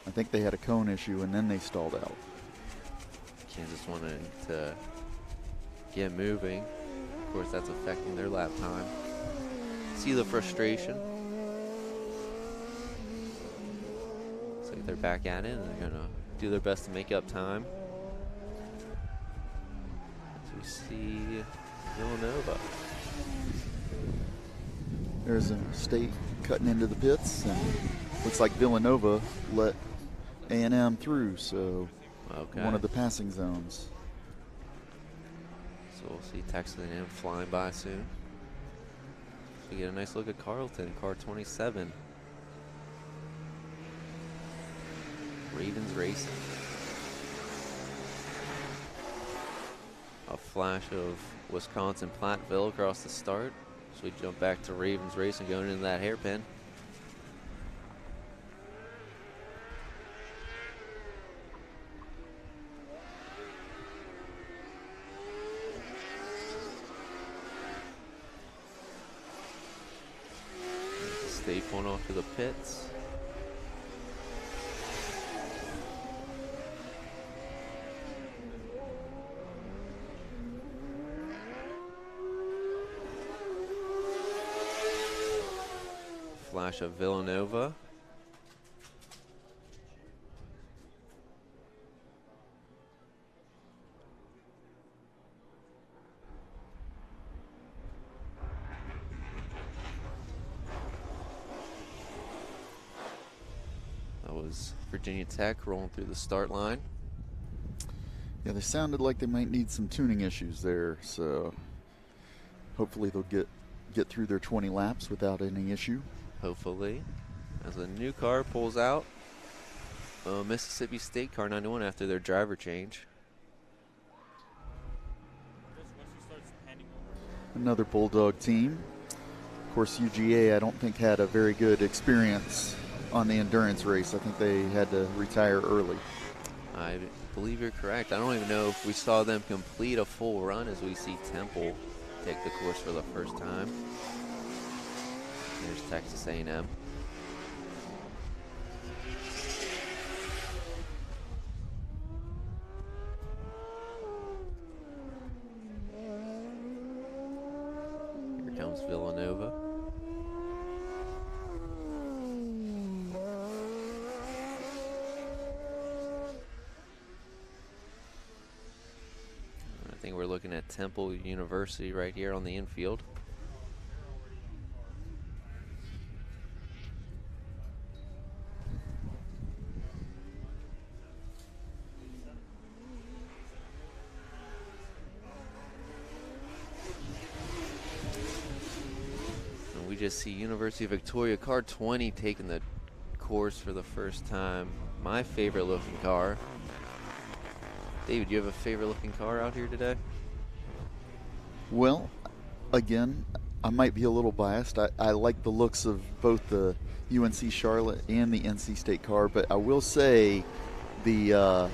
I think they had a cone issue and then they stalled out. Kansas wanted to get moving. Of course, that's affecting their lap time. See the frustration. Looks like they're back at it, and they're gonna do their best to make up time. As we see Villanova. There's a State cutting into the pits, and looks like Villanova let A&M through, so Okay. one of the passing zones. So we'll see Texas A&M flying by soon. We get a nice look at Carleton, car 27. Ravens Racing. A flash of Wisconsin Platteville across the start. So we jump back to Ravens Racing going into that hairpin. State pulling off to the pits. Flash of Villanova. That was Virginia Tech rolling through the start line. Yeah, they sounded like they might need some tuning issues there, so hopefully they'll get through their 20 laps without any issue. Hopefully. As a new car pulls out. Mississippi State car 91 after their driver change. Another Bulldog team. Of course, UGA I don't think had a very good experience on the endurance race. I think they had to retire early. I believe you're correct. I don't even know if we saw them complete a full run as we see Temple take the course for the first time. There's Texas A&M. Here comes Villanova. I think we're looking at Temple University right here on the infield. And we just see University of Victoria car 20 taking the course for the first time. My favorite looking car. David, do you have a favorite looking car out here today? Well, again, I might be a little biased. I like the looks of both the UNC Charlotte and the NC State car, but I will say the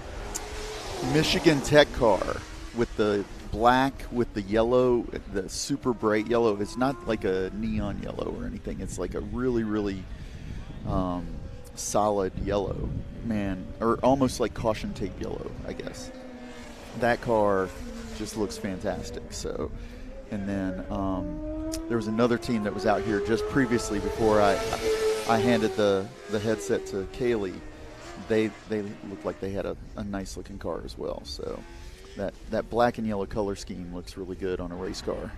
Michigan Tech car with the black with the yellow, the super bright yellow, it's not like a neon yellow or anything. It's like a really, really solid yellow, man, or almost like caution tape yellow, I guess. That car just looks fantastic. So, and then there was another team that was out here just previously before I handed the headset to Kaylee. They looked like they had a nice looking car as well. So that black and yellow color scheme looks really good on a race car.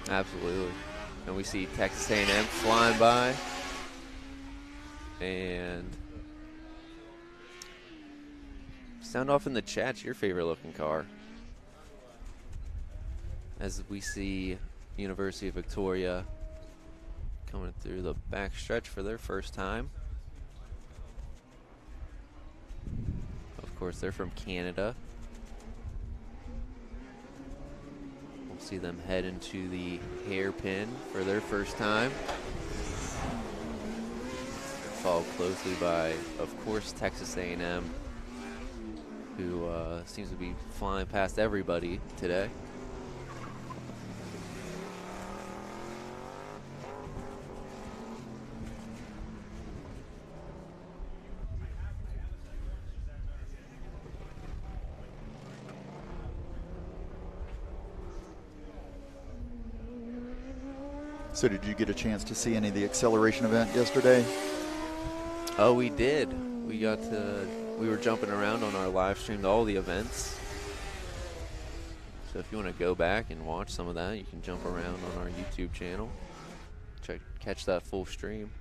Absolutely. And we see Texas A&M flying by. And sound off in the chat your favorite looking car. As we see University of Victoria coming through the back stretch for their first time. Of course, they're from Canada. We'll see them head into the hairpin for their first time. Followed closely by, of course, Texas A&M, who seems to be flying past everybody today. So did you get a chance to see any of the acceleration event yesterday? Oh, we did. We were jumping around on our live stream to all the events. So if you want to go back and watch some of that, you can jump around on our YouTube channel. Catch that full stream.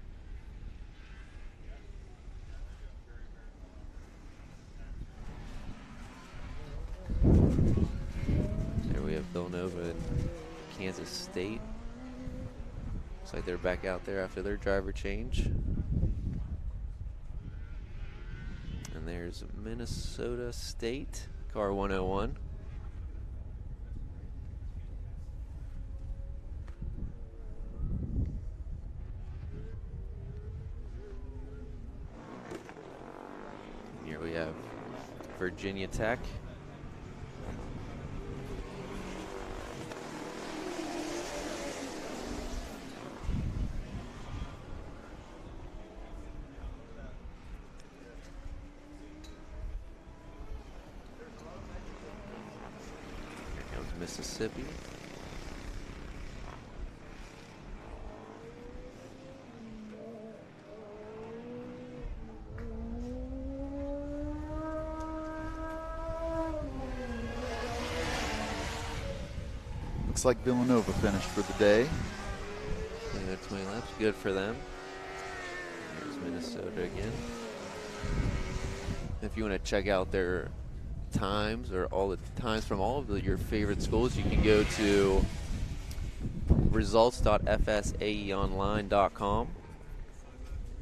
There we have Villanova and Kansas State. Looks like they're back out there after their driver change. And there's Minnesota State, car 101. And here we have Virginia Tech. Mississippi. Looks like Villanova finished for the day. Yeah, 20 laps, good for them. There's Minnesota again. If you want to check out their times or all the times from all of your favorite schools, you can go to results.fsaeonline.com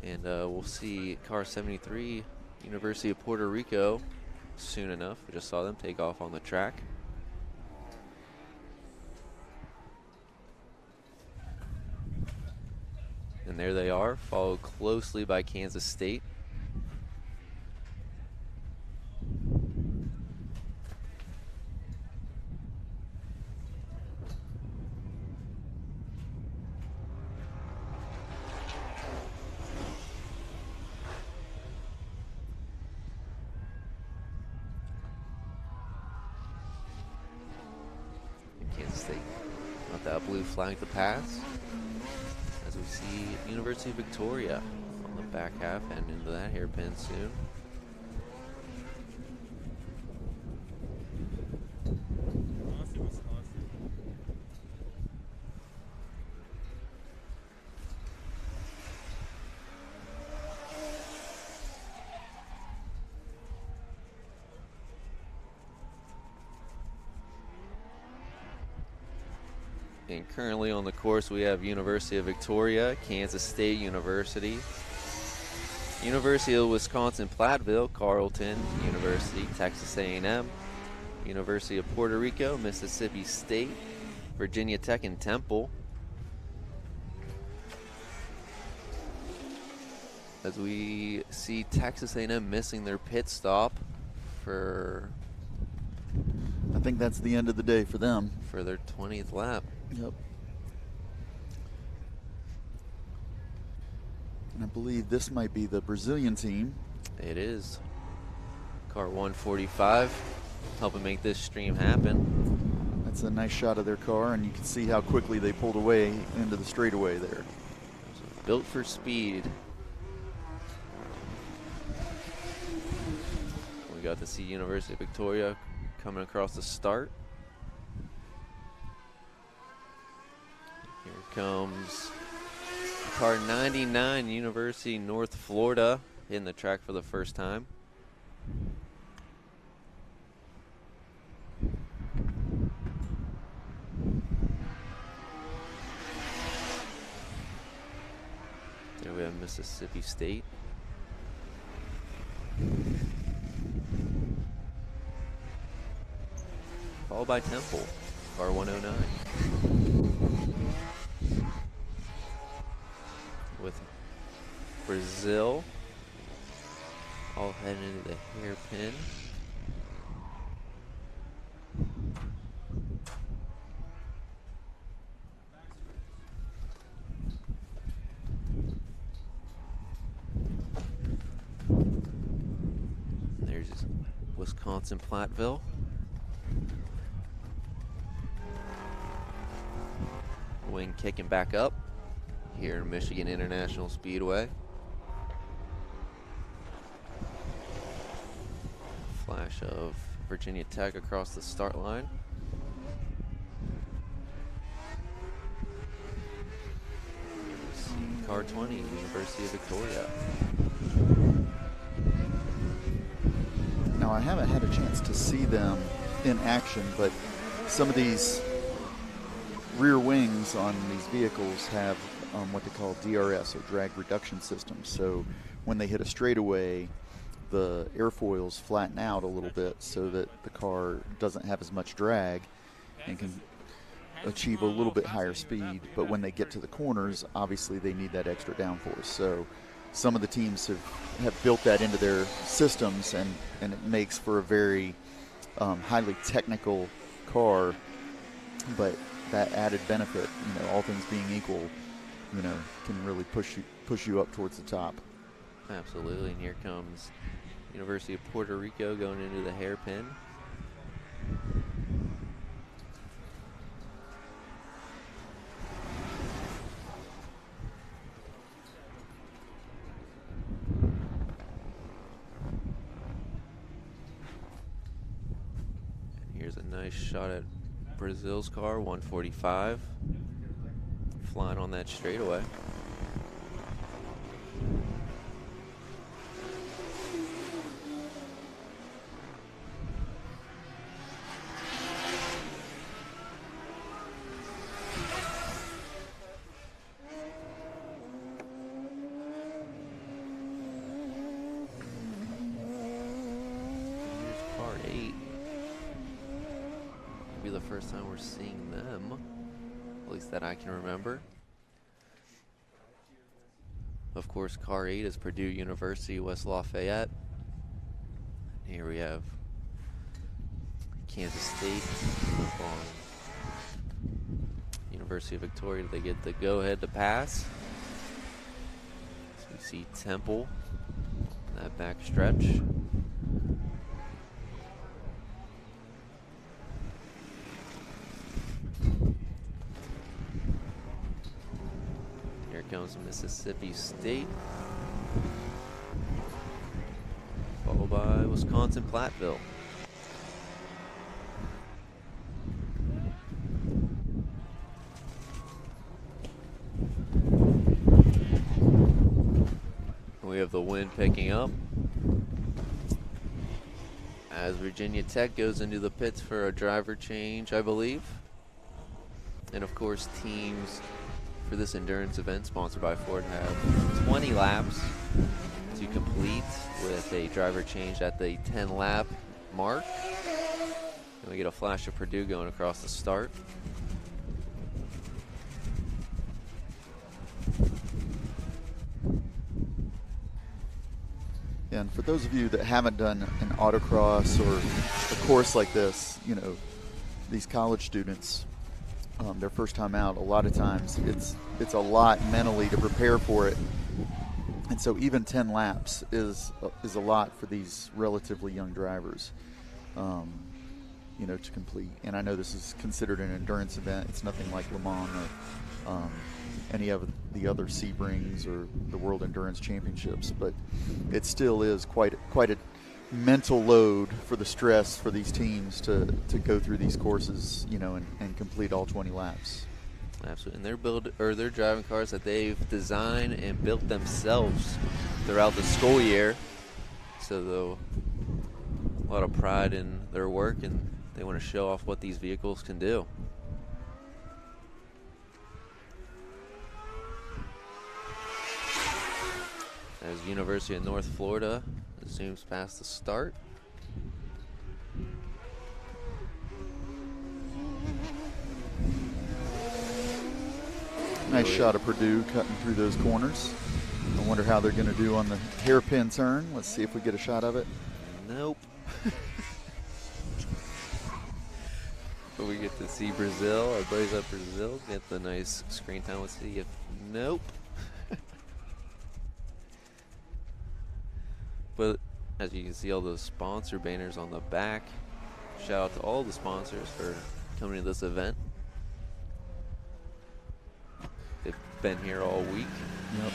and we'll see car 73 University of Puerto Rico soon enough. We just saw them take off on the track. And there they are, followed closely by Kansas State. Kansas State got that blue flag to pass. As we see University of Victoria on the back half and into that hairpin soon. And currently on the course we have University of Victoria, Kansas State University, University of Wisconsin-Platteville, Carleton University, Texas A&M, University of Puerto Rico, Mississippi State, Virginia Tech, and Temple. As we see Texas A&M missing their pit stop for, I think that's the end of the day for them. For their 20th lap. Yep. And I believe this might be the Brazilian team. It is. Car 145 helping make this stream happen. That's a nice shot of their car, and you can see how quickly they pulled away into the straightaway there. So built for speed. We got to see University of Victoria coming across the start. Here comes car 99, University North Florida, in the track for the first time. There we have Mississippi State. Followed by Temple, car 109. With Brazil all heading into the hairpin. There's Wisconsin-Platteville. Wing kicking back up here in Michigan International Speedway. Flash of Virginia Tech across the start line. Car 20, University of Victoria. Now, I haven't had a chance to see them in action, but some of these rear wings on these vehicles have what they call DRS, or drag reduction systems. So when they hit a straightaway, the airfoils flatten out a little bit so that the car doesn't have as much drag and can achieve a little bit higher speed. But when they get to the corners, obviously they need that extra downforce. So some of the teams have built that into their systems, and it makes for a very highly technical car. But that added benefit, all things being equal, can really push you up towards the top. Absolutely, and here comes University of Puerto Rico going into the hairpin. And here's a nice shot at Brazil's car, 145, flying on that straightaway. Here's car 8. Be the first time we're seeing them, at least that I can remember. Of course, car 8 is Purdue University, West Lafayette. Here we have Kansas State on University of Victoria. They get the go-ahead to pass. So we see Temple, that back stretch. Here comes Mississippi State, followed by Wisconsin-Platteville. We have the wind picking up as Virginia Tech goes into the pits for a driver change, I believe. And of course, teams for this endurance event sponsored by Ford have 20 laps to complete with a driver change at the 10 lap mark. And we get a flash of Purdue going across the start. And for those of you that haven't done an autocross or a course like this, you know, these college students, their first time out, a lot of times it's a lot mentally to prepare for it. And so even 10 laps is a lot for these relatively young drivers, you know, to complete. And I know this is considered an endurance event. It's nothing like Le Mans or any of the other Sebrings or the World Endurance Championships, but it still is quite a mental load for the stress for these teams to go through these courses, you know, and complete all 20 laps. Absolutely, and they're driving cars that they've designed and built themselves throughout the school year. So a lot of pride in their work, and they want to show off what these vehicles can do. As University of North Florida zooms past the start. Nice shot of Purdue cutting through those corners. I wonder how they're going to do on the hairpin turn. Let's see if we get a shot of it. Nope. But we get to see Brazil, our buddies up Brazil, get the nice screen time. Let's see if, nope. But as you can see, all those sponsor banners on the back. Shout out to all the sponsors for coming to this event. They've been here all week. Yep.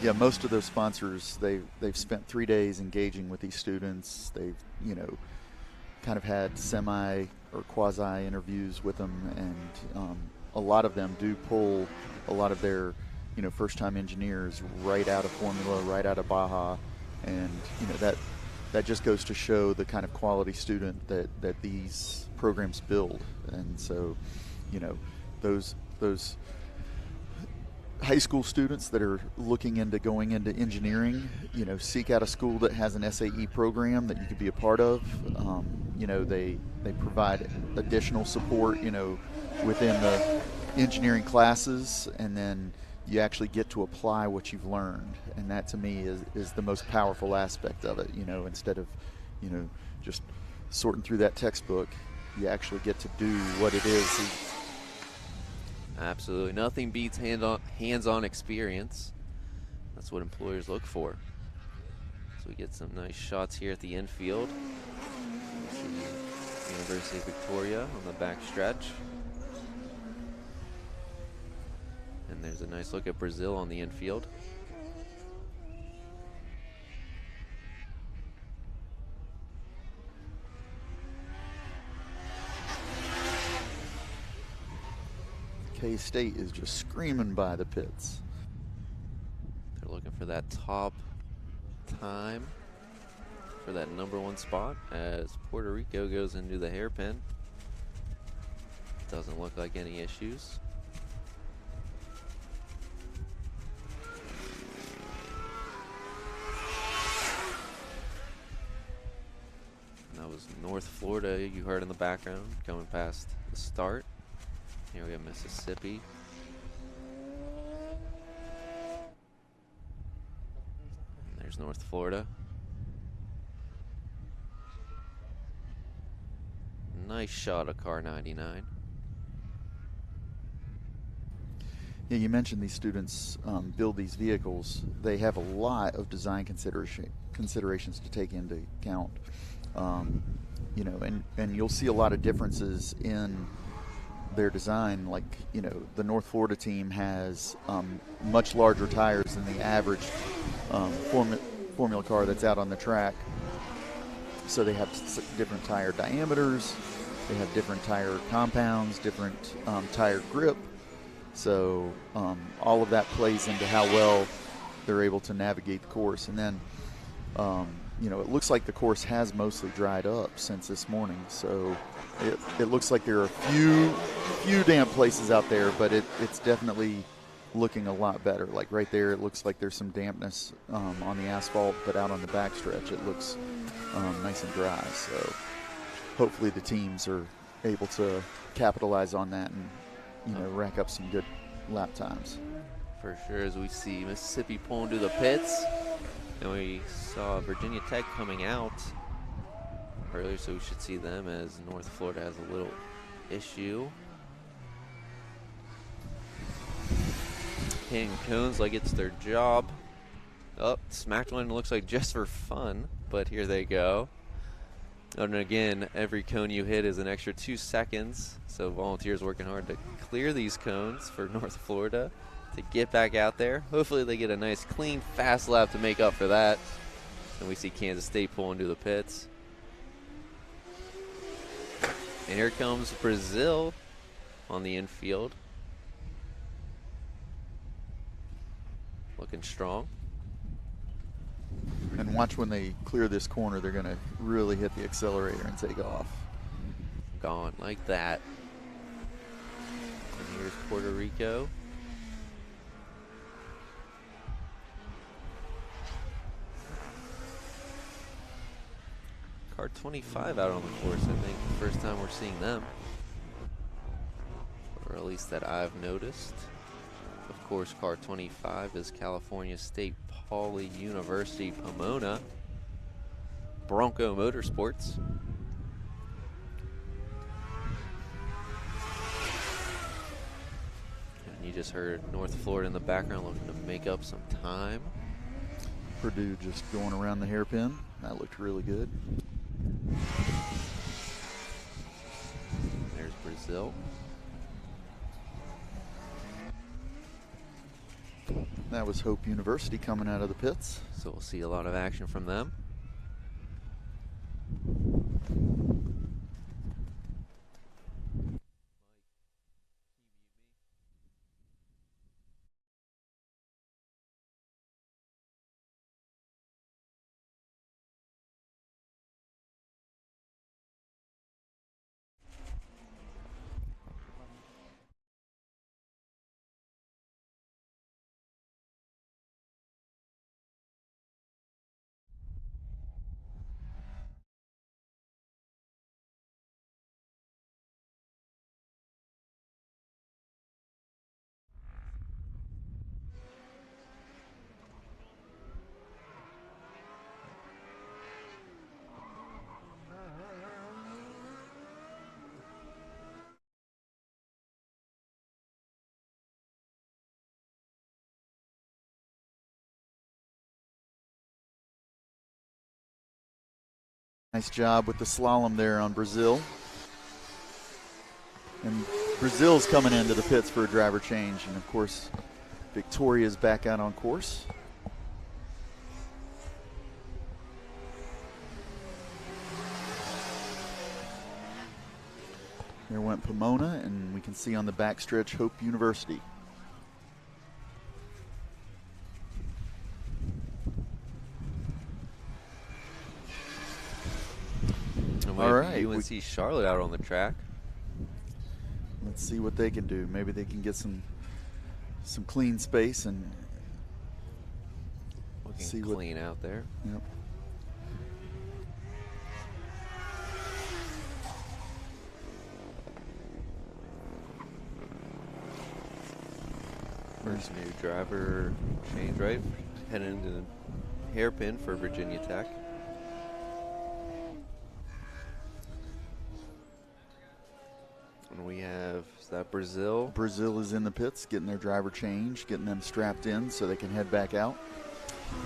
Yeah, most of those sponsors, they've spent 3 days engaging with these students. They've, you know, kind of had semi or quasi interviews with them, and a lot of them do pull a lot of their, you know, first-time engineers right out of Formula, right out of Baja. And, you know, that just goes to show the kind of quality student that these programs build. And so, you know, those high school students that are looking into going into engineering, you know, seek out a school that has an SAE program that you could be a part of. You know, they provide additional support, you know, within the engineering classes, and then you actually get to apply what you've learned. And that to me is the most powerful aspect of it, you know, instead of, you know, just sorting through that textbook, you actually get to do what it is. Absolutely. Nothing beats hands-on experience. That's what employers look for. So we get some nice shots here at the infield. University of Victoria on the back stretch. And there's a nice look at Brazil on the infield. K-State is just screaming by the pits. They're looking for that top time for that #1 spot as Puerto Rico goes into the hairpin. Doesn't look like any issues. That was North Florida, you heard in the background, coming past the start. Here we have Mississippi. There's North Florida. Nice shot of car 99. Yeah, you mentioned these students build these vehicles. They have a lot of design considerations to take into account. You know, and you'll see a lot of differences in their design. Like, you know, the North Florida team has much larger tires than the average Formula car that's out on the track. So they have different tire diameters, they have different tire compounds, different tire grip. So all of that plays into how well they're able to navigate the course. And then, you know, it looks like the course has mostly dried up since this morning. So it looks like there are a few damp places out there, but it's definitely looking a lot better. Like right there, it looks like there's some dampness on the asphalt, but out on the backstretch, it looks nice and dry. So hopefully the teams are able to capitalize on that and, you know, rack up some good lap times. For sure, as we see Mississippi pulling to the pits. And we saw Virginia Tech coming out earlier, so we should see them as North Florida has a little issue. Hitting cones like it's their job. Oh, smacked one, looks like just for fun, but here they go. And again, every cone you hit is an extra 2 seconds, so volunteers working hard to clear these cones for North Florida to get back out there. Hopefully they get a nice, clean, fast lap to make up for that. And we see Kansas State pulling to the pits. And here comes Brazil on the infield. Looking strong. And watch when they clear this corner, they're going to really hit the accelerator and take off. Gone like that. And here's Puerto Rico. Car 25 out on the course, I think. First time we're seeing them. Or at least that I've noticed. Of course, car 25 is California State Pauley University Pomona Bronco Motorsports. And you just heard North Florida in the background looking to make up some time. Purdue just going around the hairpin. That looked really good. There's Brazil. That was Hope University coming out of the pits. So we'll see a lot of action from them. Nice job with the slalom there on Brazil. And Brazil's coming into the pits for a driver change. And of course, Victoria's back out on course. There went Pomona, and we can see on the backstretch Hope University. All right, UNC Charlotte out on the track. Let's see what they can do. Maybe they can get some clean space and Looking see clean out there. Yep. First new driver change, right? Heading into hairpin for Virginia Tech. And we have, is that Brazil? Brazil is in the pits, getting their driver changed, getting them strapped in so they can head back out.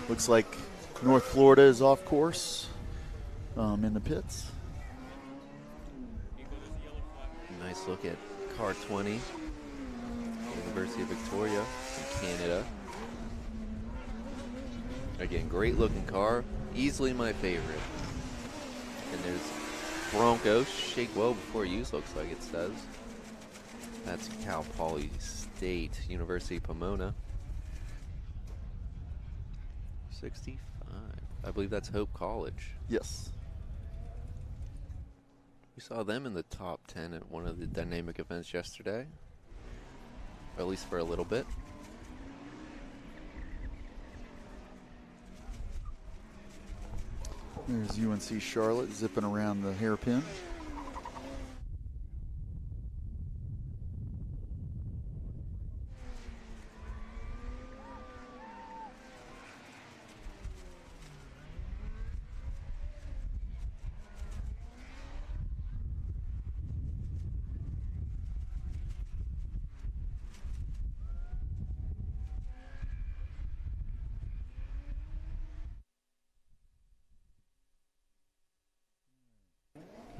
Looks like North Florida is off course in the pits. Nice look at car 20, University of Victoria in Canada. Again, great looking car, easily my favorite. And there's Bronco, shake well before use, looks like it says. That's Cal Poly State, University of Pomona. 65, I believe that's Hope College. Yes. We saw them in the top 10 at one of the dynamic events yesterday, or at least for a little bit. There's UNC Charlotte zipping around the hairpin.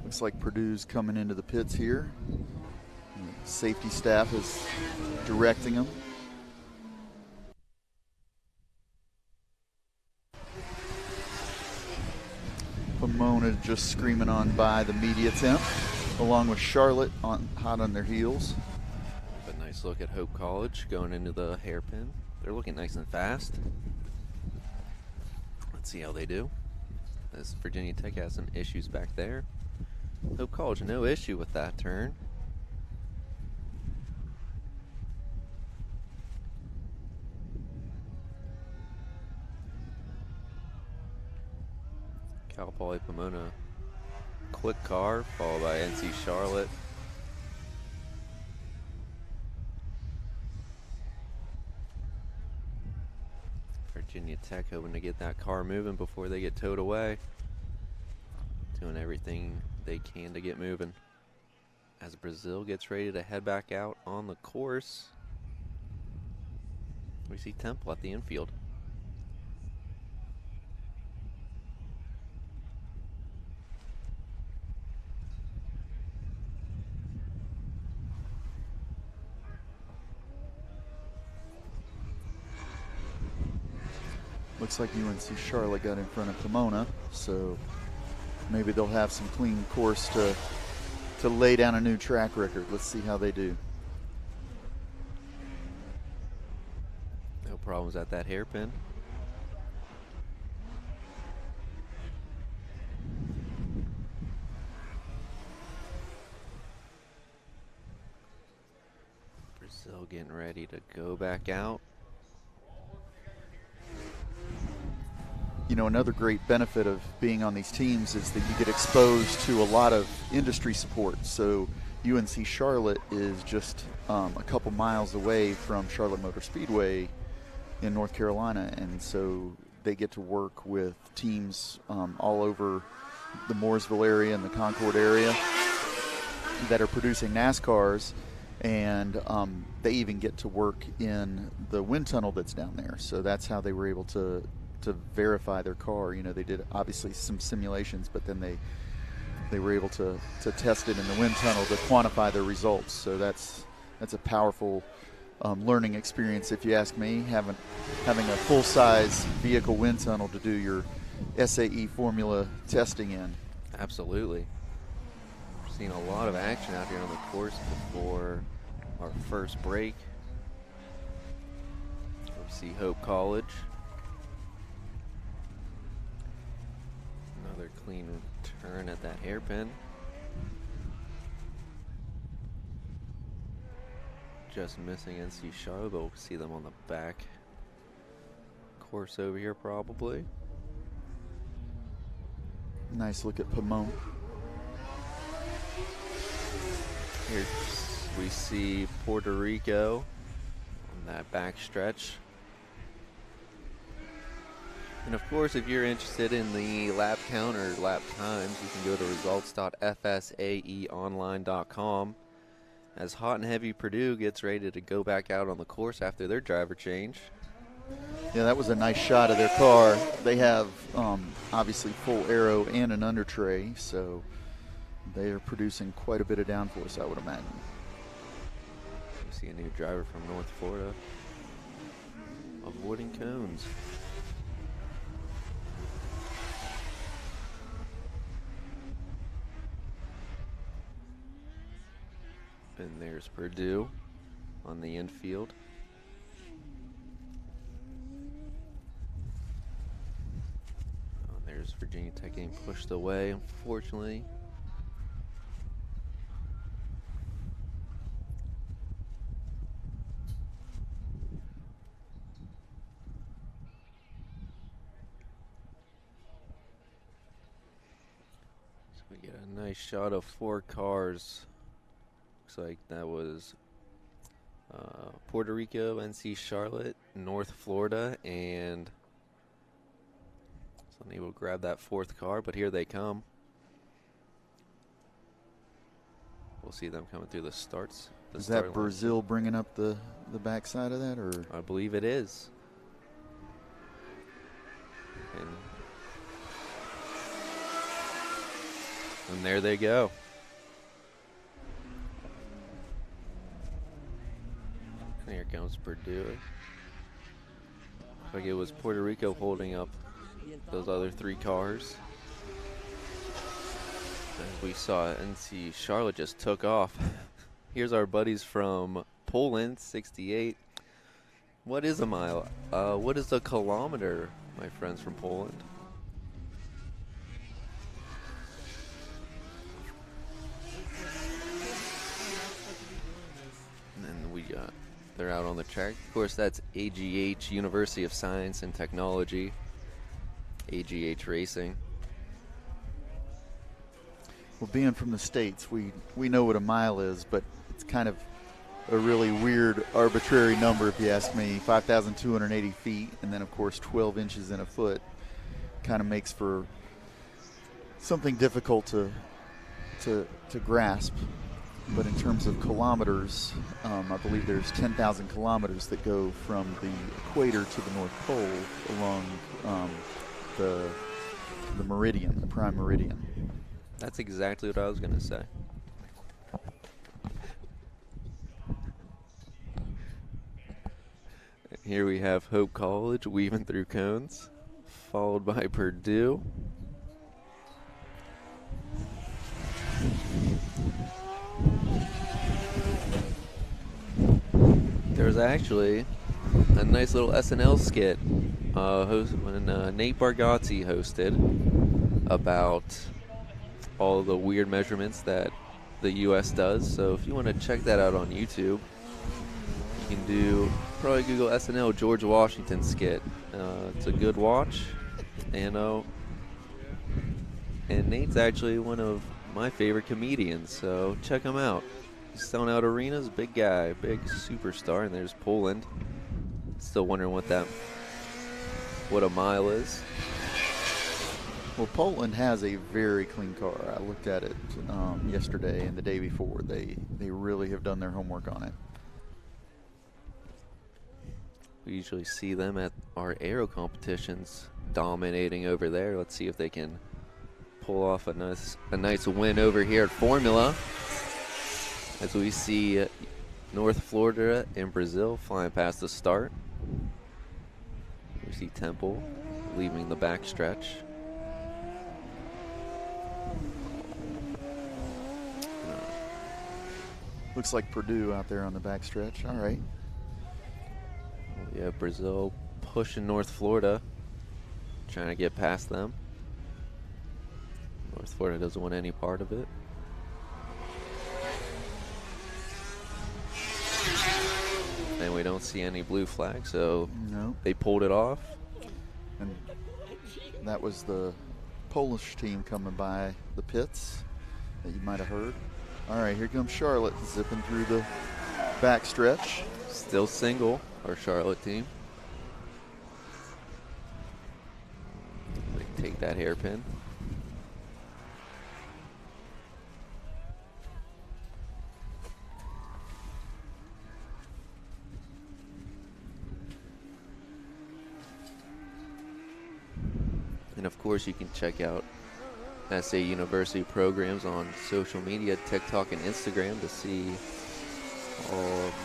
Looks like Purdue's coming into the pits here. Safety staff is directing them. Pomona just screaming on by the media tent, along with Charlotte hot on their heels. A nice look at Hope College going into the hairpin. They're looking nice and fast. Let's see how they do, as Virginia Tech has some issues back there. Hope College, no issue with that turn. Cal Poly Pomona, quick car, followed by NC Charlotte. Virginia Tech hoping to get that car moving before they get towed away. Doing everything they can to get moving. As Brazil gets ready to head back out on the course, we see Temple at the infield. Looks like UNC Charlotte got in front of Pomona, so maybe they'll have some clean course to lay down a new track record. Let's see how they do. No problems at that hairpin. Brazil getting ready to go back out. You know, another great benefit of being on these teams is that you get exposed to a lot of industry support. So UNC Charlotte is just a couple miles away from Charlotte Motor Speedway in North Carolina, and so they get to work with teams all over the Mooresville area and the Concord area that are producing NASCARs, and they even get to work in the wind tunnel that's down there. So that's how they were able to verify their car. You know, they did obviously some simulations, but then they were able to test it in the wind tunnel to quantify their results. So that's a powerful learning experience, if you ask me, having a full-size vehicle wind tunnel to do your SAE formula testing in. Absolutely. We're seeing a lot of action out here on the course before our first break. We see Hope College. Another clean turn at that hairpin. Just missing NC Charlotte, but we'll see them on the back course over here probably. Nice look at Pomona. Here we see Puerto Rico on that back stretch. And of course, if you're interested in the lap count or lap times, you can go to results.fsaeonline.com. As Hot and Heavy Purdue gets ready to go back out on the course after their driver change. Yeah, that was a nice shot of their car. They have obviously full aero and an under tray, so they are producing quite a bit of downforce, I would imagine. You see a new driver from North Florida avoiding cones. And there's Purdue on the infield. Oh, there's Virginia Tech getting pushed away, unfortunately. So we get a nice shot of 4 cars. Looks like that was Puerto Rico, NC Charlotte, North Florida, and was unable to grab that 4th car, but here they come. We'll see them coming through the starts. Is that Brazil bringing up the backside of that, or? I believe it is. And there they go. And here comes Purdue. Looks like it was Puerto Rico holding up those other 3 cars. As we saw, NC Charlotte just took off. Here's our buddies from Poland, 68. What is a mile? What is a kilometer, my friends from Poland? And then they're out on the track. Of course, that's AGH, University of Science and Technology. AGH Racing. Well, being from the States, we know what a mile is, but it's kind of a really weird, arbitrary number, if you ask me. 5,280 feet, and then, of course, 12 inches in a foot. Kind of makes for something difficult to grasp. But in terms of kilometers, I believe there's 10,000 kilometers that go from the equator to the North Pole along the meridian, the prime meridian. That's exactly what I was going to say. Here we have Hope College weaving through cones, followed by Purdue. There's actually a nice little SNL skit when Nate Bargatze hosted about all the weird measurements that the U.S. does. So if you want to check that out on YouTube, you can probably Google SNL George Washington skit. It's a good watch, and Nate's actually one of my favorite comedians, so check him out. He's selling out arenas, big guy, big superstar. And there's Poland. Still wondering what a mile is. Well, Poland has a very clean car. I looked at it yesterday and the day before. They really have done their homework on it. We usually see them at our aero competitions dominating over there. Let's see if they can pull off a nice win over here at Formula. As we see North Florida and Brazil flying past the start. We see Temple leaving the backstretch. Looks like Purdue out there on the backstretch. All right. Yeah, Brazil pushing North Florida, trying to get past them. North Florida doesn't want any part of it. And we don't see any blue flag, so no. They pulled it off. And that was the Polish team coming by the pits that you might have heard. All right, here comes Charlotte zipping through the backstretch. Still single, our Charlotte team. take that hairpin. And of course, you can check out SAE University programs on social media, TikTok and Instagram, to see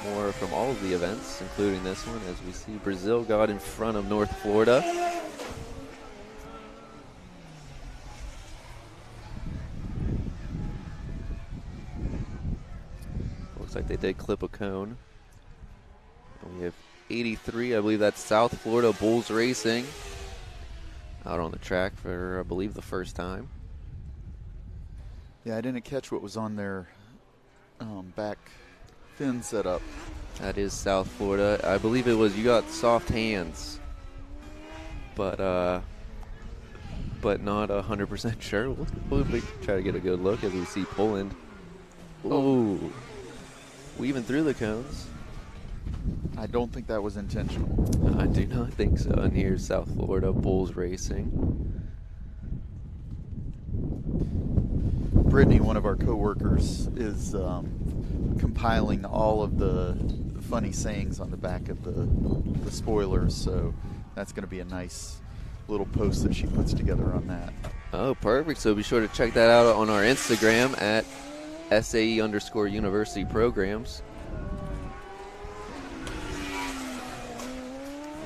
more from all of the events, including this one, as we see Brazil got in front of North Florida. Looks like they did clip a cone. And we have 83, I believe that's South Florida Bulls Racing, out on the track for, I believe, the first time. Yeah, I didn't catch what was on their back fin setup. That is South Florida. I believe it was, you got soft hands, but not 100% sure. We'll try to get a good look as we see Poland. Ooh, weaving through the cones. I don't think that was intentional. I do not think so. And here's South Florida Bulls Racing. Brittany, one of our coworkers, is compiling all of the funny sayings on the back of the spoilers, so that's going to be a nice little post that she puts together on that. Oh, perfect. So be sure to check that out on our Instagram at SAE_University Programs.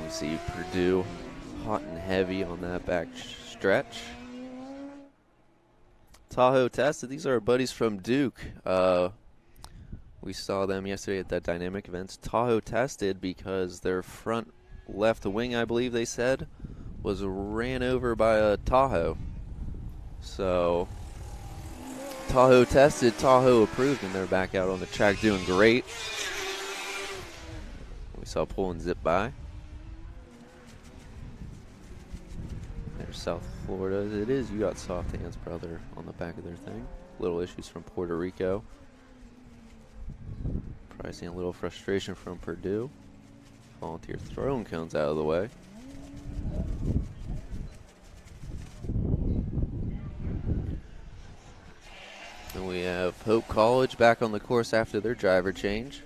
We see Purdue hot and heavy on that back stretch. Tahoe tested. These are our buddies from Duke. We saw them yesterday at that dynamic events. Tahoe tested because their front left wing, I believe they said, was ran over by a Tahoe. So Tahoe tested, Tahoe approved, and they're back out on the track doing great. We saw Poland zip by. There's South Florida. It is, you got soft hands, brother, on the back of their thing. Little issues from Puerto Rico. Probably seeing a little frustration from Purdue. Volunteer throwing cones out of the way. And we have Hope College back on the course after their driver change.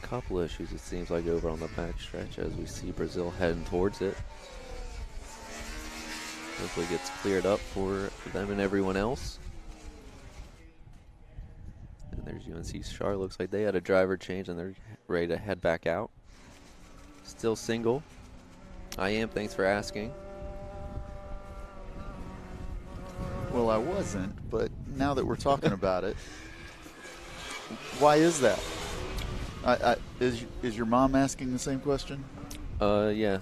Couple issues, it seems like, over on the back stretch as we see Brazil heading towards it. Hopefully it gets cleared up for them and everyone else. And there's UNC Charlotte. Looks like they had a driver change and they're ready to head back out. Still single. I am, thanks for asking. Well, I wasn't, but now that we're talking about it, why is that? Is your mom asking the same question? Yeah.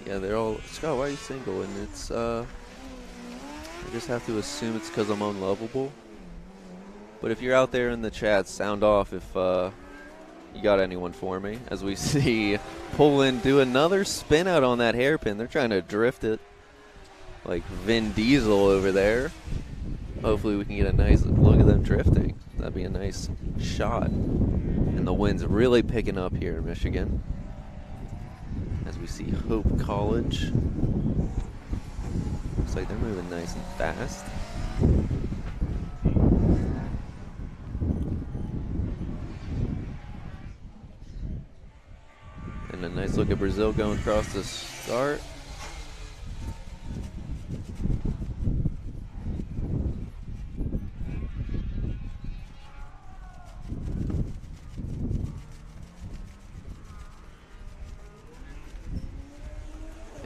Yeah, they're all, Scott, why are you single? And it's, I just have to assume it's because I'm unlovable. But if you're out there in the chat, sound off if you got anyone for me. As we see Poland do another spin out on that hairpin. They're trying to drift it like Vin Diesel over there. Hopefully we can get a nice look at them drifting. That'd be a nice shot. And the wind's really picking up here in Michigan. As we see Hope College. Looks like they're moving nice and fast. And a nice look at Brazil going across the start.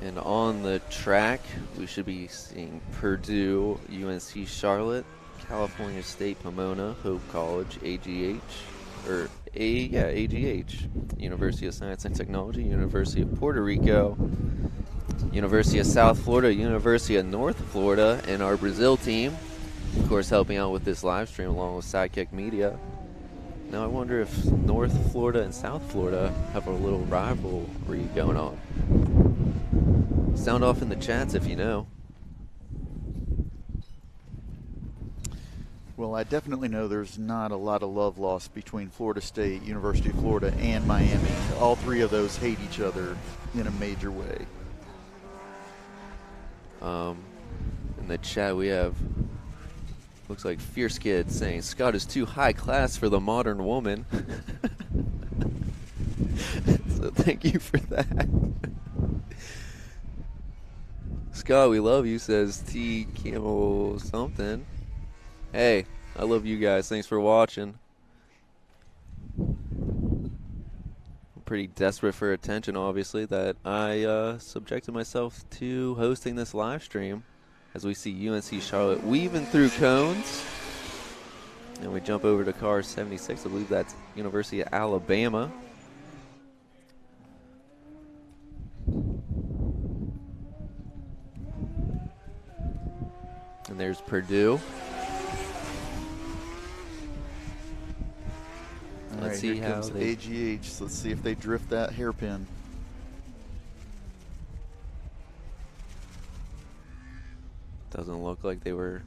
And on the track, we should be seeing Purdue, UNC Charlotte, California State Pomona, Hope College, AGH, University of Science and Technology, University of Puerto Rico, University of South Florida, University of North Florida, and our Brazil team, of course, helping out with this live stream along with Sidekick Media. Now I wonder if North Florida and South Florida have a little rivalry going on. Sound off in the chats if you know. Well, I definitely know there's not a lot of love lost between Florida State, University of Florida, and Miami. All three of those hate each other in a major way. In the chat we have, looks like Fierce Kid saying, Scott is too high class for the modern woman. So thank you for that. Scott, we love you, says T Camel something. Hey, I love you guys. Thanks for watching. I'm pretty desperate for attention, obviously, that I subjected myself to hosting this live stream as we see UNC Charlotte weaving through cones. And we jump over to car 76. I believe that's University of Alabama. And there's Purdue. Let's see how they AGH. Let's see if they drift that hairpin. Doesn't look like they were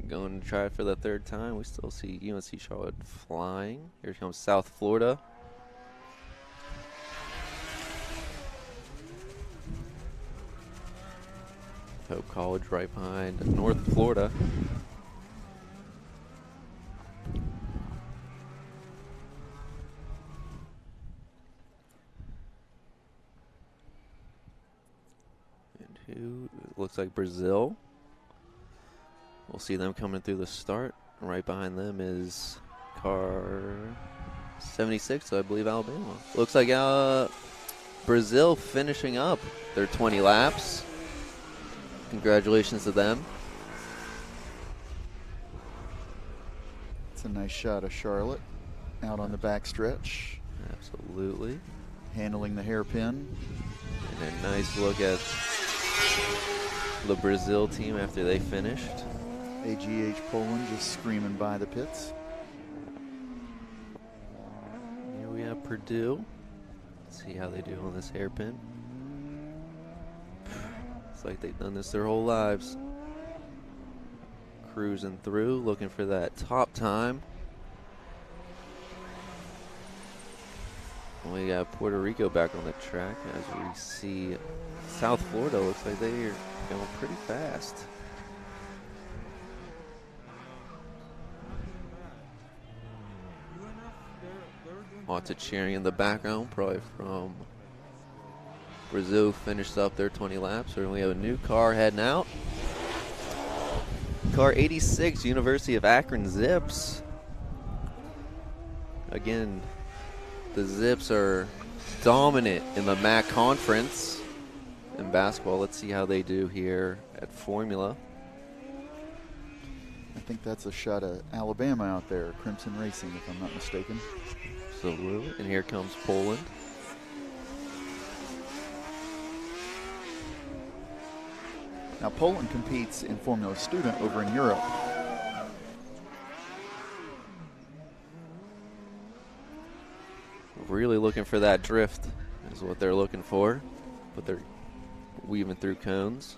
going to try it for the third time. We still see UNC Charlotte flying. Here comes South Florida. Hope College right behind North Florida. Who looks like Brazil. We'll see them coming through the start. Right behind them is car 76, so I believe Alabama. Looks like Brazil finishing up their 20 laps. Congratulations to them. It's a nice shot of Charlotte out on the backstretch. Absolutely. Handling the hairpin. And a nice look at the Brazil team after they finished. AGH Poland just screaming by the pits. Here we have Purdue. Let's see how they do on this hairpin. It's like they've done this their whole lives. Cruising through, looking for that top time. We got Puerto Rico back on the track as we see South Florida. Looks like they are going pretty fast. Lots of cheering in the background, probably from Brazil. Finished up their 20 laps. And we have a new car heading out. Car 86, University of Akron Zips. Again, the Zips are dominant in the MAC conference in basketball. Let's see how they do here at Formula. I think that's a shot of Alabama out there, Crimson Racing, if I'm not mistaken. Absolutely. And here comes Poland. Now, Poland competes in Formula Student over in Europe. Really looking for that drift is what they're looking for, but they're weaving through cones.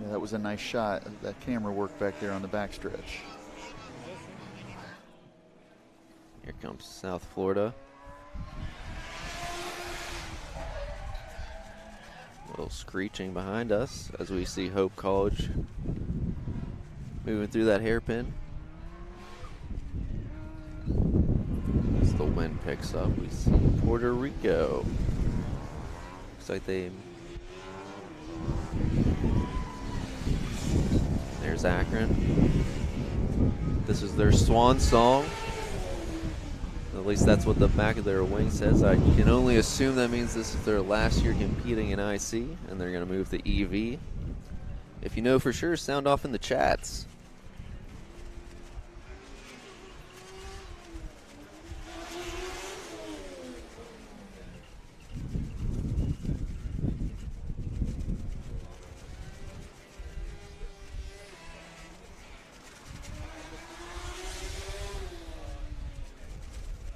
Yeah, that was a nice shot. That camera work back there on the backstretch. Here comes South Florida. A little screeching behind us as we see Hope College moving through that hairpin. As the wind picks up, we see Puerto Rico. Looks like there's Akron. This is their swan song. At least that's what the back of their wing says. I can only assume that means this is their last year competing in IC, and they're going to move to EV. If you know for sure, sound off in the chats.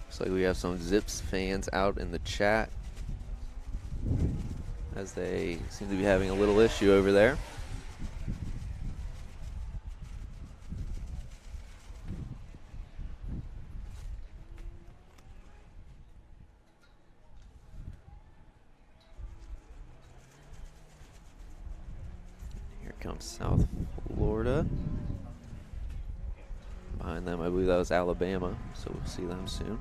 Looks like we have some Zips fans out in the chat as they seem to be having a little issue over there. South Florida. Behind them, I believe that was Alabama, so we'll see them soon.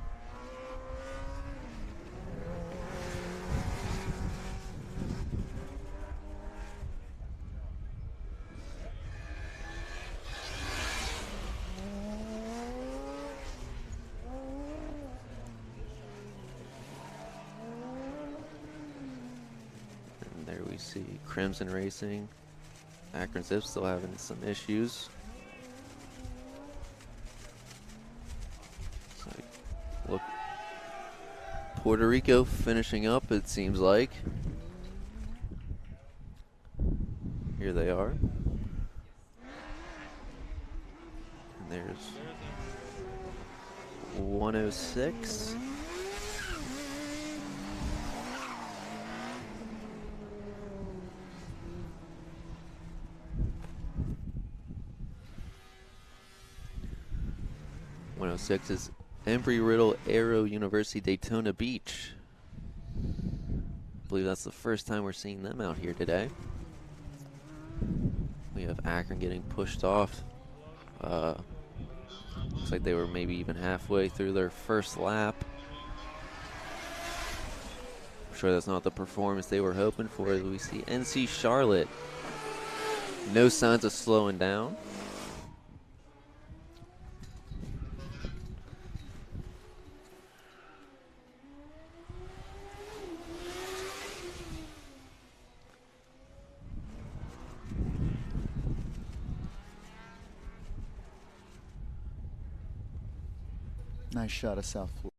And there we see Crimson Racing. Akron Zip still having some issues. It's like, look, Puerto Rico finishing up, it seems like. Here they are. And there's 106. Six is Embry-Riddle Aero University Daytona Beach. I believe that's the first time we're seeing them out here today. We have Akron getting pushed off. Looks like they were maybe even halfway through their first lap. I'm sure that's not the performance they were hoping for. We see NC Charlotte. No signs of slowing down. Nice shot of South Florida.